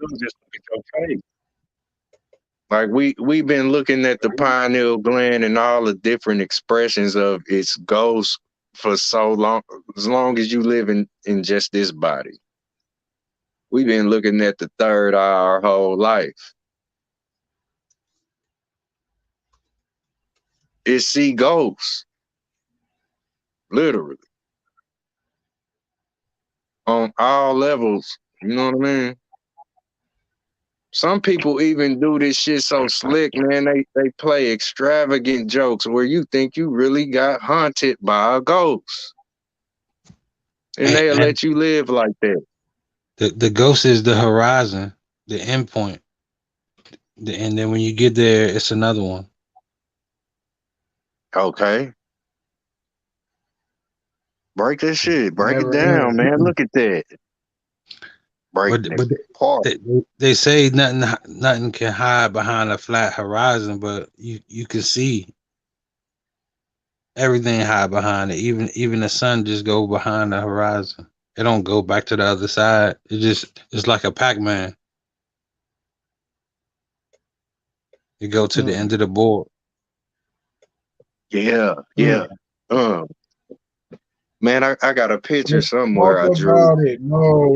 Like we've been looking at the pineal gland and all the different expressions of its ghost for so long, as long as you live in just this body. We've been looking at the third eye our whole life. It see ghosts, literally, on all levels. You know what I mean? Some people even do this shit so slick, man. They play extravagant jokes where you think you really got haunted by a ghost. And they'll And let you live like that. the ghost is the horizon, the end point. And then when you get there, it's another one. Okay. Break that shit. Break it Never down, ends. man. Look at that. Breaking But it apart. they say nothing can hide behind a flat horizon, but you can see everything hide behind it. Even the sun just go behind the horizon. It don't go back to the other side. It's like a Pac-Man. You go to the end of the board. Yeah. Man, I got a picture Let's somewhere talk I drew. about it. No.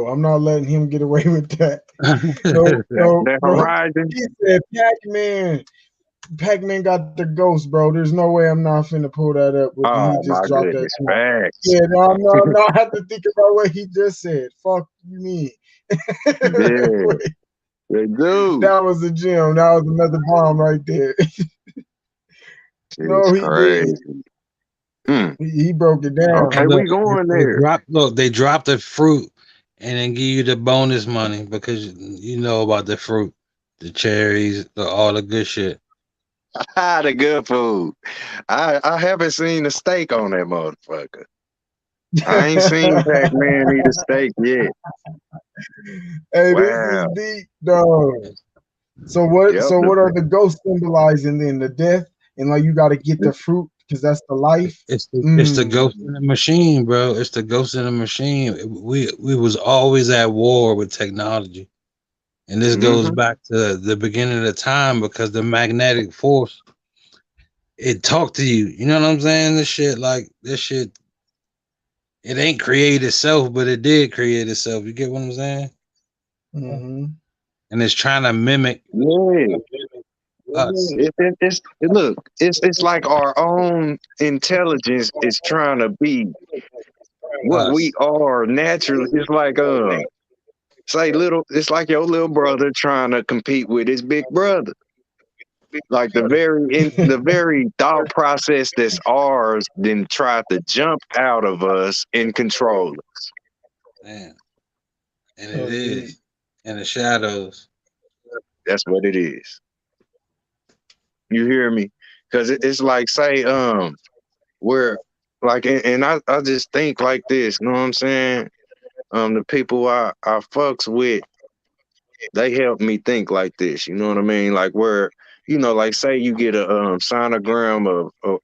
I'm not letting him get away with that. No. That horizon. He said Pac-Man. Pac-Man got the ghost, bro. There's no way I'm not finna pull that up with Oh he just my dropped goodness. that. Facts. Yeah, no. I have to think about what he just said. Fuck you mean? Yeah. They do. That was a gem. That was another bomb right there. No, It's he crazy. didn't. He broke it down. Okay, we going there. They drop the fruit and then give you the bonus money because you know about the fruit, the cherries, all the good shit. The good food. I haven't seen the steak on that motherfucker. I ain't seen Pac-Man eat a steak yet. Hey, Wow. this is deep, dog. So what? Yep, So what are the ghosts symbolizing then? The death, and like you got to get the fruit because that's the life. It's the ghost in the machine, bro. It's the ghost in the machine. We was always at war with technology, and this goes back to the beginning of the time because the magnetic force it talked to you. You know what I'm saying? This shit, it ain't create itself, but it did create itself. You get what I'm saying? Mm-hmm. And it's trying to mimic us. It's like our own intelligence is trying to be what we are naturally. It's like it's like your little brother trying to compete with his big brother. Like the very thought process that's ours then tried to jump out of us and control us. Man. And it is. In the shadows. That's what it is. You hear me? Because it's like, say, where, like, and I just think like this, you know what I'm saying? The people I fucks with, they help me think like this, you know what I mean? Like where, like say you get a sonogram of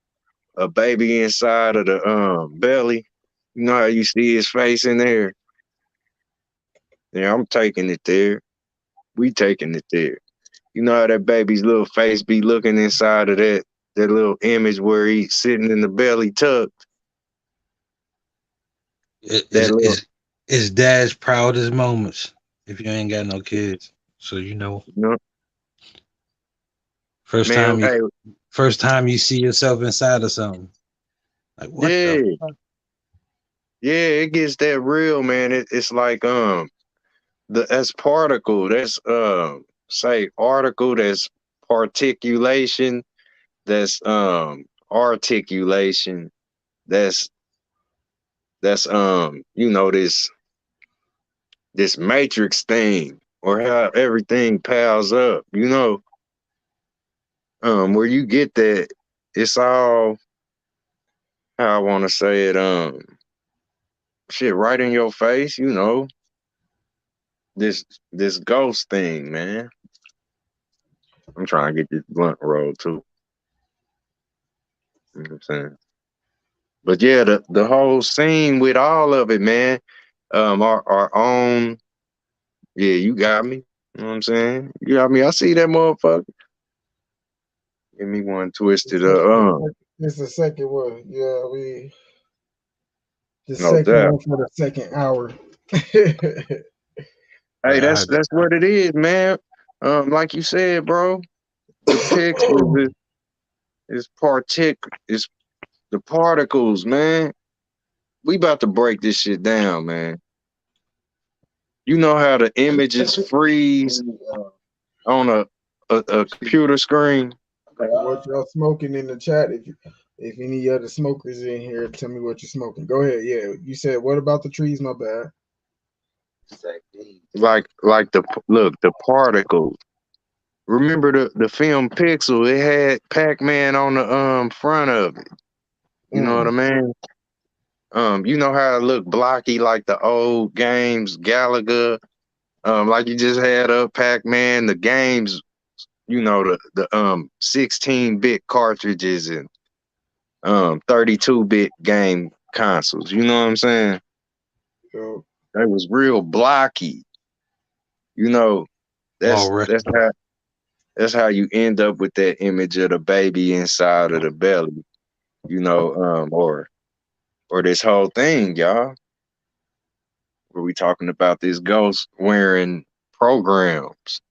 a baby inside of the belly, you know how you see his face in there? Yeah, I'm taking it there. We taking it there. You know how that baby's little face be looking inside of that little image where he's sitting in the belly tucked. It's dad's proudest moments if you ain't got no kids. So first time you see yourself inside of something. Like what the fuck? Yeah, it gets that real, man. It's like that's particle, that's say article, that's particulation, that's articulation, that's this matrix thing, or how everything piles up, where you get that, it's all, how I want to say it, shit right in your face, this ghost thing, man. I'm trying to get this blunt rolled too. You know what I'm saying? But yeah, the whole scene with all of it, man. Our own. Yeah, you got me. You know what I'm saying? You got me. I see that motherfucker. Give me one twisted. It's the second one. Yeah, the No second doubt. one for the second hour. Hey, Right. that's what it is, man. Like you said, bro, the pixels is the particles, man. We about to break this shit down, man. You know how the images freeze on a computer screen? What y'all smoking in the chat? If any other smokers in here, tell me what you're smoking. Go ahead. Yeah, you said what about the trees? My bad. Like the particles. Remember the film Pixel? It had Pac-Man on the front of it. You know what I Mm. mean? You know how it looked blocky like the old games, Galaga. Like you just had up Pac-Man, the games, the 16-bit cartridges and 32-bit game consoles. You know what I'm saying? So, They was real blocky. You know, that's Already. that's how that's how you end up with that image of the baby inside of the belly. Or this whole thing, y'all, where we talking about this ghost wearing programs.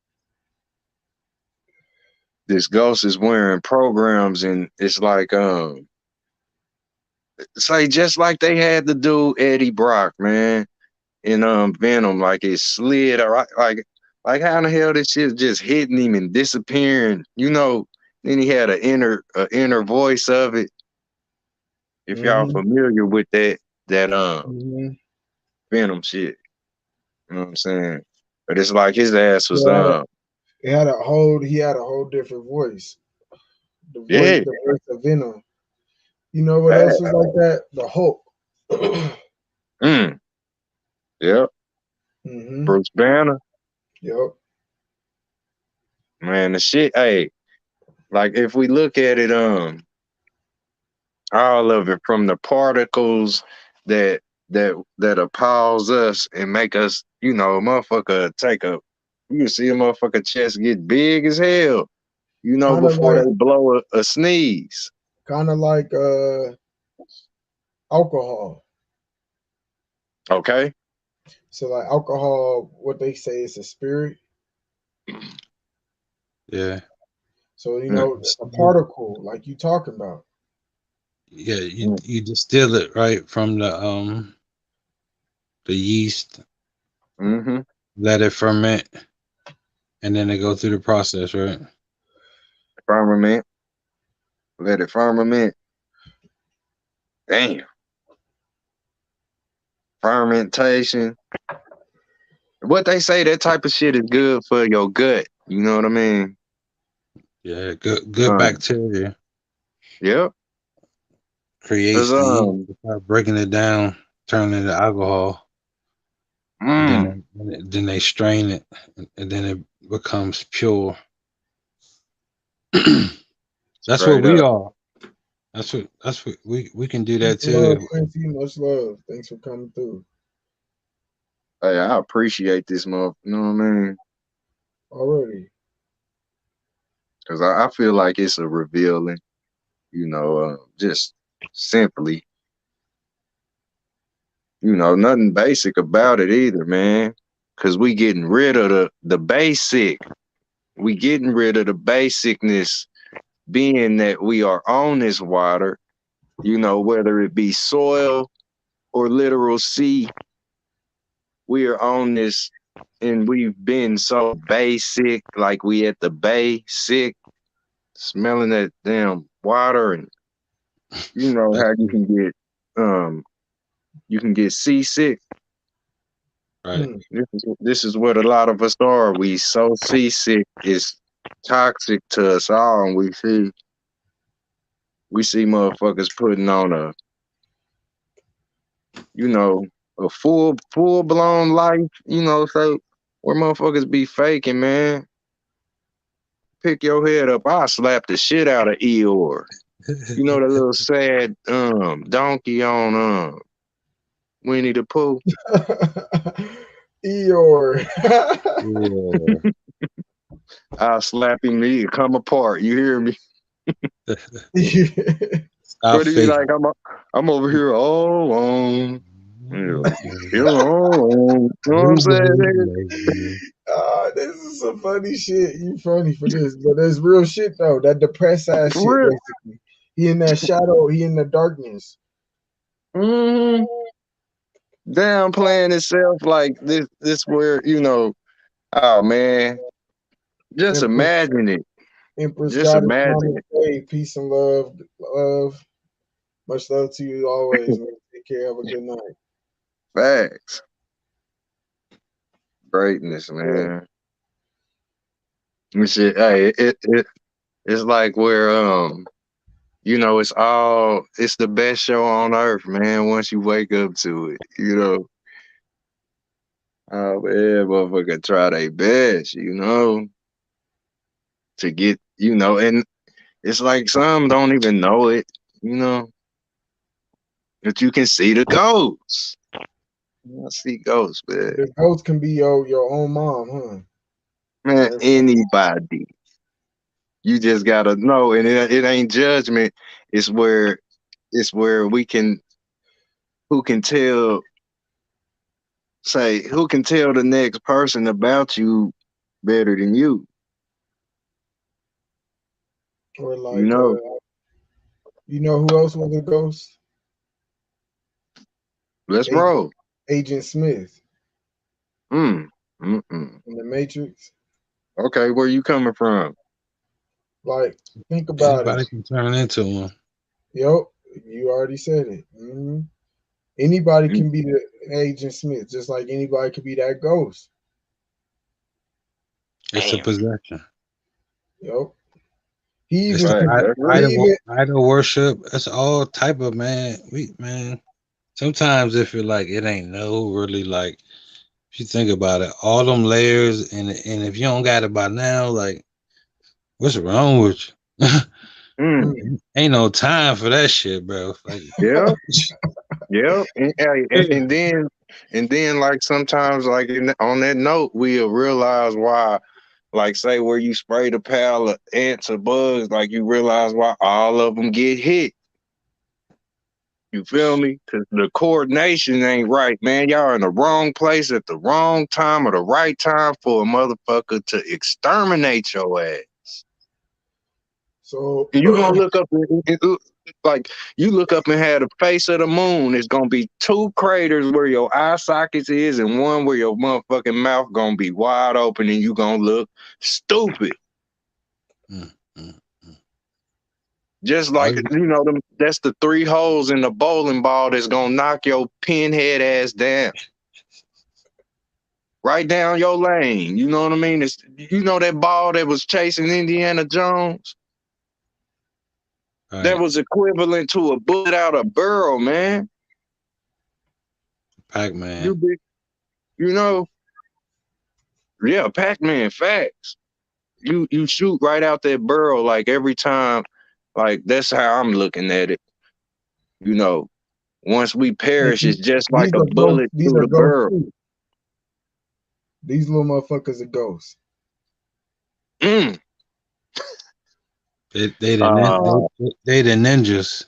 This ghost is wearing programs, and it's like say just like they had to do Eddie Brock, man, in Venom, like it slid or like how in the hell this shit just hitting him and disappearing, then he had an inner voice of it. If y'all mm-hmm. familiar with that Mm-hmm. Venom shit. You know what I'm saying? But it's like his ass was He had a whole different voice. yeah. The voice of Venom. You know what else Hey, was like that? The Hulk. yep. Mm-hmm. Bruce Banner. Yep. Man, the shit, hey, like if we look at it, all of it from the particles that that appalls us and make us, motherfucker you can see a motherfucker chest get big as hell, Kind of before like they blow a sneeze. kind of like alcohol. Okay. So like alcohol, what they say is a spirit. Yeah. So Mm, it's a particle, like you talking about. Yeah. You mm, you distill it right from the yeast, mm-hmm. let it ferment, and then they go through the process, right? Firmament. Let it firmament. Damn. Fermentation. What they say, that type of shit is good for your gut. You know what I mean? Yeah. Good Um, bacteria yep. Cause creates the yeast. They start breaking it down, turning it into alcohol, and mm, then they strain it, and then it becomes pure. That's what straight we up. are. That's what we can do that Much love, too. Quincy. Much love. Thanks for coming through. Hey, I appreciate this month. You know what I mean? Already. Cause I feel like it's a revealing. Just simply, nothing basic about it either, man. Cause we getting rid of the basic. We getting rid of the basicness, being that we are on this water. Whether it be soil, or literal see we are on this, and we've been so basic, like we at the bay sick, smelling that damn water, and you know how you can get seasick. Right. This is what a lot of us are. We so seasick, it's toxic to us all, and we see motherfuckers putting on a, you know, a full blown life, you know, so where motherfuckers be faking, man. Pick your head up, I'll slap the shit out of Eeyore. You know the little sad donkey on Winnie the Pooh? Eeyore. Yeah. I'll slap him, he'll come apart. You hear me? Stop But he's faking. like, I'm over here all alone. You know, Yeah. all alone. You know what I'm saying? Nigga? This is some funny shit. You funny for this, but that's real shit though. That depressed ass shit, For real. basically. He in that shadow. He in the darkness. Mm-hmm. Downplaying itself like this where, you know, oh man, just Empress, imagine it. Empress Just Goddess imagine Mama it. Faye, peace and love, love. Much love to you always, man. Take care. Have a good night. Facts. Greatness, Yeah. man. And shit, hey, it's like where you know, it's the best show on earth, man, once you wake up to it, you know. Oh man, motherfucker try their best, you know, to get, you know, and it's like some don't even know it, you know, that you can see the ghosts. I see ghosts, man. The ghost can be your own mom, huh? Man, anybody. You just gotta know, and it ain't judgment. It's where we can, who can tell, say, who can tell the next person about you better than you. Or You like, know, you know who else was a ghost? let's Agent, roll. Agent Smith Mm. in the Matrix. Okay, where you coming from? Like, think about it. Anybody can turn into one. Yo, you already said it. Anybody Mm. can be the Agent Smith, just like anybody could be that ghost. It's a Damn. possession. Yo, he It's even Right, could. that's right. He even idol worship. That's all type of man. Man. Sometimes if you're like it ain't no really like if you think about it, all them layers and if you don't got it by now, like what's wrong with you? Mm. Ain't no time for that shit, bro. Like Yeah, yeah, and then like sometimes like on that note, we'll realize why. Like say where you sprayed a pile of ants or bugs, like you realize why all of them get hit. You feel me? Because the coordination ain't right, man. Y'all in the wrong place at the wrong time or the right time for a motherfucker to exterminate your ass. so And you gonna look up like you look up and have the face of the moon. It's gonna be two craters where your eye sockets is, and one where your motherfucking mouth gonna be wide open, and you gonna look stupid. mm, mm. Just like you know, that's the three holes in the bowling ball that's gonna knock your pinhead ass down. Right down your lane. You know what I mean? It's, you know that ball that was chasing Indiana Jones? That Right. was equivalent to a bullet out of barrel, man. Pac-Man. You know, yeah, Pac-Man facts. You shoot right out that barrel like every time. Like that's how I'm looking at it. You know, once we perish, it's just like these a are ghosts. bullet These through are the ghosts barrel. too. These little motherfuckers are ghosts. Mm. They Uh, they the ninjas.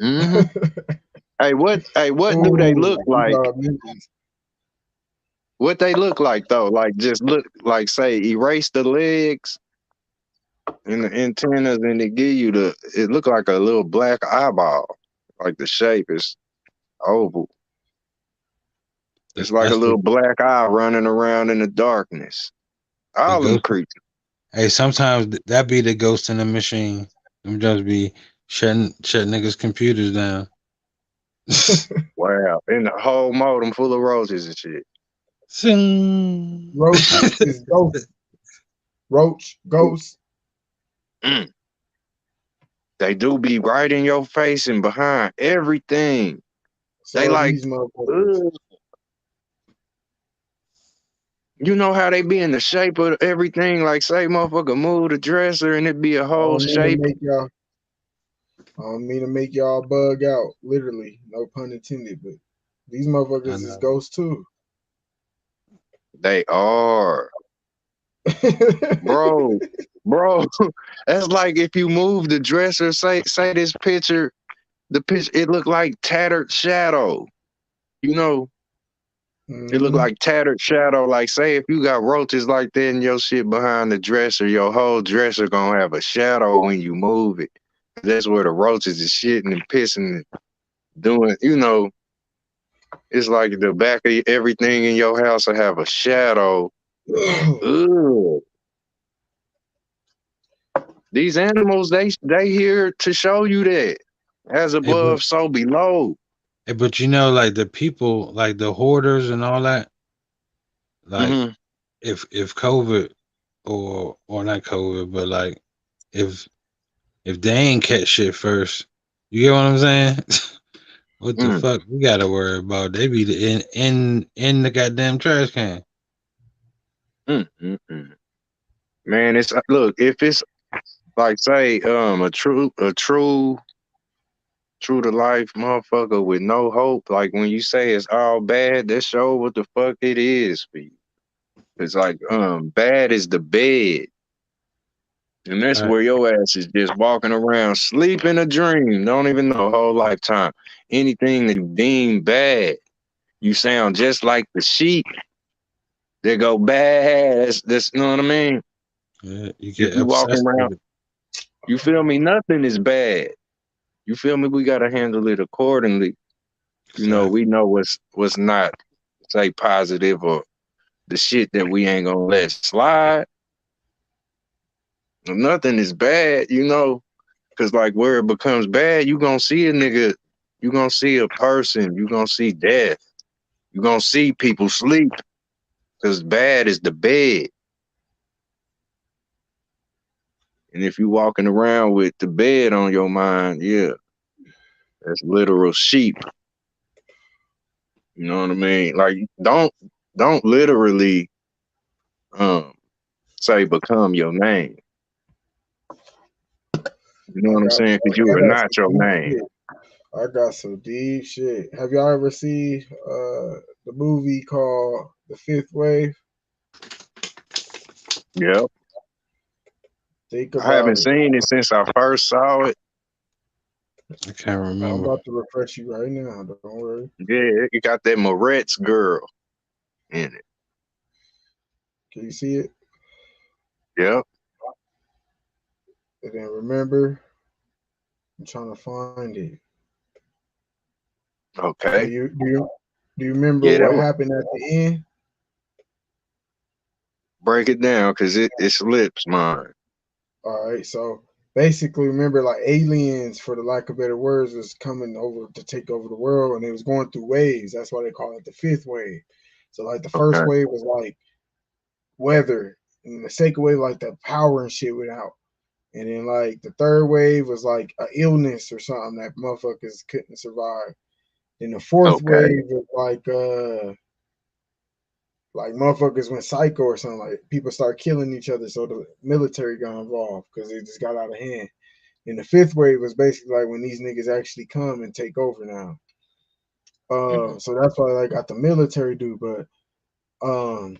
mm-hmm. Hey, what do they Oh, look these like? are ninjas. What they look like though? Like just look like say erase the legs and the antennas, and it give you it look like a little black eyeball. Like the shape is. Oval. It's like a That's little black eye running around in the darkness. the All them ghost. creatures. Hey, sometimes that be the ghost in the machine. Them just be shutting niggas' computers down. Wow. And the whole modem full of roses and shit. Sing. Roaches is ghost. Roach, ghost. Mm. They do be right in your face and behind everything. So They are like, these motherfuckers. ugh. You know how they be in the shape of everything? Like, say, motherfucker, move the dresser and it be a I whole don't mean to shape. make y'all. I don't mean to make y'all bug out. Literally, no pun intended. But these I motherfuckers is know. ghosts too. They are. Bro, bro. That's like if you move the dresser, say this picture, the picture, it look like tattered shadow. You know, it look Mhm. like tattered shadow. Like, say if you got roaches like that in your shit behind the dresser, your whole dresser gonna have a shadow when you move it. That's where the roaches is shitting and pissing and doing, you know, it's like the back of everything in your house will have a shadow. Ugh. These animals, they here to show you that. As Hey, above, so below. but you know, like the people, like the hoarders and all that. Like, Mm-hmm. if COVID or not COVID, but like if they ain't catch shit first, you get what I'm saying? What the Mm, fuck we gotta worry about? They be in the goddamn trash can. mm, mm, mm. Man, it's look, if it's like say a true to life motherfucker with no hope, like when you say it's all bad, that show what the fuck it is for you. It's like bad is the bed. And that's Right. where your ass is just walking around, sleeping a dream, don't even know whole lifetime. Anything that you deem bad, you sound just like the sheep. They go bad. That's you know what I mean? Yeah, you If get you walking obsessed around, with it. you feel me? Nothing is bad. You feel me? We gotta handle it accordingly. You know, we Exactly. know what's not say positive or the shit that we ain't gonna let slide. Nothing is bad, you know, because like where it becomes bad, you gonna see a nigga, you gonna see a person, you gonna see death, you gonna see people sleep, because bad is the bed. And if you walking around with the bed on your mind, yeah, that's literal sheep. You know what I mean? Like don't literally um say become your name. You know I what I'm got, saying? Because you I are got not some your deep name. shit. I got some deep shit. Have y'all ever seen the movie called The Fifth Wave? Yep. Think I haven't about it. seen it since I first saw it. I can't I'm remember. about to refresh you right now. Don't worry. Yeah, it got that Moretz girl in it. Can you see it? Yep. And then remember, I'm trying to find it. So Okay. do you remember Yeah, that what was happened at the end? break it down because it slips mine. All right, so basically, remember, like aliens, for the lack of better words, was coming over to take over the world, and it was going through waves. That's why they call it the fifth wave. So, like, the first Okay. wave was like weather, and the second wave, like the power and shit went out, and then like the third wave was like a illness or something that motherfuckers couldn't survive. Then the fourth Okay. wave was like motherfuckers went psycho or something. Like people start killing each other, so the military got involved because it just got out of hand. And the fifth wave was basically like when these niggas actually come and take over now. Mhm. So that's why I got the military do. But um,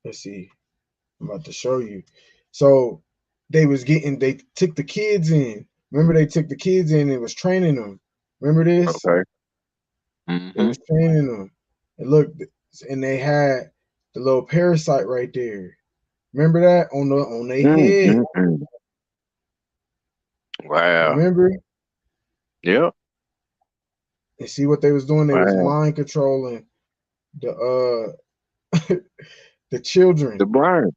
let's see, I'm about to show you. So they took the kids in. Remember they took the kids in and was training them. Remember this? Okay. They Mm-hmm. was training them. And look, and they had the little parasite right there. Remember that on their head. Mm-hmm. Wow. Remember? Yep. And see what they was doing? They was Wow. mind controlling the the children. The brain.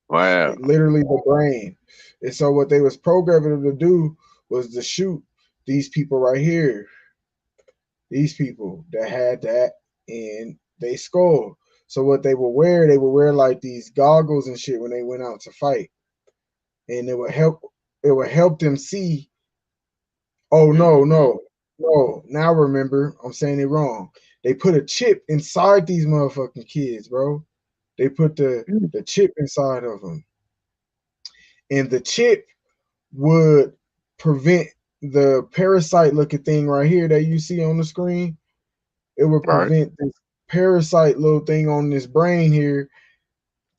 Wow. Literally the brain. And so what they was programming them to do was to shoot these people right here. These people that had that in they skull. So what they would wear like these goggles and shit when they went out to fight. And it would help them see, oh no, no, no. Now remember, I'm saying it wrong. They put a chip inside these motherfucking kids, bro. They put the chip inside of them. And the chip would prevent the parasite looking thing right here that you see on the screen. It would Right. prevent this parasite little thing on this brain here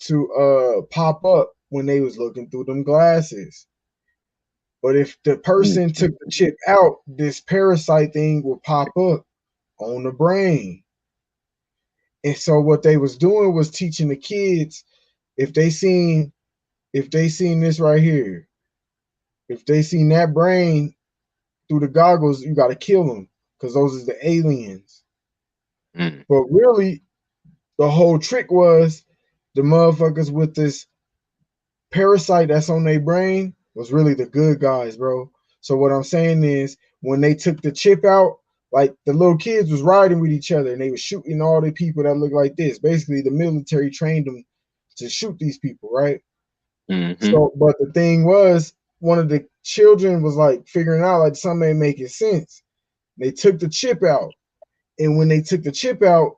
to pop up when they was looking through them glasses. But if the person took the chip out, this parasite thing would pop up on the brain. And so what they was doing was teaching the kids, if they seen this right here, if they seen that brain through the goggles, you got to kill them because those is the aliens. But really, the whole trick was the motherfuckers with this parasite that's on their brain was really the good guys, bro. So what I'm saying is when they took the chip out, like the little kids was riding with each other and they was shooting all the people that look like this. Basically, the military trained them to shoot these people, right? So, but the thing was, one of the children was like figuring out like something ain't making sense. They took the chip out, and when they took the chip out,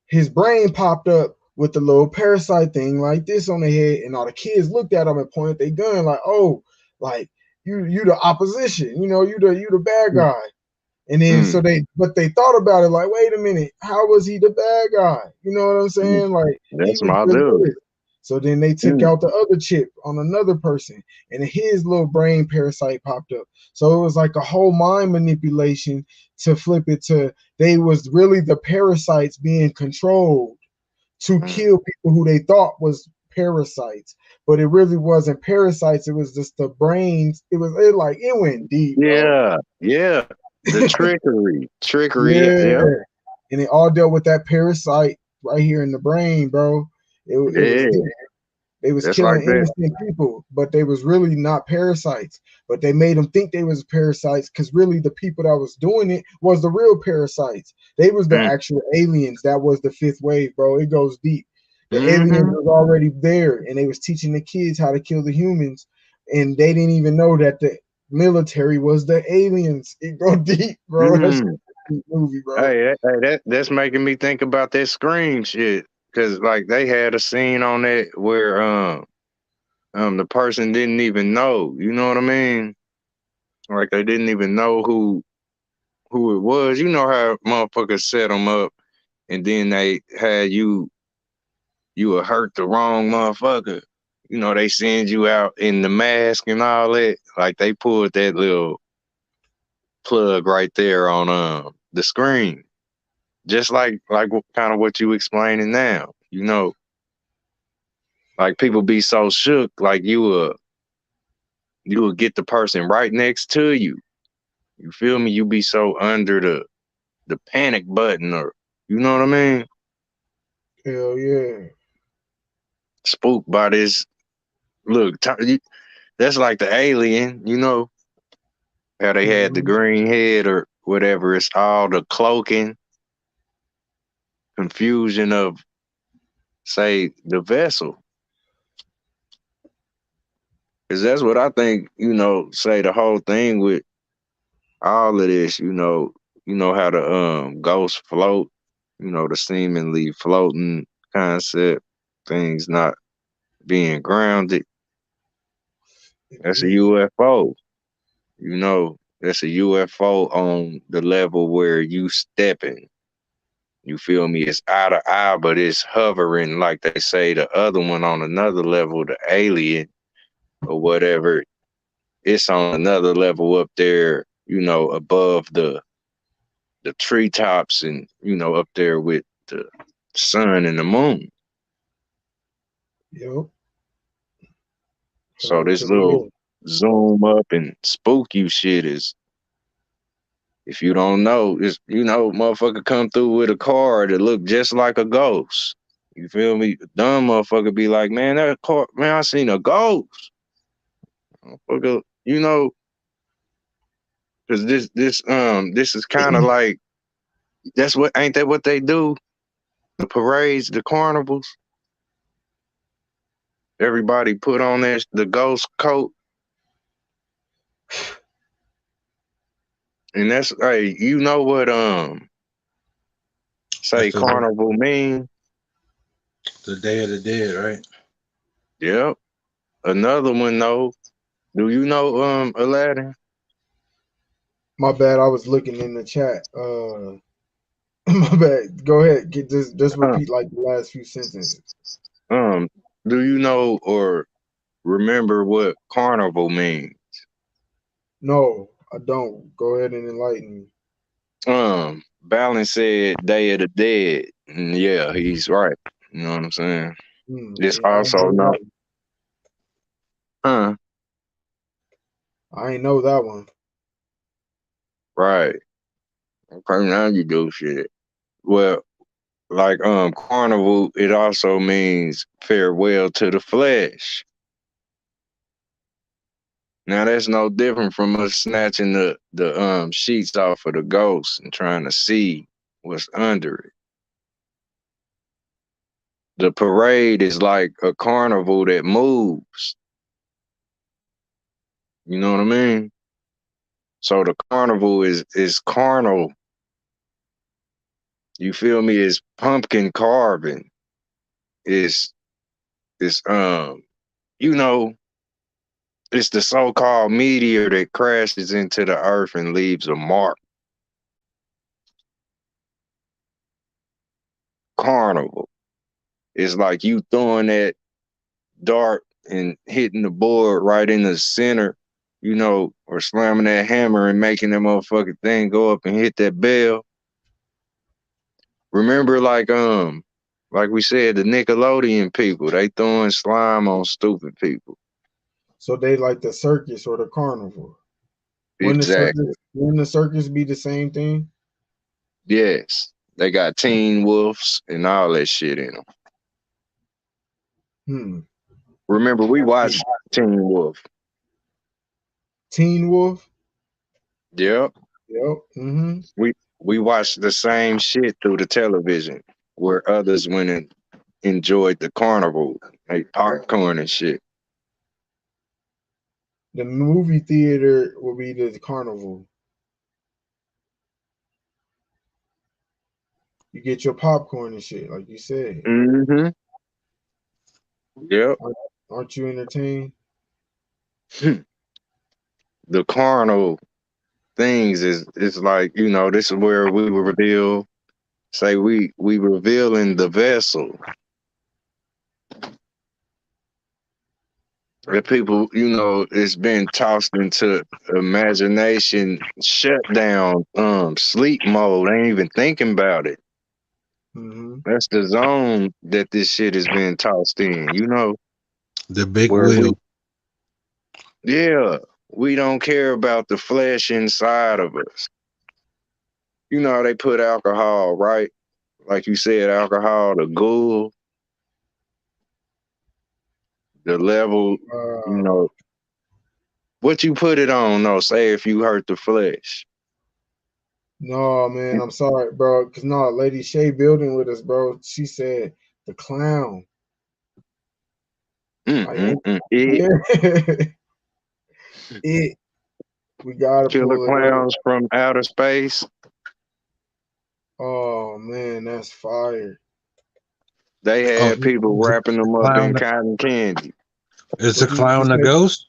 his brain popped up with the little parasite thing like this on their head, and all the kids looked at him and pointed their gun like, "Oh, like you the opposition, you know, you the bad guy." And then so they thought about it like, wait a minute, how was he the bad guy? You know what I'm saying? Like he That's was my good with dude. it. So then they took out the other chip on another person, and his little brain parasite popped up. So it was like a whole mind manipulation to flip it to they was really the parasites being controlled to kill people who they thought was parasites, but it really wasn't parasites. It was just the brains. It went deep, bro. Yeah. The trickery. Yeah, Yeah. and it all dealt with that parasite right here in the brain, bro. It was Yeah. deep. They was That's like killing that. innocent people, but they was really not parasites. But they made them think they was parasites because really the people that was doing it was the real parasites. They was the actual aliens. That was the fifth wave, bro. It goes deep. The aliens was already there, and they was teaching the kids how to kill the humans, and they didn't even know that the military was the aliens. It go deep, bro. That's a deep movie, bro. Hey, that's making me think about that Scream shit. Cause like they had a scene on that where the person didn't even know. You know what I mean? Like they didn't even know who it was. You know how motherfuckers set them up, and then they had you would hurt the wrong motherfucker. You know, they send you out in the mask and all that. Like they pulled that little plug right there on the screen. Just like kind of what you explaining now. You know, like people be so shook, like you will get the person right next to you. You feel me? You be so under the panic button, or you know what I mean? Hell yeah. Spooked by this. Look, that's like the alien. You know how they had the green head or whatever. It's all the cloaking, confusion of, say, the vessel. Because that's what I think, you know, say the whole thing with all of this, you know how the ghosts float, you know, the seemingly floating concept, things not being grounded. That's a UFO. You know, that's a UFO on the level where you stepping. You feel me? It's eye to eye, but it's hovering, like they say, the other one on another level, the alien or whatever. It's on another level up there, you know, above the treetops and, you know, up there with the sun and the moon. Yep. So this little zoom up and spook you shit is If you don't know, it's motherfucker come through with a car that look just like a ghost. You feel me? Dumb motherfucker be like, man, that car, man, I seen a ghost. Motherfucker, because this is kind of like ain't that what they do? The parades, the carnivals. Everybody put on the ghost coat. And that's hey, you know what say That's carnival mean? the Day of the Dead, right? Yep. Another one though. Do you know Aladdin? My bad. I was looking in the chat. My bad. Go ahead. Get this. Just repeat like the last few sentences. Do you know or remember what carnival means? No, I don't. Go ahead and enlighten me. Balance said Day of the Dead. And yeah, he's right. You know what I'm saying? It's Yeah, I ain't also know not that. I ain't know that one. right. Okay, now you do shit. Well, like carnival, it also means farewell to the flesh. Now that's no different from us snatching the sheets off of the ghost and trying to see what's under it. The parade is like a carnival that moves. You know what I mean? So the carnival is carnal. You feel me? It's pumpkin carving. It's you know, it's the so-called meteor that crashes into the earth and leaves a mark. Carnival. It's like you throwing that dart and hitting the board right in the center, or slamming that hammer and making that motherfucking thing go up and hit that bell. Remember, like we said, the Nickelodeon people, they throwing slime on stupid people. So they like the circus or the carnival. Exactly. Wouldn't the circus be the same thing? Yes. They got Teen Wolves and all that shit in them. Remember, we watched Teen Wolf. Teen Wolf? Yep. Yep. We watched the same shit through the television where others went and enjoyed the carnival, like popcorn and shit. The movie theater will be the carnival. You get your popcorn and shit, like you said. Mm-hmm. Yep. Aren't you entertained? The carnal things is like, this is where we reveal, say we revealing the vessel. That people, it's been tossed into imagination, shutdown, sleep mode. Ain't even thinking about it. That's the zone that this shit has been tossed in, The big where wheel. we don't care about the flesh inside of us. They put alcohol, right? Like you said, alcohol, the ghoul, the level, what you put it on, though, say if you hurt the flesh. No, man, I'm sorry, bro. Cause no, Lady Shay building with us, bro. She said the clown. It. We gotta Killer pull clowns it up. from outer space. Oh man, that's fire. They had people wrapping them up in cotton candy. Is a clown a ghost?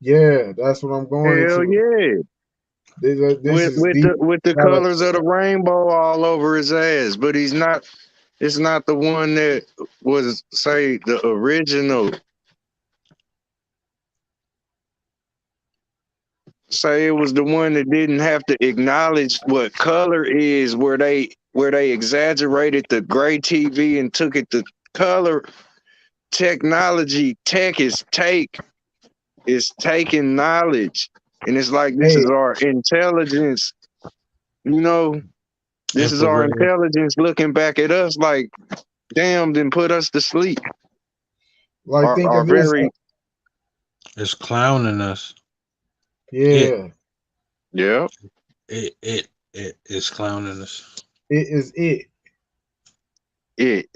Yeah, that's what I'm going Hell to. Yeah. With the colors of the rainbow all over his ass, but he's not. It's not the one that was, say, the original. Say it was the one that didn't have to acknowledge what color is, where they exaggerated the gray TV and took it to color. Technology, tech is taking knowledge, and it's like this is our intelligence You know, this is our Infrared. intelligence looking back at us like, damn, then put us to sleep. Like think Our of this. very, It's clowning us. Yeah, yeah. It is clowning us. it is it. It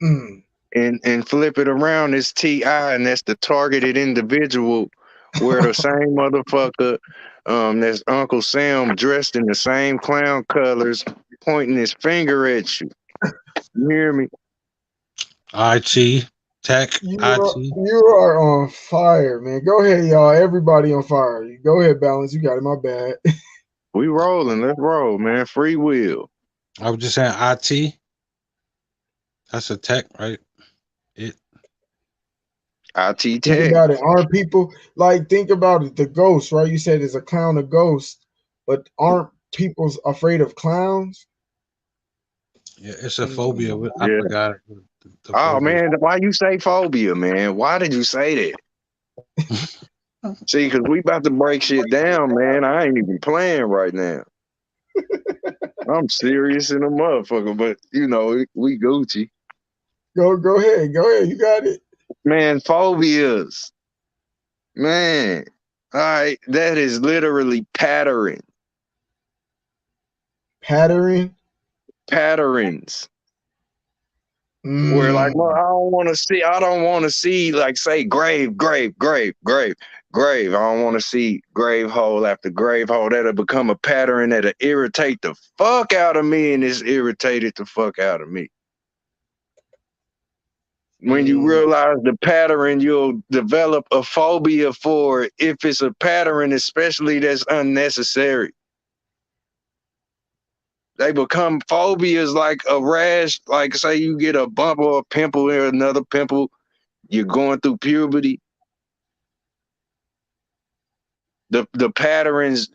Mm. and flip it around, it's TI, and that's the targeted individual, where the same motherfucker, that's Uncle Sam dressed in the same clown colors, pointing his finger at you. You hear me? IT, tech, IT. You are on fire, man. Go ahead, y'all. Everybody on fire. Go ahead, Balance. You got it. My bad. We rolling. Let's roll, man. Free will. I was just saying IT. That's a tech, right? It. IT Think tech. about it. Aren't people like think about it? The ghost, right? You said it's a clown, a ghost, but aren't people afraid of clowns? Yeah, it's a phobia. I Yeah. forgot the Oh phobia. man, why you say phobia, man? Why did you say that? See, because we about to break shit down, man. I ain't even playing right now. I'm serious in a motherfucker, but you know, we Gucci. Go ahead. Go ahead. You got it. Man, phobias. Man. All right, that is literally pattern. Pattern. Patterns. Where like, well, Mm. I don't want to see like say grave. I don't want to see grave hole after grave hole. That'll become a pattern that'll irritate the fuck out of me, and it's irritated the fuck out of me. When you Mm. realize the pattern, you'll develop a phobia for it if it's a pattern, especially that's unnecessary. They become phobias like a rash, like say you get a bump or a pimple or another pimple, you're going through puberty. The patterns,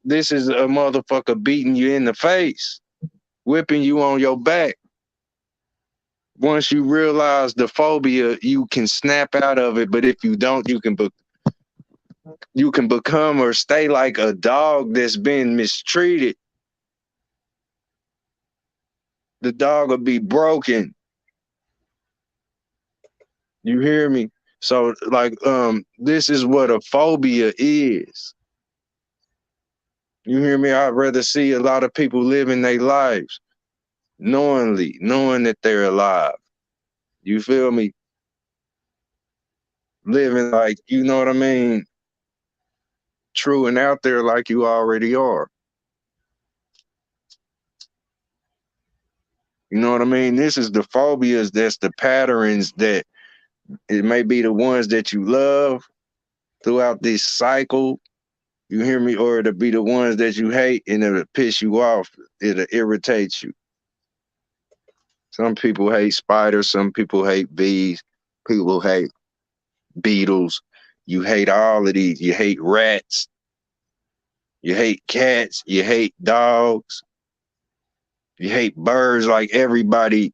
this is a motherfucker beating you in the face, whipping you on your back. Once you realize the phobia, you can snap out of it. But if you don't, you can become or stay like a dog that's been mistreated. The dog will be broken. You hear me? So like this is what a phobia is. You hear me? I'd rather see a lot of people living their lives knowing that they're alive. You feel me? Living like, you know what I mean? True and out there like you already are. You know what I mean? This is the phobias, that's the patterns that it may be the ones that you love throughout this cycle. You hear me? Or it'll be the ones that you hate and it'll piss you off. It'll irritate you. Some people hate spiders. Some people hate bees. People hate beetles. You hate all of these. You hate rats. You hate cats. You hate dogs. You hate birds. Like everybody,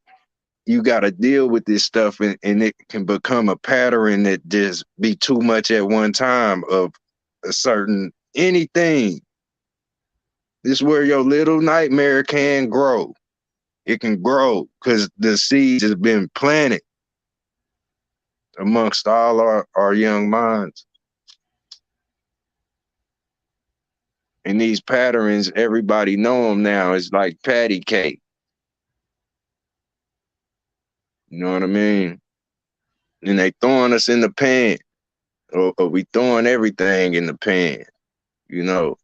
you got to deal with this stuff, and it can become a pattern that just be too much at one time of a certain anything. This is where your little nightmare can grow. It can grow because the seeds has been planted amongst all our young minds. And these patterns, everybody know them now. It's like patty cake. You know what I mean? And they throwing us in the pan, or we throwing everything in the pan. You know,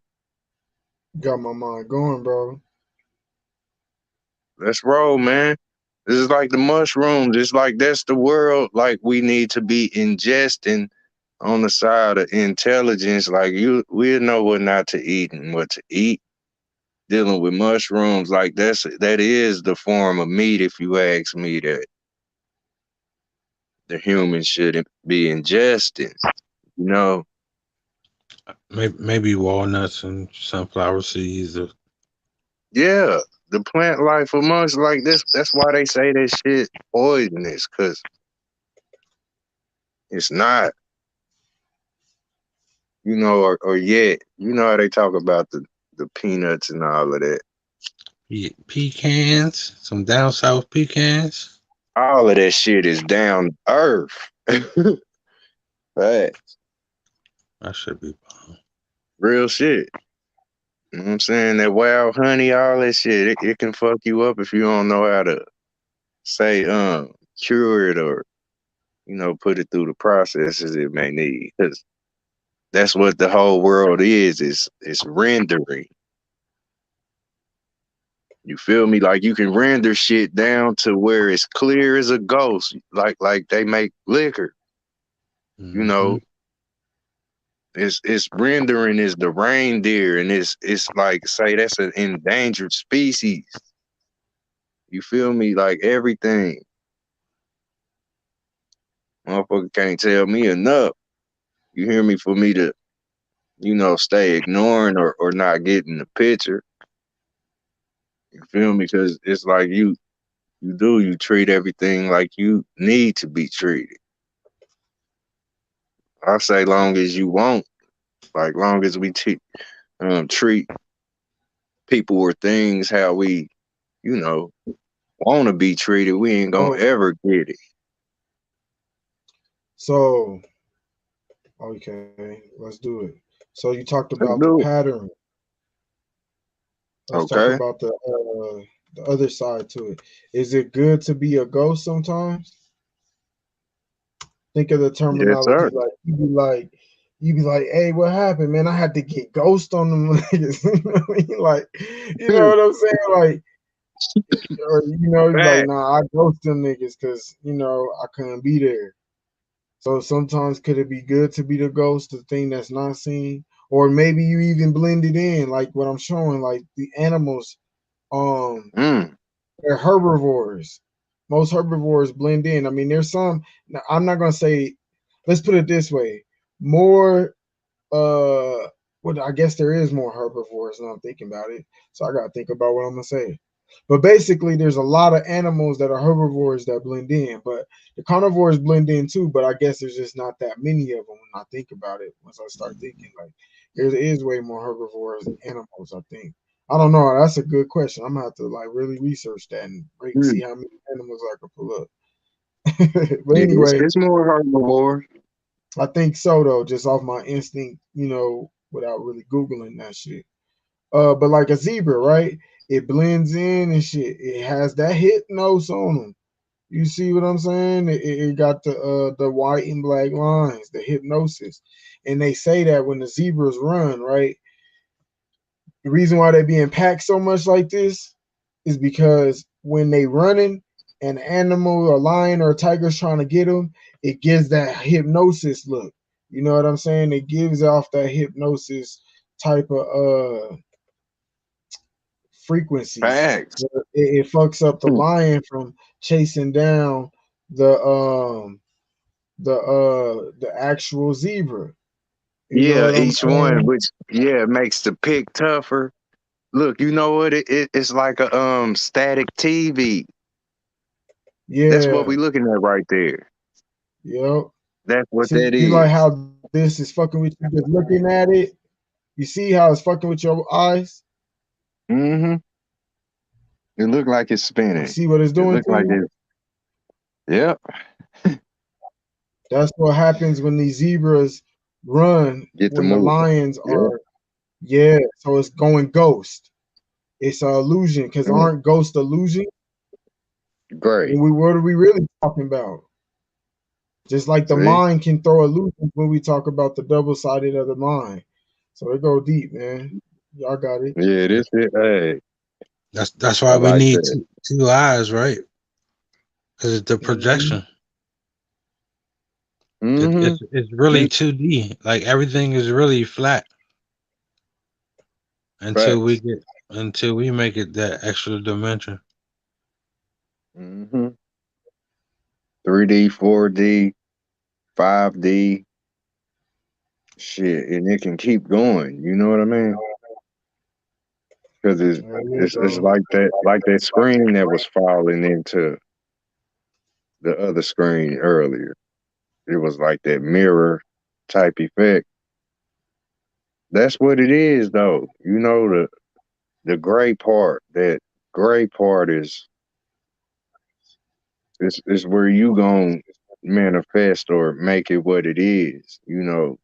Got my mind going, bro. let's roll, man. This is like the mushrooms. It's like that's the world. Like we need to be ingesting on the side of intelligence. Like we'll know what not to eat and what to eat. Dealing with mushrooms, like that is the form of meat. If you ask me, that the humans shouldn't be ingesting. You know, Maybe walnuts and sunflower seeds. Or, yeah, the plant life amongst like this. That's why they say that shit poisonous, because it's not. You know, or yet, you know how they talk about the peanuts and all of that. Yeah, pecans, some down south pecans. All of that shit is down to earth. Right. That should be bomb. Real shit. You know what I'm saying? That wild honey, all that shit, it can fuck you up if you don't know how to say cure it or, put it through the processes it may need. Because that's what the whole world is rendering. You feel me? Like you can render shit down to where it's clear as a ghost, like they make liquor. You know, it's rendering is the reindeer, and it's like say that's an endangered species. You feel me? Like everything. Motherfucker can't tell me enough. You hear me? For me to, stay ignoring or not getting the picture. You feel me? Because it's like you treat everything like you need to be treated. I say long as you won't, like long as we treat people or things how we, want to be treated, we ain't gonna ever get it. So, okay, let's do it. So you talked about the pattern. Let's talk about the other side to it. Is it good to be a ghost sometimes? Think of the terminology. Yes, sir. Like you be like, hey, what happened, man? I had to get ghost on them niggas. You know what I mean? Like, you know what I'm saying? Like, or like, nah, I ghost them niggas because I couldn't be there. So sometimes could it be good to be the ghost, the thing that's not seen? Or maybe you even blend it in, like what I'm showing, like the animals, they're herbivores. Most herbivores blend in. I mean, there's some, I'm not gonna say, let's put it this way, more well, I guess there is more herbivores now I'm thinking about it. So I gotta think about what I'm gonna say. But basically, there's a lot of animals that are herbivores that blend in, but the carnivores blend in too. But I guess there's just not that many of them when I think about it. Once I start thinking, like there is way more herbivores than animals. I think. I don't know. That's a good question. I'm gonna have to like really research that and see how many animals I can pull up. But anyway, it's more herbivore. I think so though, just off my instinct, without really googling that shit. But like a zebra, right? It blends in and shit. It has that hypnosis on them. You see what I'm saying? It got the white and black lines, the hypnosis, and they say that when the zebras run, right? The reason why they being packed so much like this is because when they running, an animal, a lion or a tiger's trying to get them, it gives that hypnosis look. You know what I'm saying? It gives off that hypnosis type of frequencies. It fucks up the lion from chasing down the actual zebra. Each one, which makes the pick tougher. Look, you know what? It's like a static TV. Yeah, that's what we looking at right there. Yep, that's what see, that you is. like how this is fucking with you just looking at it. You see how it's fucking with your eyes? It look like it's spinning. You see what it's doing? It look like it. Yep. That's what happens when these zebras run. When the lions are, so it's going ghost. It's an illusion because aren't ghosts illusion? Great. What are we really talking about? Just like the mind can throw illusions when we talk about the double sided of the mind. So it go deep, man. Y'all got it. Yeah, this it. Hey. That's why we need two eyes, right? Because it's the projection. It's really 2D. Like everything is really flat until we make it that extra dimension. 3D, 4D, 5D. Shit, and it can keep going. You know what I mean? Because it's like that screen that was falling into the other screen earlier. It was like that mirror type effect. That's what it is, though. You know, the gray part. That gray part is where you gonna manifest or make it what it is. You know,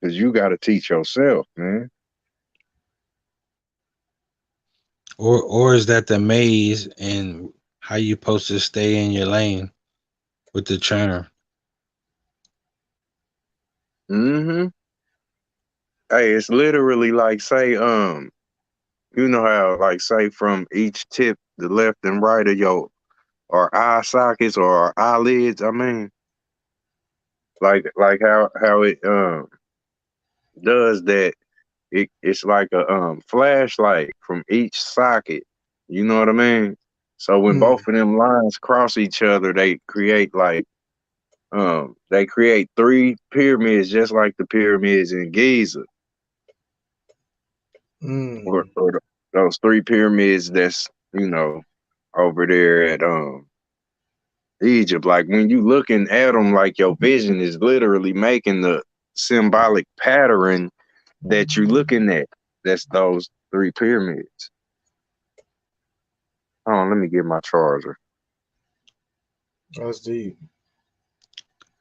because you got to teach yourself, man. Or is that the maze and how you supposed to stay in your lane with the trainer? Mm-hmm. Hey, it's literally like say, you know how like say from each tip, the left and right of your or eye sockets or our eyelids. I mean, like how it does that. It's like a flashlight from each socket. You know what I mean? So when Mm, both of them lines cross each other, they create three pyramids just like the pyramids in Giza or, mm, those three pyramids that's you know over there at Egypt. Like when you looking at them, like your vision is literally making the symbolic pattern that you're looking at. That's those three pyramids. Oh, let me get my charger. that's deep.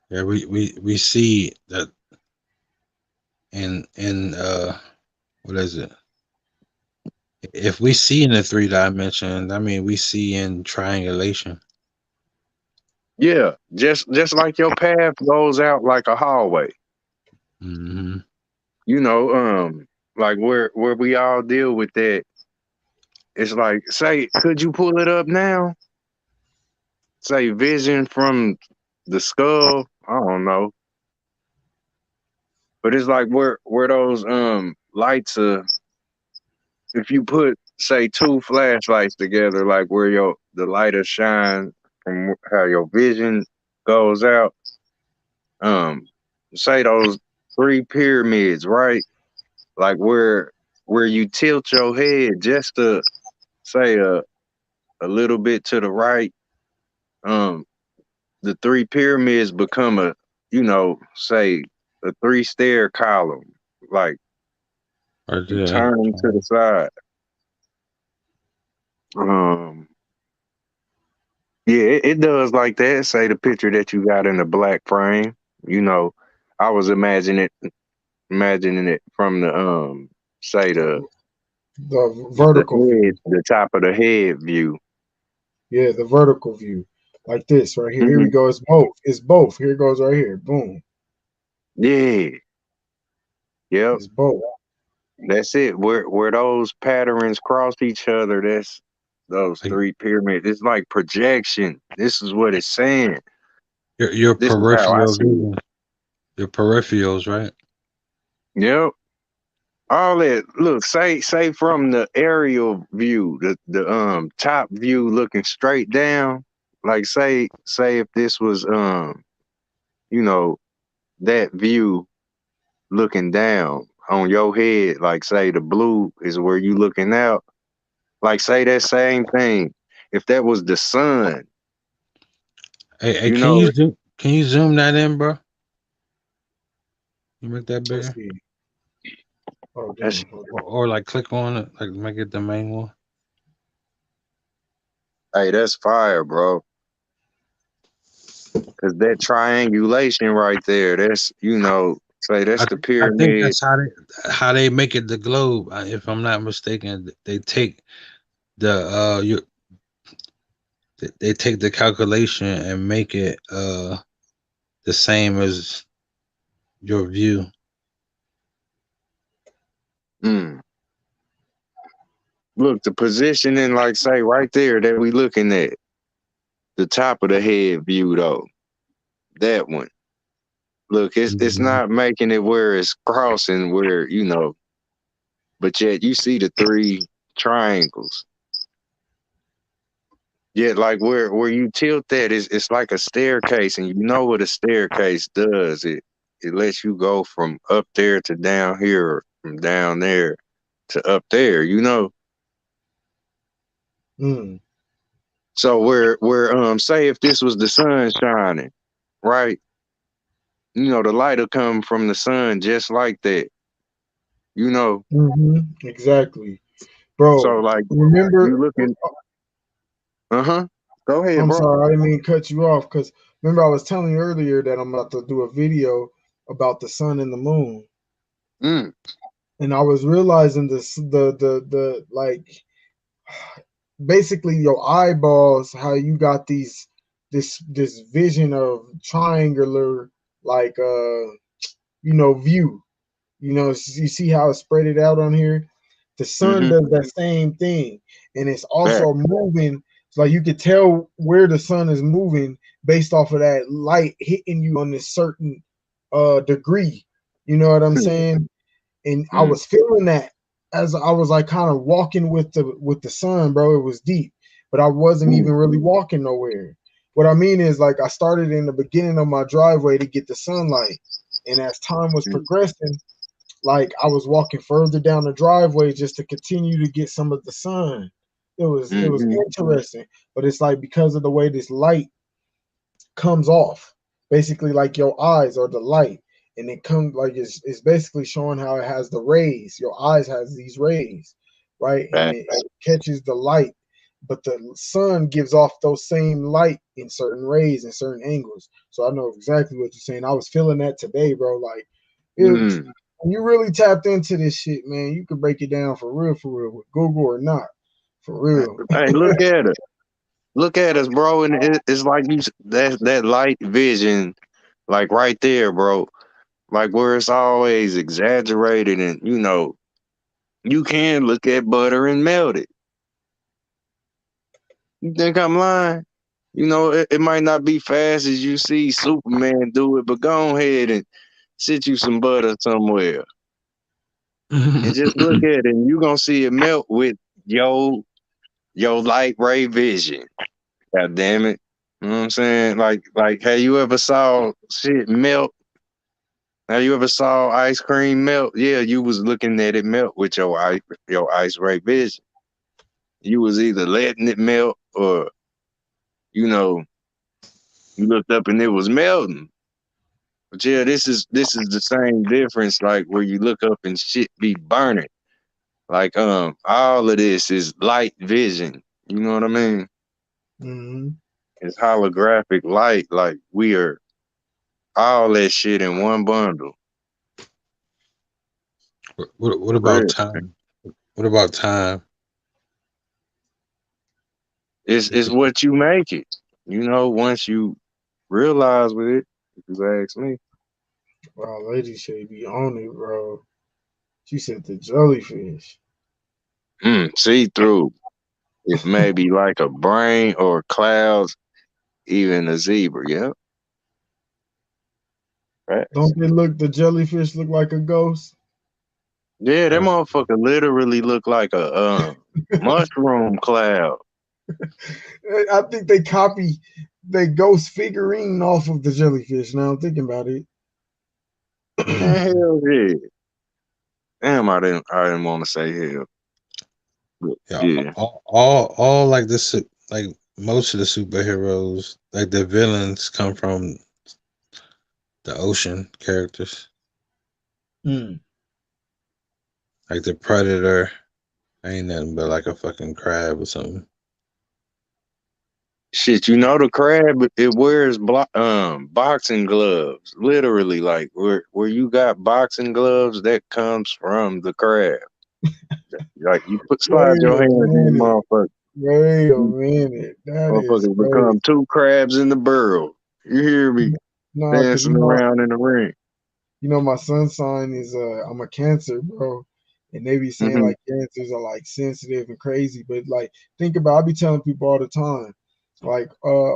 Yeah, we see that in what is it? If we see in the three dimensions, I mean we see in triangulation. Yeah, just like your path goes out like a hallway. Hmm. You know, like where we all deal with that. It's like, say, could you pull it up now? Say vision from the skull. I don't know. But it's like where those lights are if you put say two flashlights together, like where the light will shine from how your vision goes out, um, say those three pyramids, right? Like where you tilt your head just to say a little bit to the right, um, the three pyramids become a say a three stair column. Like Right you there. turn them to the side. Um, yeah, it does like that. Say the picture that you got in the black frame. You know, I was imagining it from the say The the vertical head, view. the top of the head view. Yeah, the vertical view. Like this right here. Here we Mhm. go. It's both. It's both. Here it goes right here. Boom. Yeah, yep, It's both. that's it. Where those patterns cross each other, that's those Like three pyramids. It's like projection. This is what it's saying. your This is how I peripheral see it. vision, your peripherals, right? Yep. All that look, say from the aerial view, the top view looking straight down, like say if this was you know, that view looking down on your head, like say the blue is where you looking out, like say that same thing. If that was the sun, Hey, you know, can you zoom that in, bro? You make that Let's bigger, see. Hold that's on. Hold on. or like click on it, like make it the main one. hey, that's fire, bro. Cause that triangulation right there, that's say that's the I think pyramid. that's how they make it the globe. If I'm not mistaken, they take the they take the calculation and make it the same as your view. Mm. Look, the positioning, like say right there that we looking at, the top of the head view though, that one. Look, it's Mhm. not making it where it's crossing where, but yet you see the three triangles. Yet like where you tilt that is it's like a staircase and you know what a staircase does. It lets you go from up there to down here or from down there to up there, you know? Mm, So where say if this was the sun shining, right? The light will come from the sun just like that. You know, Exactly, so bro. like Remember, you looking. Go ahead, I'm bro. sorry, I didn't mean to cut you off because remember I was telling you earlier that I'm about to do a video about the sun and the moon, Mm, and I was realizing this, the like basically your eyeballs, how you got this vision of triangular like view. You see how it's spread it out on here. The sun mm-hmm. does that same thing, and it's Back. also moving. It's like you could tell where the sun is moving based off of that light hitting you on this certain degree. You know what I'm saying? And I Mm, was feeling that as I was like kind of walking with the sun, bro. It was deep, but I wasn't even mm, really walking nowhere. What I mean is like I started in the beginning of my driveway to get the sunlight, and as time was mm, progressing, like I was walking further down the driveway just to continue to get some of the sun. It was mm-hmm. interesting, but it's like because of the way this light comes off, basically like your eyes are the light, and it comes like it's basically showing how it has the rays. Your eyes has these rays, right, and Back. it catches the light, but the sun gives off those same light in certain rays and certain angles. So I know exactly what you're saying. I was feeling that today, bro. Like it, Mm. when you really tapped into this shit, man, you could break it down for real with Google or not, for real. Hey, look at it. Look at us, bro, and it's like that light vision, like right there, bro. Like where it's always exaggerated, and you can look at butter and melt it. You think I'm lying? It might not be fast as you see Superman do it, but go ahead and sit you some butter somewhere and just look at it, and you gonna see it melt with your light ray vision. God damn it. You know what I'm saying? Like, have you ever saw shit melt? Have you ever saw ice cream melt? Yeah, you was looking at it melt with your ice ray vision. You was either letting it melt or, you know, you looked up and it was melting. But yeah, this is the same difference, like where you look up and shit be burning. Like all of this is light vision. You know what I mean? hmm It's holographic light. Like we are all that shit in one bundle. What about Real. time? What about time? It's what you make it. Once you realize with it, if you ask me. Wow, lady should be on it, bro. She said the jellyfish. See through. It may be like a brain or clouds, even a zebra. Yep. Facts. Don't they look? The jellyfish look like a ghost. Yeah, that Uh, motherfucker literally look like a mushroom cloud. I think they copy the ghost figurine off of the jellyfish. Now I'm thinking about it. Man, hell yeah. Damn, I didn't want to say hell. But yeah, yeah. all like this, like most of the superheroes, like the villains come from the ocean characters, Mm. like the Predator. Ain't nothing but like a fucking crab or something. Shit, the crab it wears boxing gloves. Literally, like where you got boxing gloves, that comes from the crab. Like you slide Wait your a hands in the minute. motherfucker. Wait a You minute. That is motherfuckers crazy. become two crabs in the barrel. You hear me No, because dancing around in the ring. my sun sign is I'm a Cancer, bro. And they be saying Hmm. like cancers are like sensitive and crazy, but like think about I be telling people all the time, like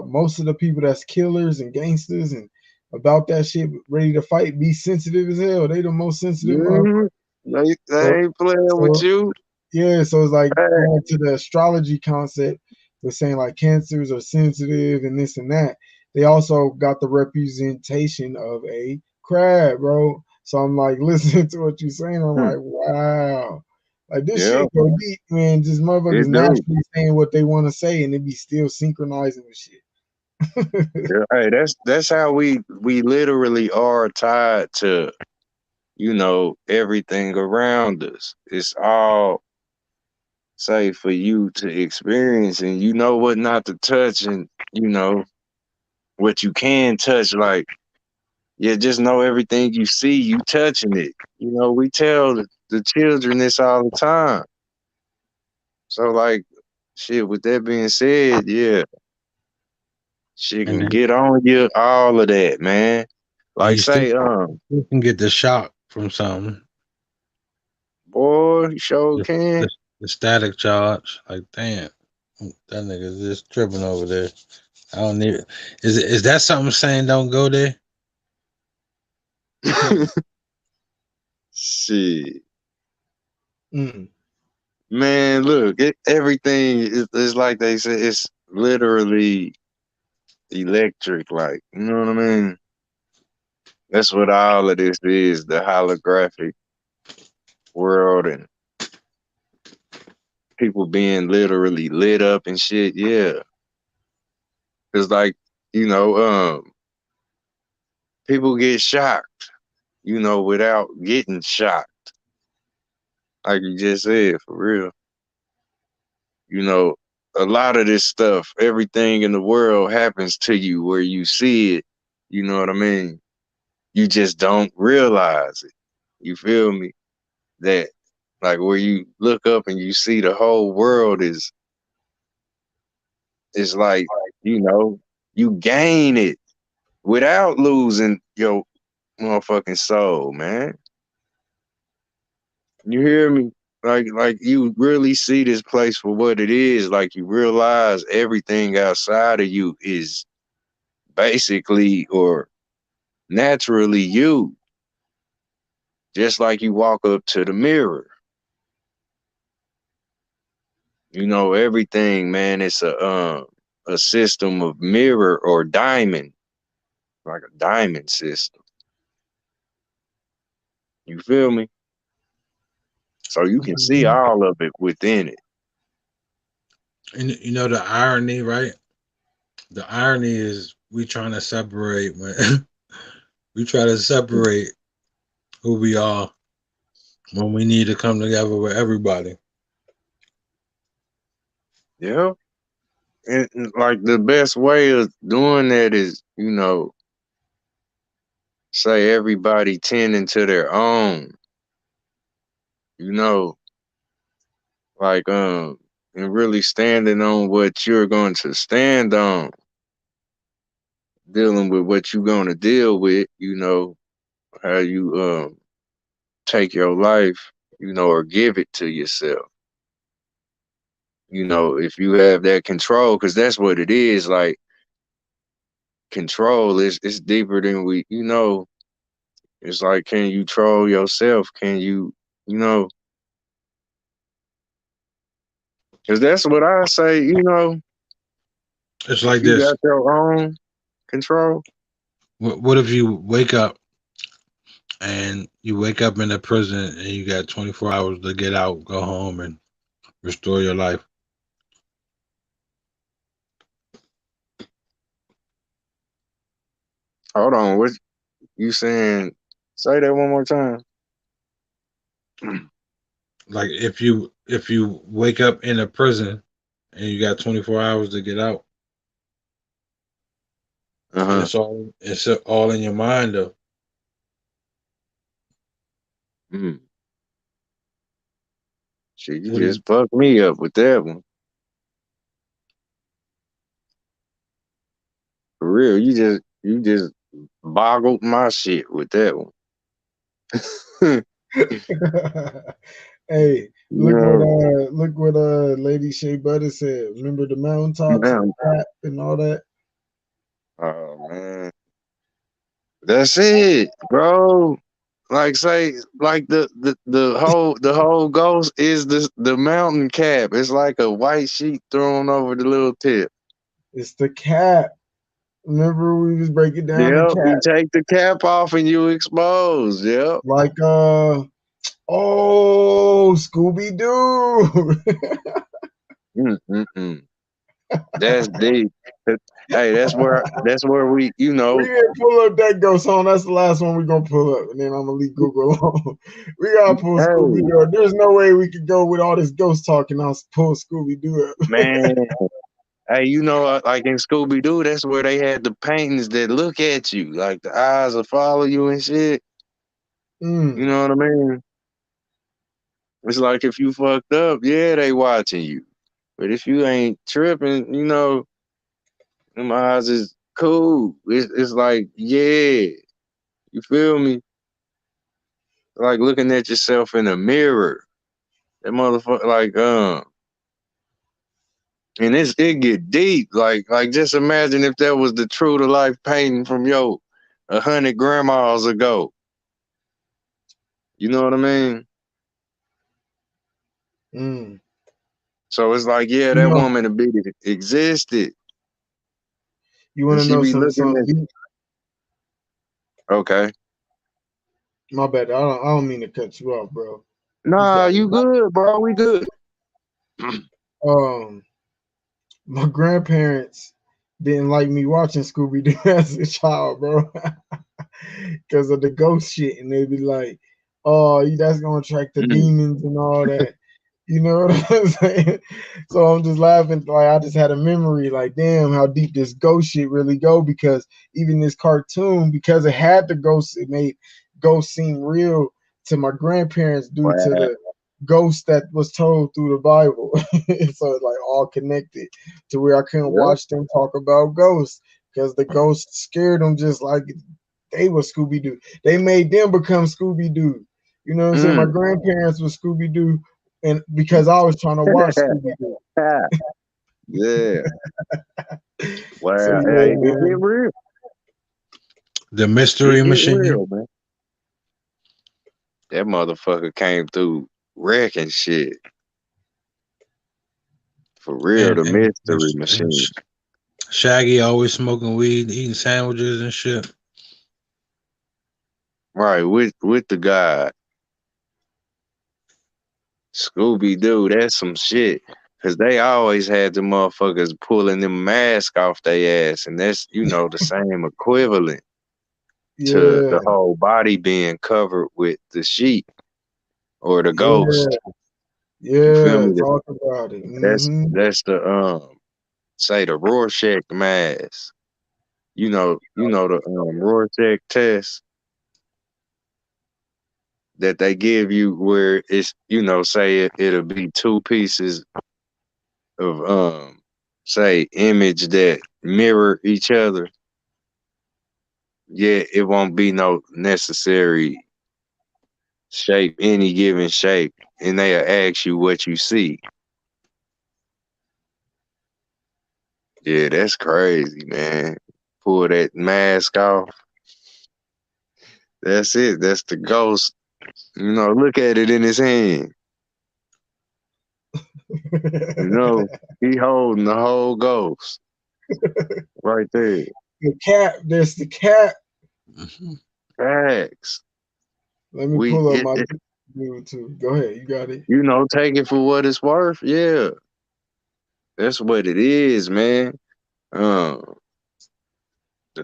most of the people that's killers and gangsters and about that shit ready to fight be sensitive as hell. They the most sensitive Hmm. motherfuckers. They So ain't playing with so you. yeah, so it's like Hey, going to the astrology concept with saying like cancers are sensitive and this and that. They also got the representation of a crab, bro. So I'm like listening to what you're saying. I'm hmm, like, wow. Like this yeah, shit go deep, man. Just motherfuckers it do. naturally saying what they want to say and it be still synchronizing with shit. Yeah, hey, that's how we literally are tied to you know, everything around us. It's all safe for you to experience, and you know what not to touch, and you know what you can touch. Like, yeah, just know everything you see, you touching it. You know, we tell the children this all the time. So, like, shit, with that being said, yeah, shit And can then get on you, all of that, man. and Like, say, you can get the shock from something. boy, you sure The, can. the, the static charge. Like, damn, that nigga just tripping over there. I don't need it. Is that something saying don't go there? Shit. Mm. Man, look, everything is like they say, it's literally electric. Like, you know what I mean? That's what all of this is, the holographic world and people being literally lit up and shit. Yeah. Cause like, you know, people get shocked, you know, without getting shocked. Like you just said, for real. You know, a lot of this stuff, everything in the world happens to you where you see it. You know what I mean? You just don't realize it. You feel me? That like where you look up and you see the whole world is like, you know, you gain it without losing your motherfucking soul, man. You hear me? Like you really see this place for what it is. Like you realize everything outside of you is basically or naturally you. Just like you walk up to the mirror. You know, everything, man, it's a system of mirror or diamond, like a diamond system. You feel me? So you can see all of it within it. And you know the irony, right? The irony is we trying to separate, man. We try to separate who we are when we need to come together with everybody. Yeah. And like the best way of doing that is, you know, say everybody tending to their own, you know, like and really standing on what you're going to stand on, dealing with what you're going to deal with, you know, how you take your life, you know, or give it to yourself. You know, if you have that control, because that's what it is. Like control is it's deeper than we, you know. It's like, can you control yourself? Can you, you know? Because that's what I say. You know, It's if like you this. got your own control. What if you wake up and you wake up in a prison and you got 24 hours to get out, go home, and restore your life? Hold on, what you saying? Say that one more time. Like if you wake up in a prison and you got 24 hours to get out, and Uh-huh. it's all in your mind though. Mm. Shit, you What do you just fucked me up with that one. For real, you just boggled my shit with that one. Hey, No, look what Lady Shea Butter said. Remember the mountaintops and man. the rap and all that? Oh man. That's it, bro. Like say, like the whole ghost is the mountain cap. It's like a white sheet thrown over the little tip. It's the cap. Remember we was breaking down the Yep, you cap. take the cap off and you expose. Yep. Like oh, Scooby Doo. Mm-mm-mm. That's deep. Hey, that's where we, We didn't pull up that ghost song. That's the last one we're gonna pull up, and then I'm gonna leave Google alone. We gotta pull Scooby hey, Doo up. There's no way we could go with all this ghost talking. I'll pull Scooby Doo up. man. Hey, like in Scooby Doo, that's where they had the paintings that look at you, like the eyes will follow you and shit. You know what I mean? It's like if you fucked up, yeah, they watching you. But if you ain't tripping, them eyes is cool. It's like, yeah, you feel me? Like looking at yourself in a mirror. That motherfucker, like, and it get deep. Like just imagine if that was the true to life painting from 100 grandmas ago. You know what I mean? So it's like, yeah, You that know, woman to be existed. you want And to she know be some looking at, okay. My bad. I don't mean to cut you off, bro. You Nah, got it. you good, bro. We good. My grandparents didn't like me watching Scooby Doo as a child, bro, because of the ghost shit, and they'd be like, "Oh, that's gonna attract the demons and all that." You know what I'm saying? So I'm just laughing. Like I just had a memory, like, damn, how deep this ghost shit really go. Because even this cartoon, because it had the ghosts, it made ghosts seem real to my grandparents due to Wow. the ghost that was told through the Bible. So it's like all connected to where I couldn't watch them talk about ghosts because the ghosts scared them just like they were Scooby Doo. They made them become Scooby Doo. You know what I'm saying? My grandparents were Scooby Doo, and because I was trying to watch Scooby Doo. Yeah. Wow. So yeah, Hey, it man. get real. The mystery It get machine. real, man. That motherfucker came through wrecking shit. For real, the mystery machine. Shaggy always smoking weed, eating sandwiches and shit. Right, with the guy. Scooby Doo, that's some shit. Cause they always had the motherfuckers pulling them masks off their ass, and that's the same equivalent to Yeah, the whole body being covered with the sheet or the ghost. You feel yeah. me? Talk about it. That's the say the Rorschach mask. You know the Rorschach test that they give you where it's say it'll be two pieces of say image that mirror each other. Yeah, it won't be no necessary shape, any given shape, and they'll ask you what you see. Yeah, that's crazy, man. Pull that mask off. That's it. That's the ghost. Look at it in his hand. He holding the whole ghost right there. The cat. There's the cat. Facts. Let me pull up my dude too. Go ahead. You got it. Take it for what it's worth. Yeah. That's what it is, man. The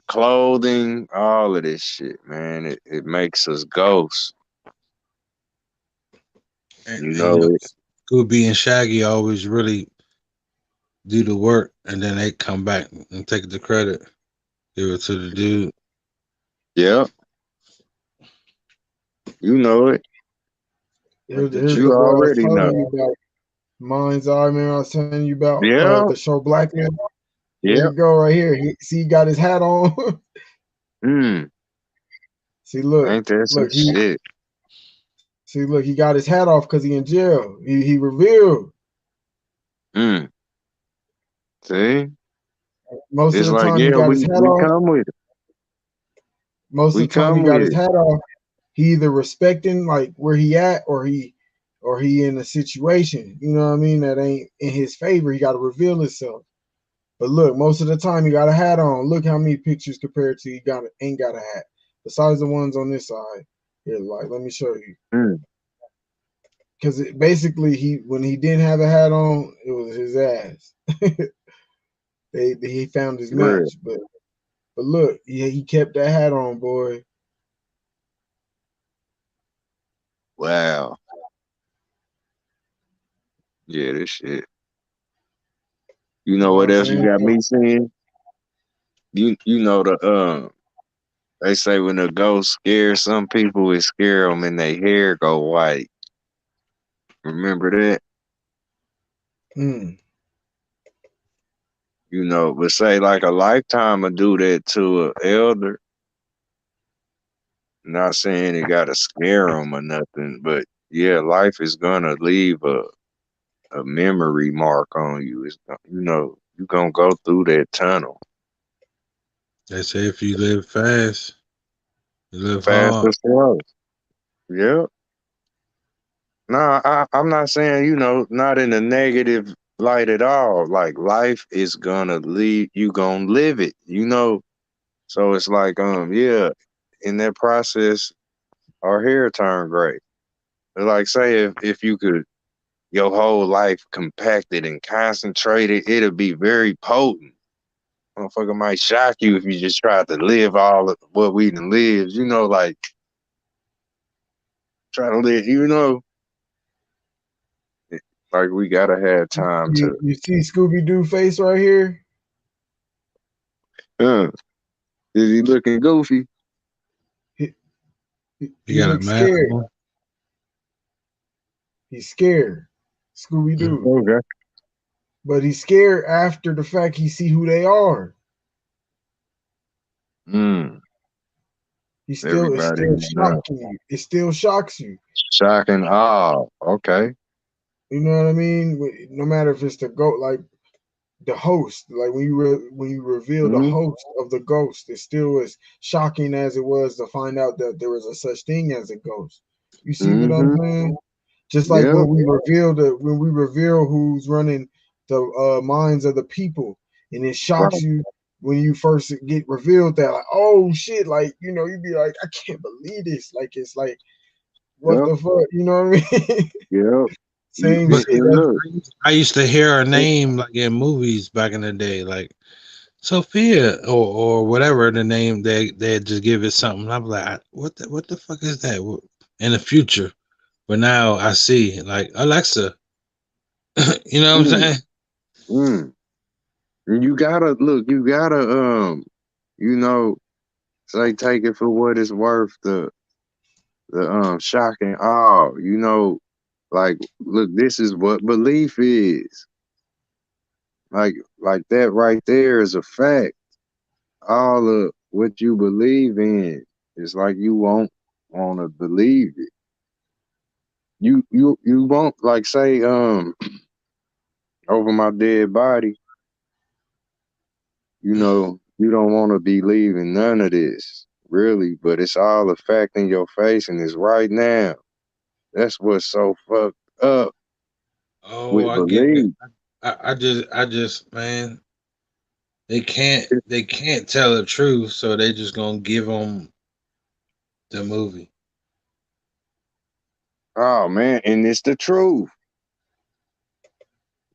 clothing, all of this shit, man. It makes us ghosts. And Scooby and Shaggy always really do the work, and then they come back and take the credit, give it to the dude. Yeah, you know it. Here's You the boy I was already telling know. you about. MindsEye, man. I was telling you about Yeah, the show Black Man. There yeah. you go, right here. He got his hat on. See, Ain't that some look, he shit? see, look, he got his hat off because he in jail. He revealed. See, Most it's of the like, time he yeah, got his hat we off. come with it. Most of We the time he come got with his it. hat off. He either respecting like where he at, or he in a situation, you know what I mean, that ain't in his favor. He got to reveal himself. But look, most of the time he got a hat on. Look how many pictures compared to he ain't got a hat. Besides the ones on this side. Here, like, let me show you. Because basically when he didn't have a hat on, it was his ass. he found his Real. match, but look, he kept that hat on, boy. Wow. Yeah, this shit. You know You know what what else I'm you saying? got me saying? You know the they say when a ghost scares some people, it scare them and their hair go white. Remember that? Mm. You know, but say like a lifetime will do that to an elder. Not saying it gotta scare them or nothing, but yeah, life is gonna leave a memory mark on you. It's you know you gonna go through that tunnel They say if you live fast, you live fast hard. or slow. Yep. No, I'm not saying, you know, not in a negative light at all. Like life is gonna leave you gonna live it, you know. So it's like, yeah, in that process, our hair turn gray. It's like say if you could your whole life compacted and concentrated, it'll be very potent. Motherfucker might shock you if you just tried to live all of what we done lived, you know, like try to live, you know, like we gotta have time to You see Scooby Doo face right here? uh is he looking goofy? He, You he got a looks mask scared. on. He's scared. Scooby Doo. Okay. But he's scared after the fact he see who they are. Mm. It's Everybody, still shocking you. It still shocks you. shocking. Oh, okay. You know what I mean? No matter if it's the goat, like the host, like when you reveal the Mm-hmm. host of the ghost, it still is shocking as it was to find out that there was a such thing as a ghost. You see what I'm Mm-hmm. saying? Just like Yep. when we reveal who's running the minds of the people, and it shocks Right. you when you first get revealed that, like, oh shit, like, you know, you'd be like, I can't believe this. Like, it's like, what Yep. the fuck, you know what I mean? Yep. Same But shit. Look. I used to hear her name like in movies back in the day, like Sophia or whatever the name they just give it something. I'm like, what the fuck is that? In the future, but now I see like Alexa. You know what I'm Mm, saying? mm. And you gotta look. You gotta you know, say take it for what it's worth. The shock and awe. You know, like look, this is what belief is. Like that right there is a fact. All of what you believe in, it's like you won't want to believe it. You won't like say over my dead body. You know you don't want to believe in none of this really, but it's all a fact in your face and it's right now. That's what's so fucked up Oh, with I get it. belief. I just, man, they can't tell the truth, so they just gonna give them the movie. Oh man, and it's the truth.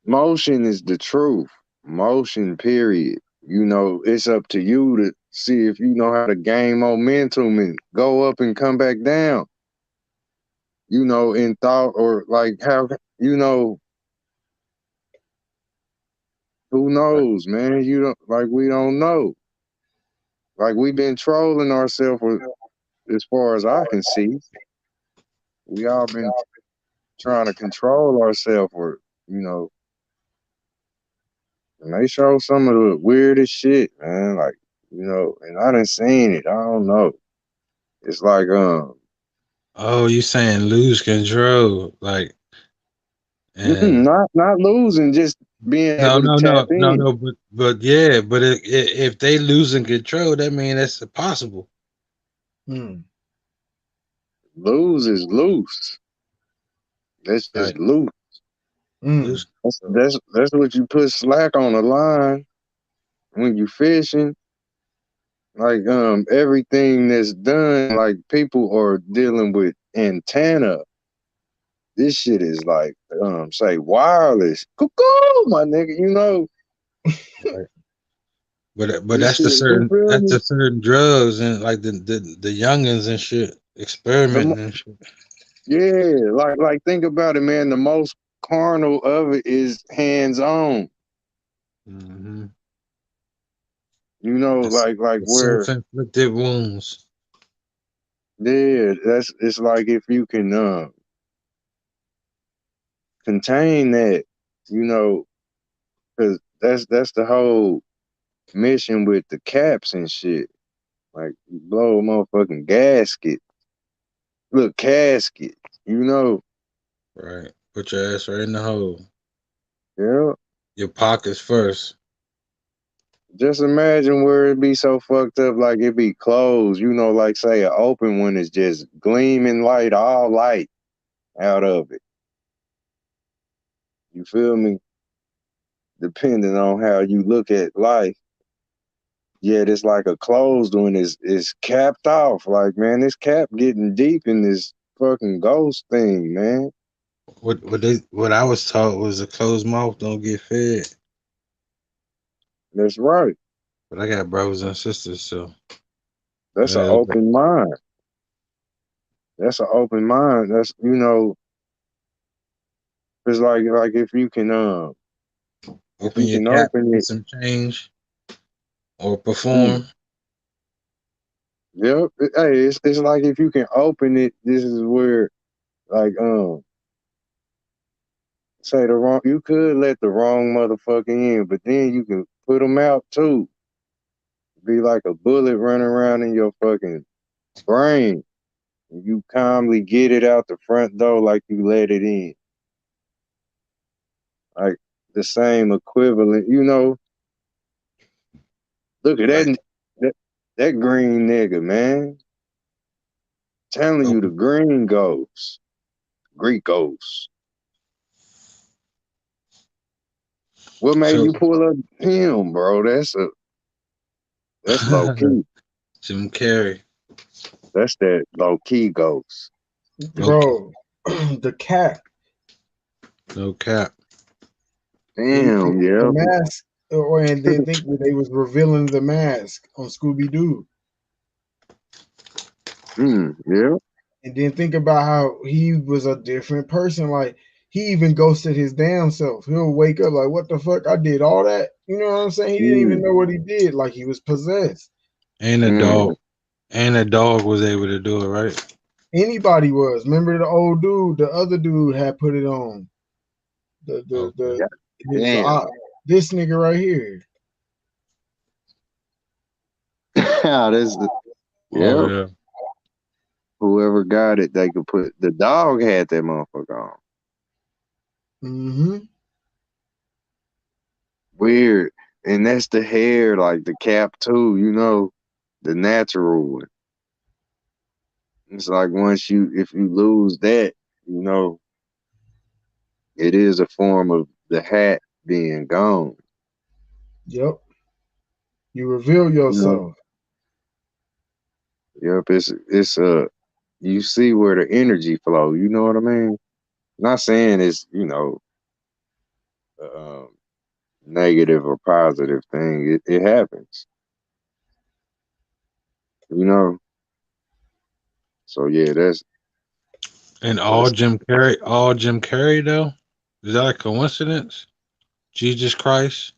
Motion is the truth. Motion, period. You know, it's up to you to see if you know how to gain momentum and go up and come back down. You know, in thought or like how, you know, who Right. knows, man? You don't like we don't know. Like we've been trolling ourselves as far as I can see. We all been trying to control ourselves or, you know, and they show some of the weirdest shit, man. Like, you know, and I done seen it. I don't know. It's like Oh, you saying lose control, like, and not losing, just being able to tap in. no, but yeah, but if they losing control, that mean that's possible. Hmm. Lose is loose. That's just Right, loose. Mm. lose That's control. that's that's what you put slack on the line when you fishing. Like everything that's done, like people are dealing with antenna. This shit is like say wireless. Cuckoo, my nigga, you know. Right. But This shit, you feel that's me? the certain drugs and like the youngins and shit The experimenting and shit. Yeah, like think about it, man. The most carnal of it is hands on. Mm-hmm. You know, It's, like it's where self-inflicted wounds. yeah, it's like if you can contain that, you know, because that's the whole mission with the caps and shit. Like you blow a motherfucking gasket, look casket, you know. Right. Put your ass right in the hole. Yeah. Your pockets first. Just imagine where it be so fucked up, like it be closed, you know, like say an open one is just gleaming light, all light out of it. You feel me? Depending on how you look at life. Yet it's like a closed one is capped off. Like, man, this cap getting deep in this fucking ghost thing, man. What I was taught was a closed mouth don't get fed. That's right. But I got brothers and sisters, so That's an uh, open mind. That's an open mind. That's you know, it's like if open you your can cap, open get it, some change, or mm, perform. yep. Hey, it's like if you can open it, this is where like say the wrong. You could let the wrong motherfucker in, but then you can put them out too. Be like a bullet running around in your fucking brain. You calmly get it out the front door like you let it in. Like the same equivalent, you know. Look at Right. that that green nigga, man. Telling you the Open. green goes. Greek goes. What made So you pull up him, bro? That's low key. Jim Carrey. That's that low key ghost. Okay. Bro, the cap. No cap. Damn, The yeah. mask, or and then think when they was revealing the mask on Scooby Doo, Yeah. and then think about how he was a different person. Like he even ghosted his damn self. He'll wake up like, "What the fuck? I did all that." You know what I'm saying? He didn't even Mm, know what he did. Like he was possessed. And a mm. dog. And a dog was able to do it, right? Anybody was. Remember the old dude? The other dude had put it on. Okay. God His damn. this nigga right here. That's the Oh yep. yeah. Whoever got it, they could put the dog had that motherfucker on. Mm-hmm. Weird. And that's the hair, like the cap too, you know, the natural one. It's like if you lose that, you know, it is a form of the hat being gone. Yep. You reveal You know, yourself. yep, it's you see where the energy flow, you know what I mean? Not saying it's, you know, um negative or positive thing. It happens, you know. So yeah, And that's All Jim Carrey though? Is that a coincidence? Jesus Christ,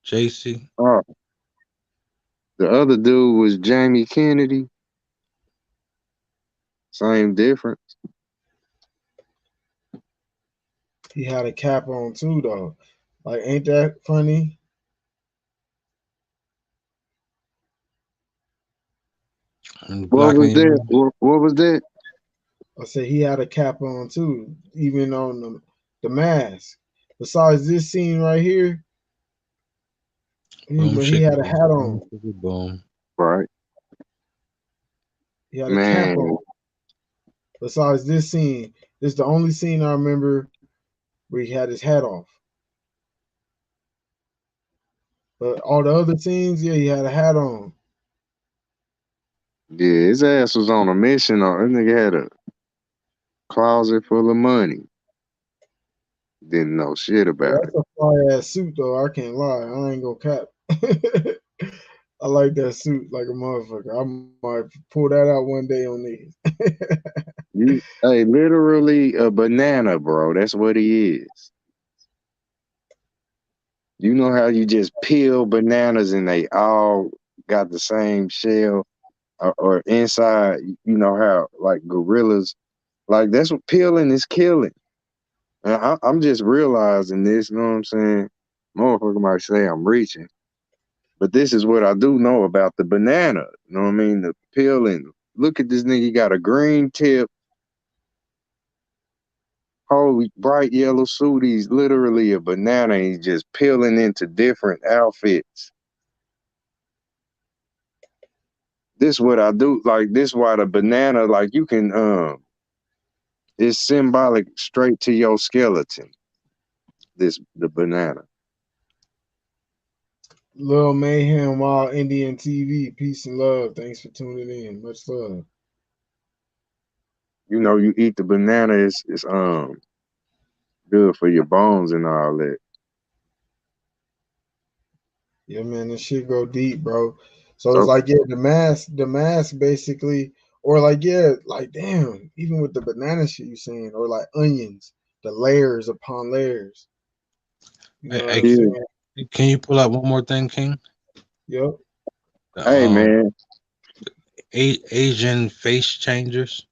JC. oh, the other dude was Jamie Kennedy. Same difference. He had a cap on too, though. Like, ain't that funny? And What was blocking that? your What was that? I said he had a cap on too, even on the mask. Besides this scene right here, boom he shit. had a hat Boom, on. shitty, boom. Right, He had a cap man. on. Besides this scene, this is the only scene I remember where he had his hat off. But all the other scenes, yeah, he had a hat on. Yeah, his ass was on a mission. Or that nigga had a closet full of money. Didn't know shit Yeah, about it. that's a fly ass suit though. I can't lie. I ain't gonna cap. I like that suit like a motherfucker. I might pull that out one day on these. Hey, literally a banana, bro. That's what he is. You know how you just peel bananas and they all got the same shell or inside, you know how like gorillas, like that's what peeling is killing. And I'm just realizing this, you know what I'm saying? Motherfucker might say I'm reaching, but this is what I do know about the banana. You know what I mean? The peeling. Look at this nigga, he got a green tip, whole bright yellow suit. He's literally a banana. He's just peeling into different outfits. This what I do. Like this why the banana, like you can it's symbolic straight to your skeleton. The banana. Lil Mayhem, Wild Indian TV. Peace and love. Thanks for tuning in. Much love. You know, you eat the banana, it's good for your bones and all that. Yeah, man, this shit go deep, bro. So it's So like, yeah, the mask basically, or like, yeah, like damn, even with the banana shit you saying, or like onions, the layers upon layers. You know what Hey, I'm yeah. saying? can you pull up one more thing, King? Yep. The Hey man. Asian face changers.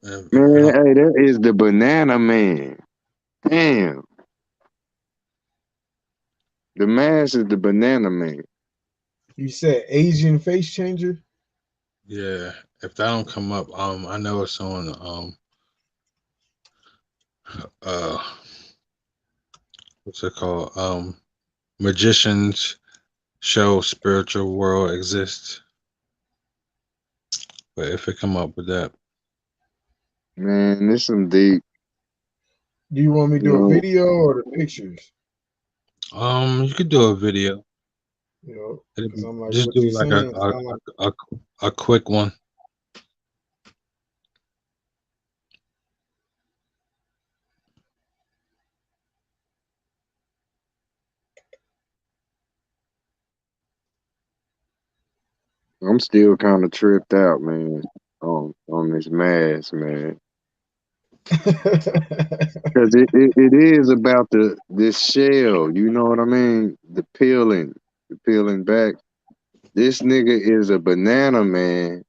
If you Man, don't, hey, that is the banana man. Damn. The mask is the banana man. You said Asian face changer? yeah. If that don't come up, I know it's on uh what's it called? Magicians show spiritual world exists. But if it come up with that, Man, this some deep, Do you want me to you do a know. video or the pictures? you could do a video. You know, It'd because be, I'm like, just what do you like saying? Sound like a quick one. I'm still kind of tripped out, man, on this mask, man. Cause it is about this shell, you know what I mean? The peeling back. This nigga is a banana man.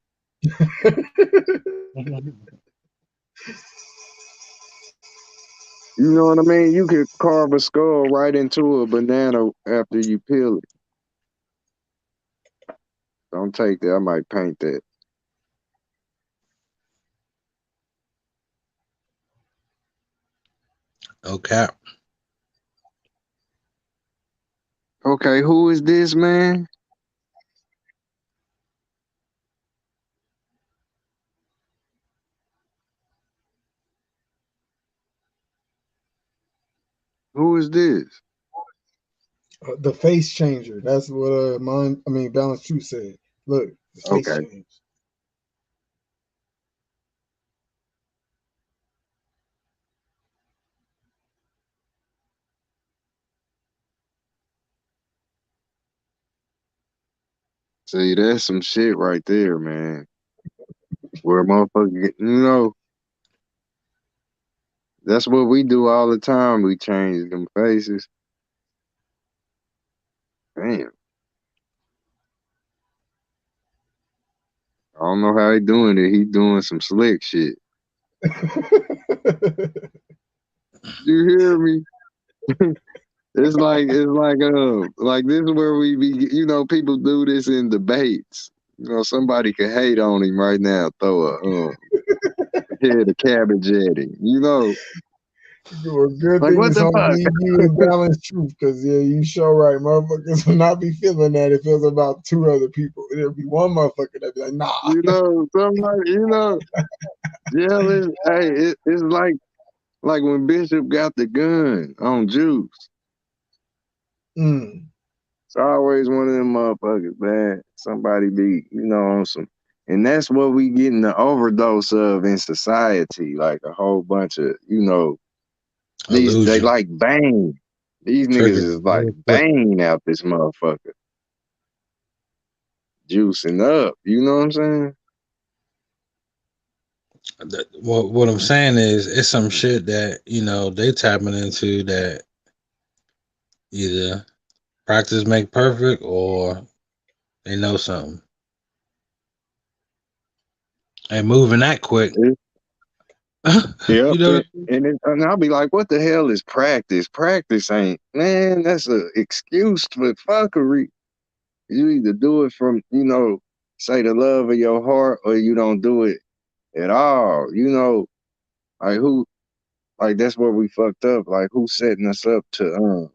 You know what I mean? You could carve a skull right into a banana after you peel it. Don't take that. I might paint that. Okay. Okay, who is this man? Who is this? the face changer. That's what Balance Truth said. Look, the face Okay. change. See, that's some shit right there, man. Where a motherfucker get, you know, that's what we do all the time. We change them faces. Damn. I don't know how he doing it. He doing some slick shit. You hear me? Like this is where we be, you know, people do this in debates. You know, somebody could hate on him right now, throw a head of cabbage at him. You know, Well, good like thing what it's the only fuck? you and Balanced Truth, because yeah, you show right, motherfuckers will not be feeling that if it was about two other people. There'll be one motherfucker that'd be like, nah. You know, somebody, you know, jealous. Hey, it's like when Bishop got the gun on Juice. Mm. It's always one of them motherfuckers, man. Somebody be, you know, on some And that's what we getting the overdose of in society. Like a whole bunch of, they Illusion. like bang. These niggas Trigger. is like bang out this motherfucker. Juicing up. You know what I'm saying? What I'm saying is, it's some shit that they tapping into that either practice make perfect or they know something. And moving that quick, Yep. you know. And I'll be like, what the hell is practice? Practice ain't, man, that's an excuse for fuckery. You either do it from, say the love of your heart, or you don't do it at all. Like who, like that's where we fucked up. Like who's setting us up to,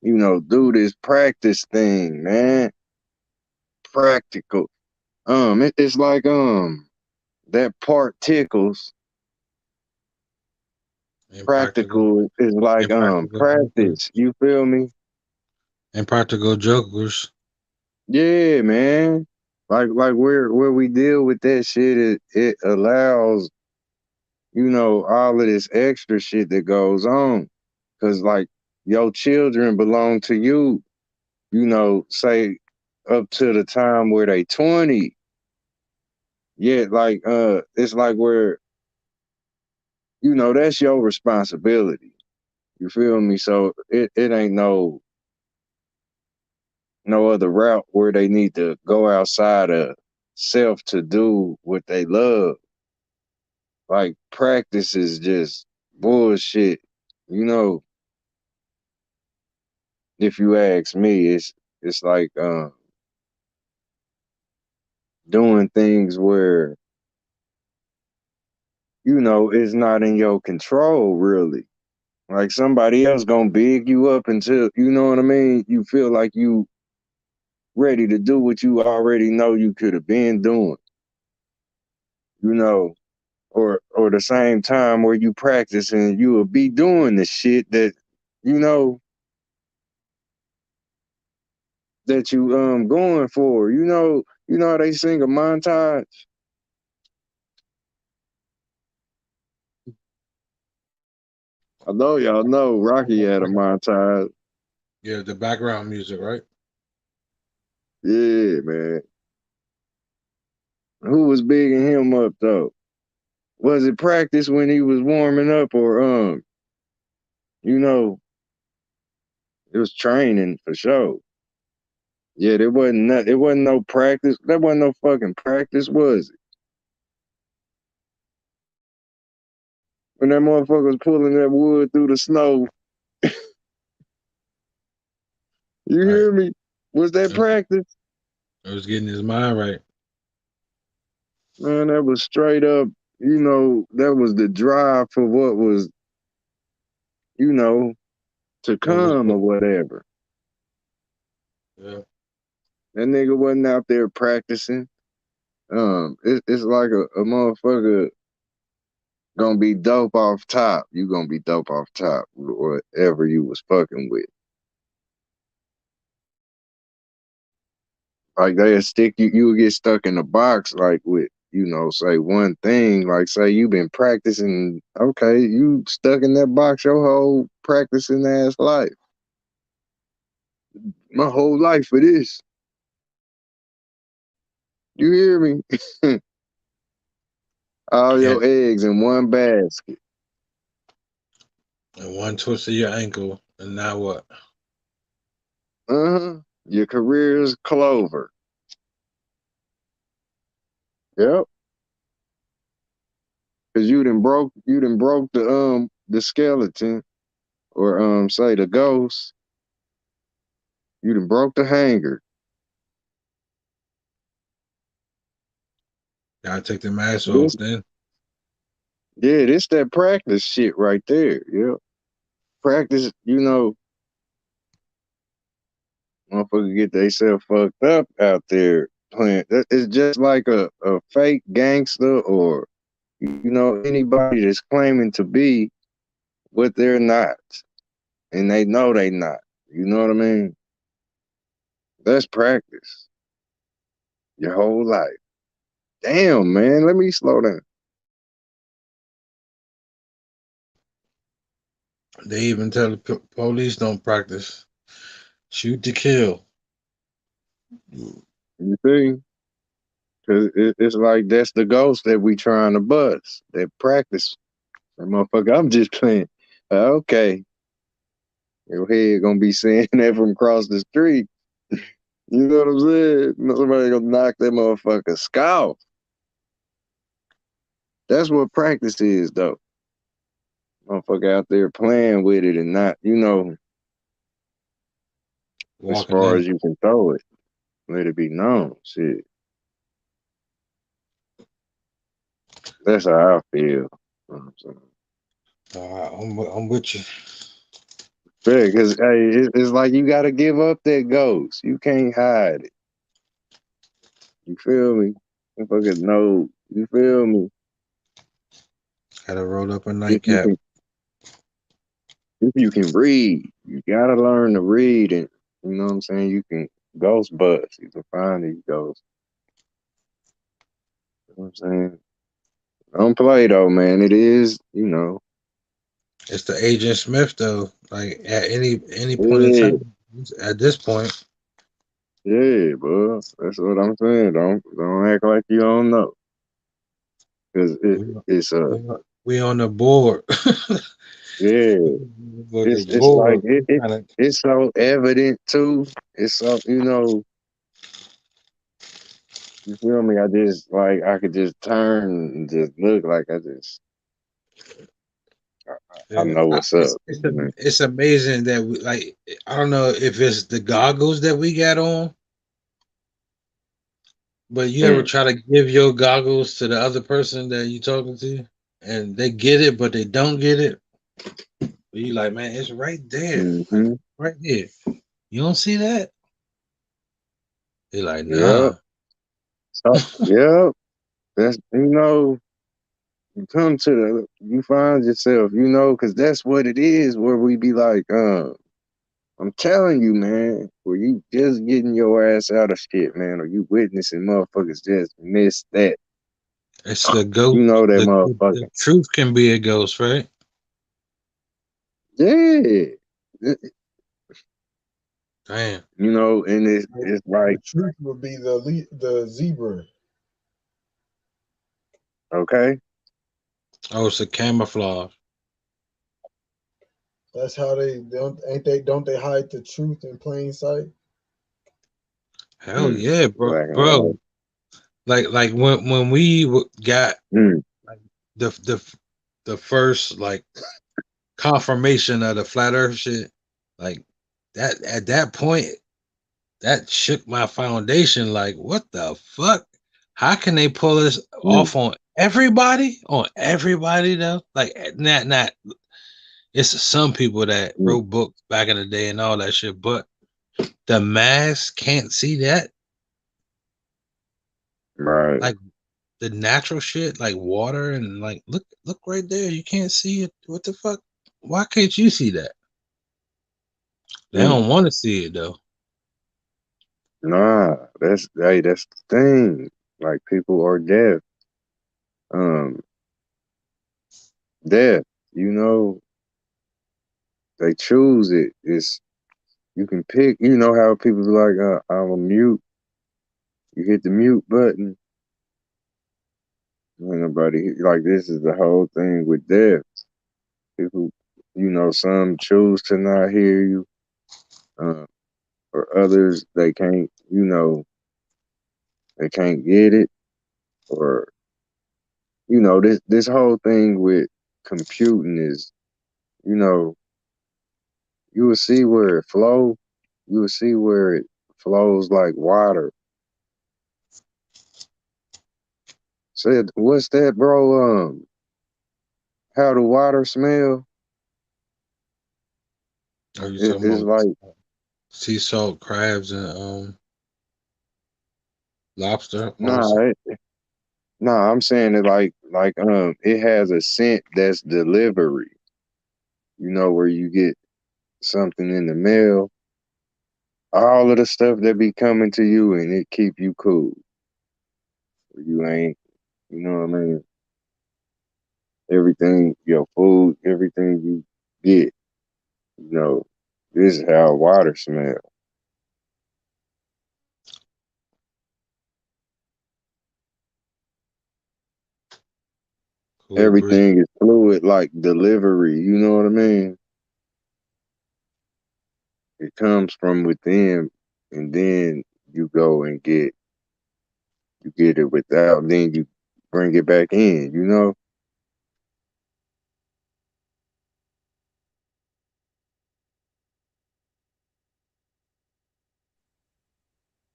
do this practice thing, man? Practical. It's like, that part tickles. Practical is like, practice. You feel me? Impractical jokers. Yeah, man. Like where we deal with that shit, it allows, all of this extra shit that goes on. Cause like your children belong to you, say up to the time where they 20. Yeah, like it's like where, that's your responsibility. You feel me? So it ain't no other route where they need to go outside of self to do what they love. Like practice is just bullshit. If you ask me, it's like doing things where it's not in your control really. Like somebody else gonna big you up until, you know what I mean, you feel like you ready to do what you already know you could have been doing. Or the same time where you practicing, you will be doing the shit that you know that you going for. How they sing a montage. I know y'all know Rocky had a montage. Yeah, the background music, right? Yeah, man. Who was bigging him up though? Was it practice when he was warming up, or you know, it was training for sure. Yeah, it wasn't no practice. That wasn't no fucking practice, was it? When that motherfucker was pulling that wood through the snow, you Right. hear me? Was that practice? It was getting his mind right. Man, that was straight up, that was the drive for what was, you know, to What was come or whatever. Yeah. That nigga wasn't out there practicing. It's like a motherfucker gonna be dope off top. You gonna be dope off top, whatever you was fucking with. Like they'll stick you, you will get stuck in a box, like with, say one thing, like say you been practicing, okay, you stuck in that box your whole practicing ass life. My whole life for this. You hear me? All Yeah. your eggs in one basket. And one twist of your ankle, and now what? Uh-huh. Your career is clover. Yep. Cause you done broke the skeleton, or say the ghost. You done broke the hanger. Gotta take the mask off This, then. yeah, this that practice shit right there. Yep. Practice, motherfucker get theyself fucked up out there playing. It's just like a fake gangster, or anybody that's claiming to be what they're not, and they know they not. You know what I mean? That's practice your whole life. damn, man, let me slow down. They even tell the police don't practice. Shoot to kill. You see? Cause it's like that's the ghost that we trying to bust. That practice. That motherfucker, I'm just playing. Okay. Your head gonna be saying that from across the street. You know what I'm saying? Somebody gonna knock that motherfucker scalp. That's what practice is, though. Motherfucker out there playing with it and not, as Walking far in. as you can throw it. Let it be known. Shit. That's how I feel. You know what I'm saying? I'm with you. Yeah, because hey, it's like you gotta give up that ghost. You can't hide it. You feel me? Motherfuckers know. You feel me? Gotta roll up a If you nightcap. can, if you can read, you gotta learn to read, and you know what I'm saying. You can ghost bust. You can find these ghosts. You know what I'm saying? Don't play though, man. It is, It's the Agent Smith though. Like at any point in yeah, time, at this point, yeah, bro. That's what I'm saying. Don't act like you don't know, because we it's we on the board. yeah. Fucking It's like board. We kinda, it's so evident too. It's so you feel me. I just like I could just turn and just look like I yeah, know what's up. it's amazing that we like. I don't know if it's the goggles that we got on, but you ever Mm, try to give your goggles to the other person that you talking to, and they get it, but they don't get it. But you like, man, it's right there, like mm-hmm. right there. You don't see that? They like, Yep. nah. So, yep. That's you come to you find yourself, because that's what it is. Where we be like, I'm telling you, man, where you just getting your ass out of shit, man, or you witnessing motherfuckers just miss that. It's the ghost. You know that The motherfucker. truth can be a ghost, right? Yeah. Damn. And it's The like, truth would be the zebra. okay, Oh, it's a camouflage. That's how don't they hide the truth in plain sight? Hell yeah, bro, black and bro. white. Like when we got Mm, like the the first like confirmation of the flat Earth shit, like that at that point, that shook my foundation. Like, what the fuck? How can they pull this mm, off on everybody? On everybody though? Like not it's some people that mm. wrote books back in the day and all that shit, but the mass can't see that. Right. Like the natural shit, like water and like look right there. You can't see it. What the fuck? Why can't you see that? They Mm. don't want to see it though. Nah, that's the thing. Like people are deaf. Um, deaf. You know, they choose it. It's you can pick. You know how people be like, I'm a mute. You hit the mute button. Ain't nobody like this is the whole thing with deaf. People, some choose to not hear you, or others they can't. They can't get it, or this whole thing with computing is, you know, you will see where it flow. You will see where it flows like water. Said, what's that, bro? How the water smell? Are you talking It's about like, sea salt, crabs, and lobster? Or nah, nah. I'm saying it it has a scent that's delivery. Where you get something in the mail, all of the stuff that be coming to you, and it keep you cool. You ain't, you know what I mean? Everything, your food, everything you get, you know, this is how water smells. Cool breeze. Everything is fluid like delivery, you know what I mean? It comes from within and then you go and you get it without, then you bring it back in, you know?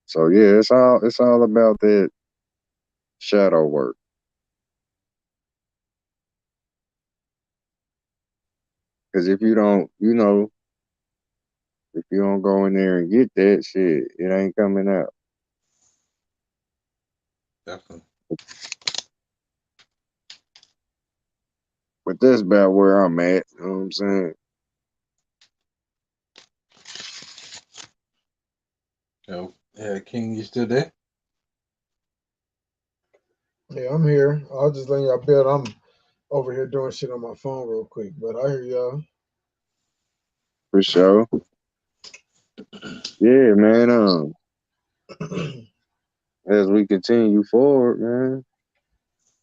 So yeah, it's all about that shadow work. Cause if you don't, you know, if you don't go in there and get that shit, it ain't coming out. Definitely. But that's about where I'm at. You know what I'm saying? Yo, yeah, King, you still there? Yeah, I'm here. I'll just let y'all bet I'm over here doing shit on my phone real quick. But I hear y'all. For sure. Yeah, man. As we continue forward, man,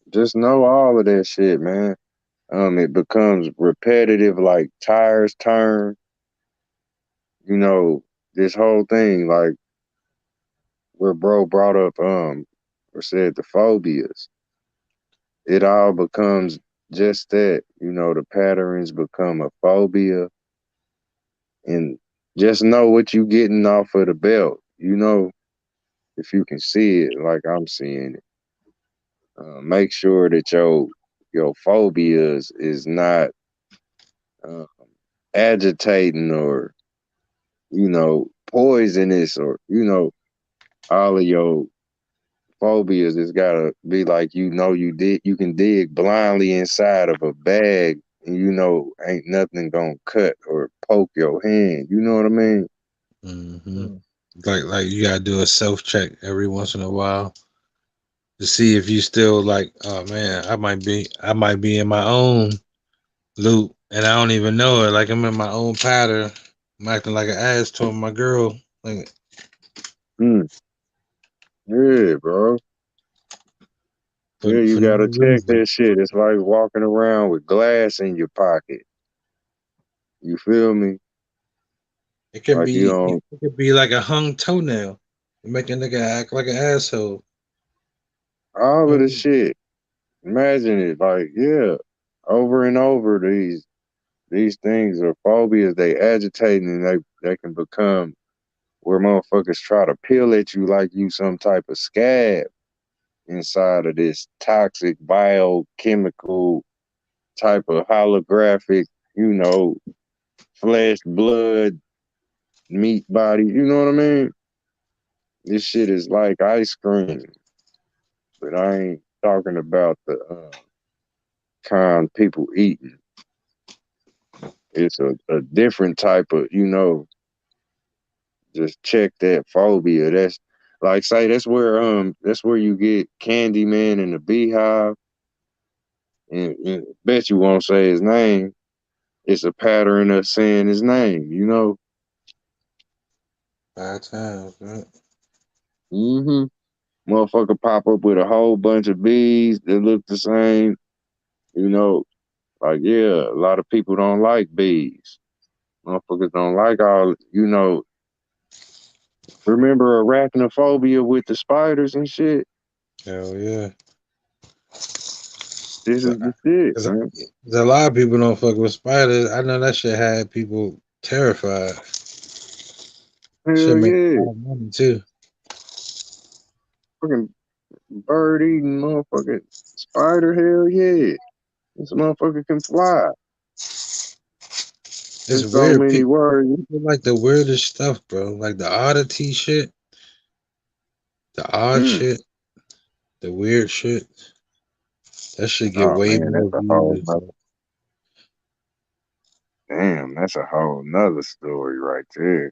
just know all of that shit, man. It becomes repetitive, like tires turn. You know, this whole thing, like where bro brought up, or said the phobias. It all becomes just that. You know, the patterns become a phobia, and just know what you getting off of the belt. You know, if you can see it like I'm seeing it. Make sure that your phobias is not uh, agitating or poisonous or all of your phobias. It's gotta be like you can dig blindly inside of a bag and ain't nothing gonna cut or poke your hand. You know what I mean? Mm-hmm. Mm. Like you gotta do a self check every once in a while to see if you still like, oh man, I might be in my own loop and I don't even know it. Like I'm in my own pattern. I'm acting like an ass to my girl. Like Mm, yeah, bro. Yeah, you for no gotta check reason. that shit. It's like walking around with glass in your pocket. You feel me? It could Like you be don't it could be like a hung toenail. You make a nigga act like an asshole. all of the Mhm. shit. Imagine it, like, yeah, over and over these things are phobias, they agitating and they can become where motherfuckers try to peel at you like you some type of scab inside of this toxic biochemical type of holographic, you know, flesh, blood, meat body, you know what I mean? This shit is like ice cream, but I ain't talking about the kind people eating. It's a different type of, just check that phobia. That's like say that's where you get Candyman and the Beehive, and bet you won't say his name. It's a pattern of saying his name, you know. Bad times, right? Mm-hmm. Motherfucker pop up with a whole bunch of bees that look the same, you know. Like yeah, a lot of people don't like bees. Motherfuckers don't like all, remember arachnophobia with the spiders and shit? Hell yeah. This is the shit, Cause man. a lot of people don't fuck with spiders. I know that shit had people terrified. Shit Hell make a yeah. lot of money too. Fucking bird eating motherfucking spider, hell yeah. This motherfucker can fly. It's In so weird. many People, words. people like the weirdest stuff, bro. Like the oddity shit, the odd Mm. shit, the weird shit. That should get Oh way man, more that's a whole views. nother damn, that's a whole nother story right there.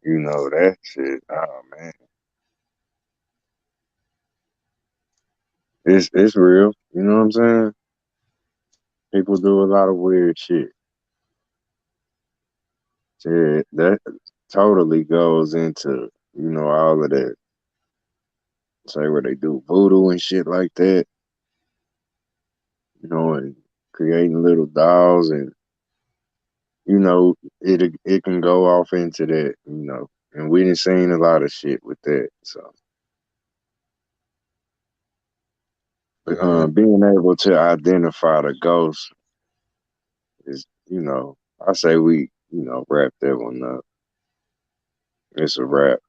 You know that shit. Oh man. it's real. You know what I'm saying? People do a lot of weird shit. Yeah, that totally goes into, all of that. Say where they do voodoo and shit like that, and creating little dolls and it can go off into that, and we done seen a lot of shit with that. So Yeah. being able to identify the ghost is, I say we, wrap that one up. It's a wrap.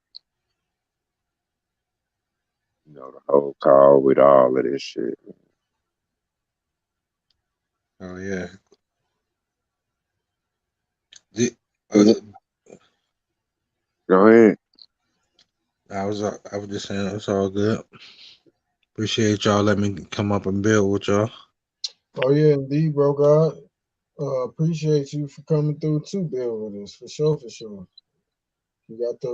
The whole call with all of this shit. Oh yeah. The, uh, Go ahead. I was just saying it's all good. Appreciate y'all letting me come up and build with y'all. Oh yeah, indeed, bro. God, appreciate you for coming through to build with us for sure, for sure. You got the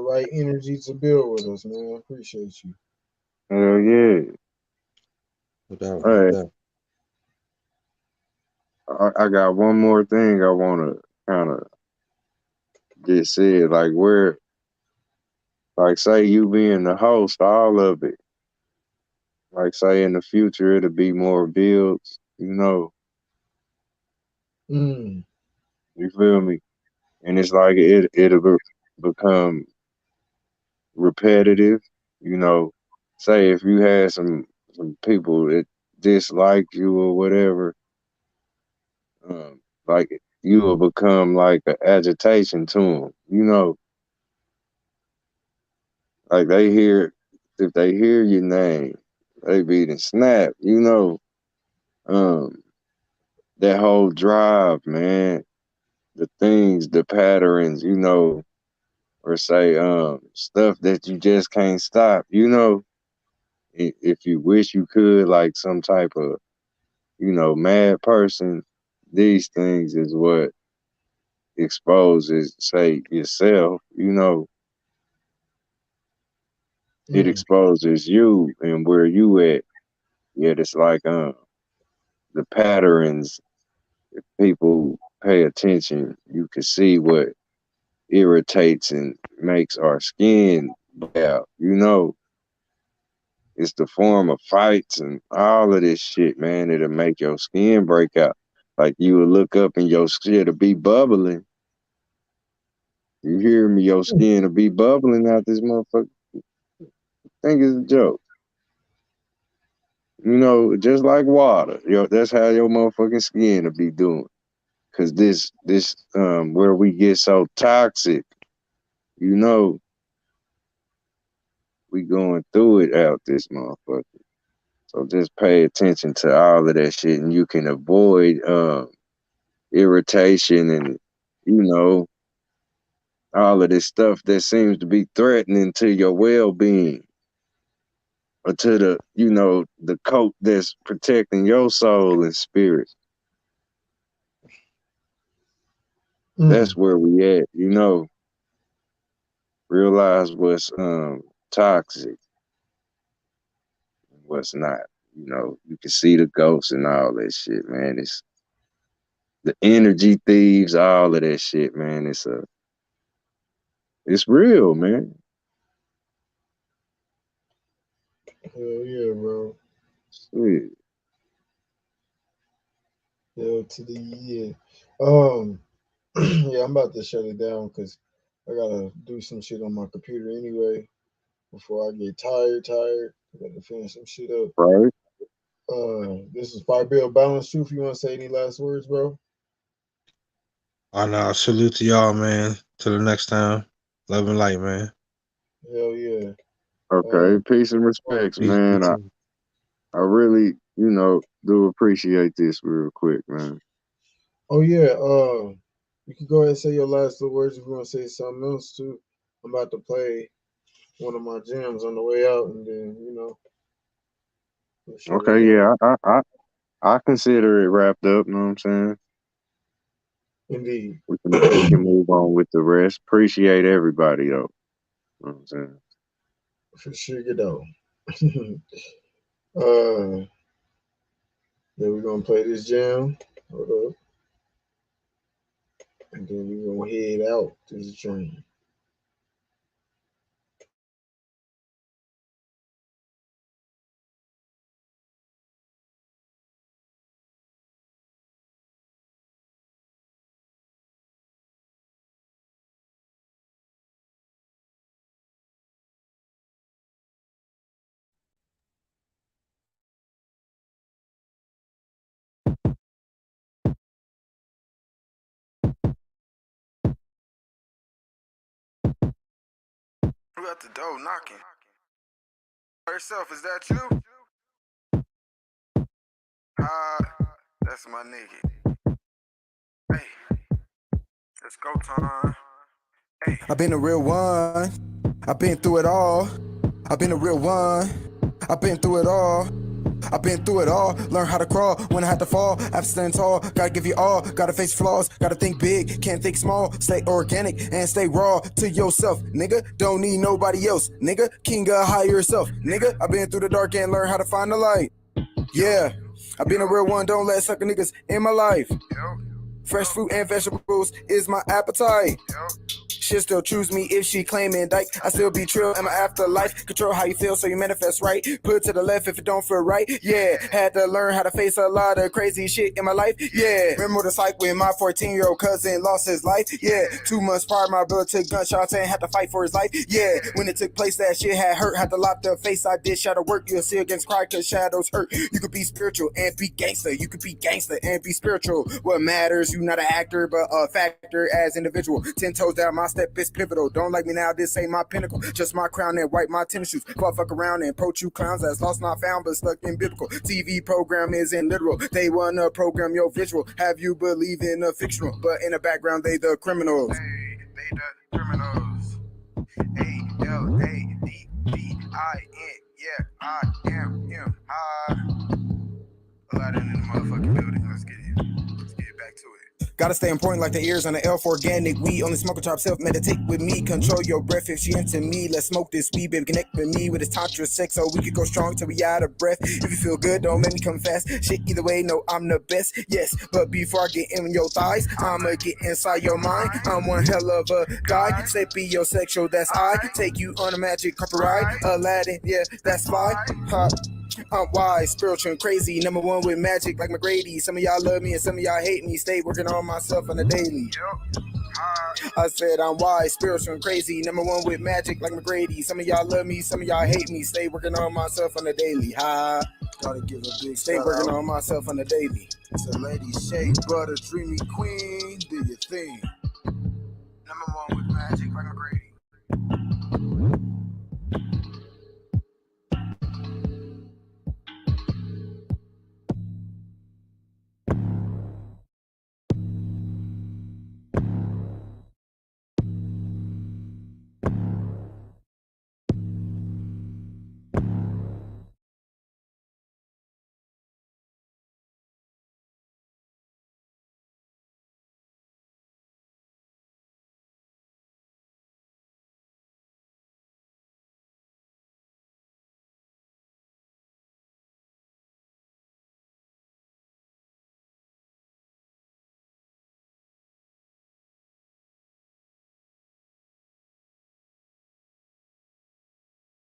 right energy to build with us, man. Appreciate you. Hell yeah. Without, All right. without. I got one more thing I want to kind of get said. Like, say you being the host, all of it. Like, say in the future, it'll be more builds, Mm. you feel me? And it's like become repetitive, you know. Say if you had some people that dislike you or whatever, like you will become like an agitation to them, like if they hear your name, they be the snap, um, that whole drive, man, the things, the patterns, or say, stuff that you just can't stop, if you wish you could, like some type of, mad person, these things is what exposes, say, yourself, it Mm. exposes you and where you at. Yet it's like, the patterns, if people pay attention, you can see what irritates and makes our skin break out, It's the form of fights and all of this shit, man. It'll make your skin break out. Like you will look up and your shit'll be bubbling. You hear me? Your skin will be bubbling out this motherfucker. Think it's a joke. Just like water. That's how your motherfucking skin will be doing. Cause this where we get so toxic, you know, we going through it out this motherfucker. So just pay attention to all of that shit and you can avoid irritation and all of this stuff that seems to be threatening to your well-being or to the coat that's protecting your soul and spirit. Mm. That's where we at, realize what's toxic and what's not. You can see the ghosts and all that shit, man. It's the energy thieves, all of that shit, man. It's real, man. Hell yeah, bro. Shit. Hell to the yeah. Yeah, I'm about to shut it down because I gotta do some shit on my computer anyway before I get tired. I gotta finish some shit up. Right? This is Five Bill Balance Truth. You want to say any last words, bro? Oh no, salute to y'all, man. Till the next time. Love and light, man. Hell yeah. Okay. Peace and respects, Peace, man. peace. I really, do appreciate this real quick, man. Oh yeah. You can go ahead and say your last little words if you want to say something else too. I'm about to play one of my jams on the way out, and then we'll shut it Okay, down. yeah, I consider it wrapped up, you know what I'm saying? Indeed. We can move on with the rest. Appreciate everybody though. You know what I'm saying? For sure, you know. Then we're gonna play this jam. Hold up. And then we're gonna head out this joint. Who at the door knocking? Yourself, is that you? That's my nigga. Hey, let's go time. Hey. I've been a real one. I've been through it all. I've been a real one. I've been through it all. I've been through it all, learn how to crawl when I had to fall, have to stand tall, gotta give you all, gotta face flaws, gotta think big, can't think small, stay organic and stay raw to yourself, nigga, don't need nobody else, nigga, king of higher yourself, nigga, I've been through the dark and learned how to find the light, yeah, I've been a real one, don't let sucker niggas in my life, fresh fruit and vegetables is my appetite. She'll still choose me if she claiming dyke. I still be trill in my afterlife. Control how you feel so you manifest right. Put it to the left if it don't feel right. Yeah, had to learn how to face a lot of crazy shit in my life. Yeah, remember the psych when my 14-year-old cousin lost his life. Yeah, 2 months prior my brother took gunshots and had to fight for his life. Yeah, when it took place that shit had hurt. Had to lock the face I did shadow work. You'll see against cry cause shadows hurt. You could be spiritual and be gangster. You could be gangster and be spiritual. What matters, you not an actor but a factor as individual. 10 toes down my step is pivotal. Don't like me now, this ain't my pinnacle. Just my crown and wipe my tennis shoes. Fuck around and approach you clowns that's lost not found but stuck in biblical. TV program isn't literal. They wanna program your visual. Have you believe in a fictional, but in the background they the criminals. Hey, they the criminals. A-L-A-D-D-I-N. Yeah, I am him. Aladdin in the motherfucking building. Let's get back to it. Gotta stay important like the ears on the elf organic weed. Only smoke a chop self, meditate with me. Control your breath if she into me. Let's smoke this weed, baby. Connect with me with this tantra sex so we could go strong till we out of breath. If you feel good, don't make me come fast. Shit, either way, no, I'm the best. Yes, but before I get in your thighs, I'ma get inside your mind. I'm one hell of a guy. Say be your sexual, that's I. Take you on a magic carpet ride. Aladdin, yeah, that's fine. I'm wise, spiritual and crazy, number one with magic like McGrady. Some of y'all love me and some of y'all hate me. Stay working on myself on a daily. I said I'm wise, spiritual and crazy, number one with magic like McGrady. Some of y'all love me, some of y'all hate me. Stay working on myself on a daily. Gotta give a big stay working on myself on a daily. It's a lady shade, but a dreamy queen. Do your thing. Number one with magic like McGrady.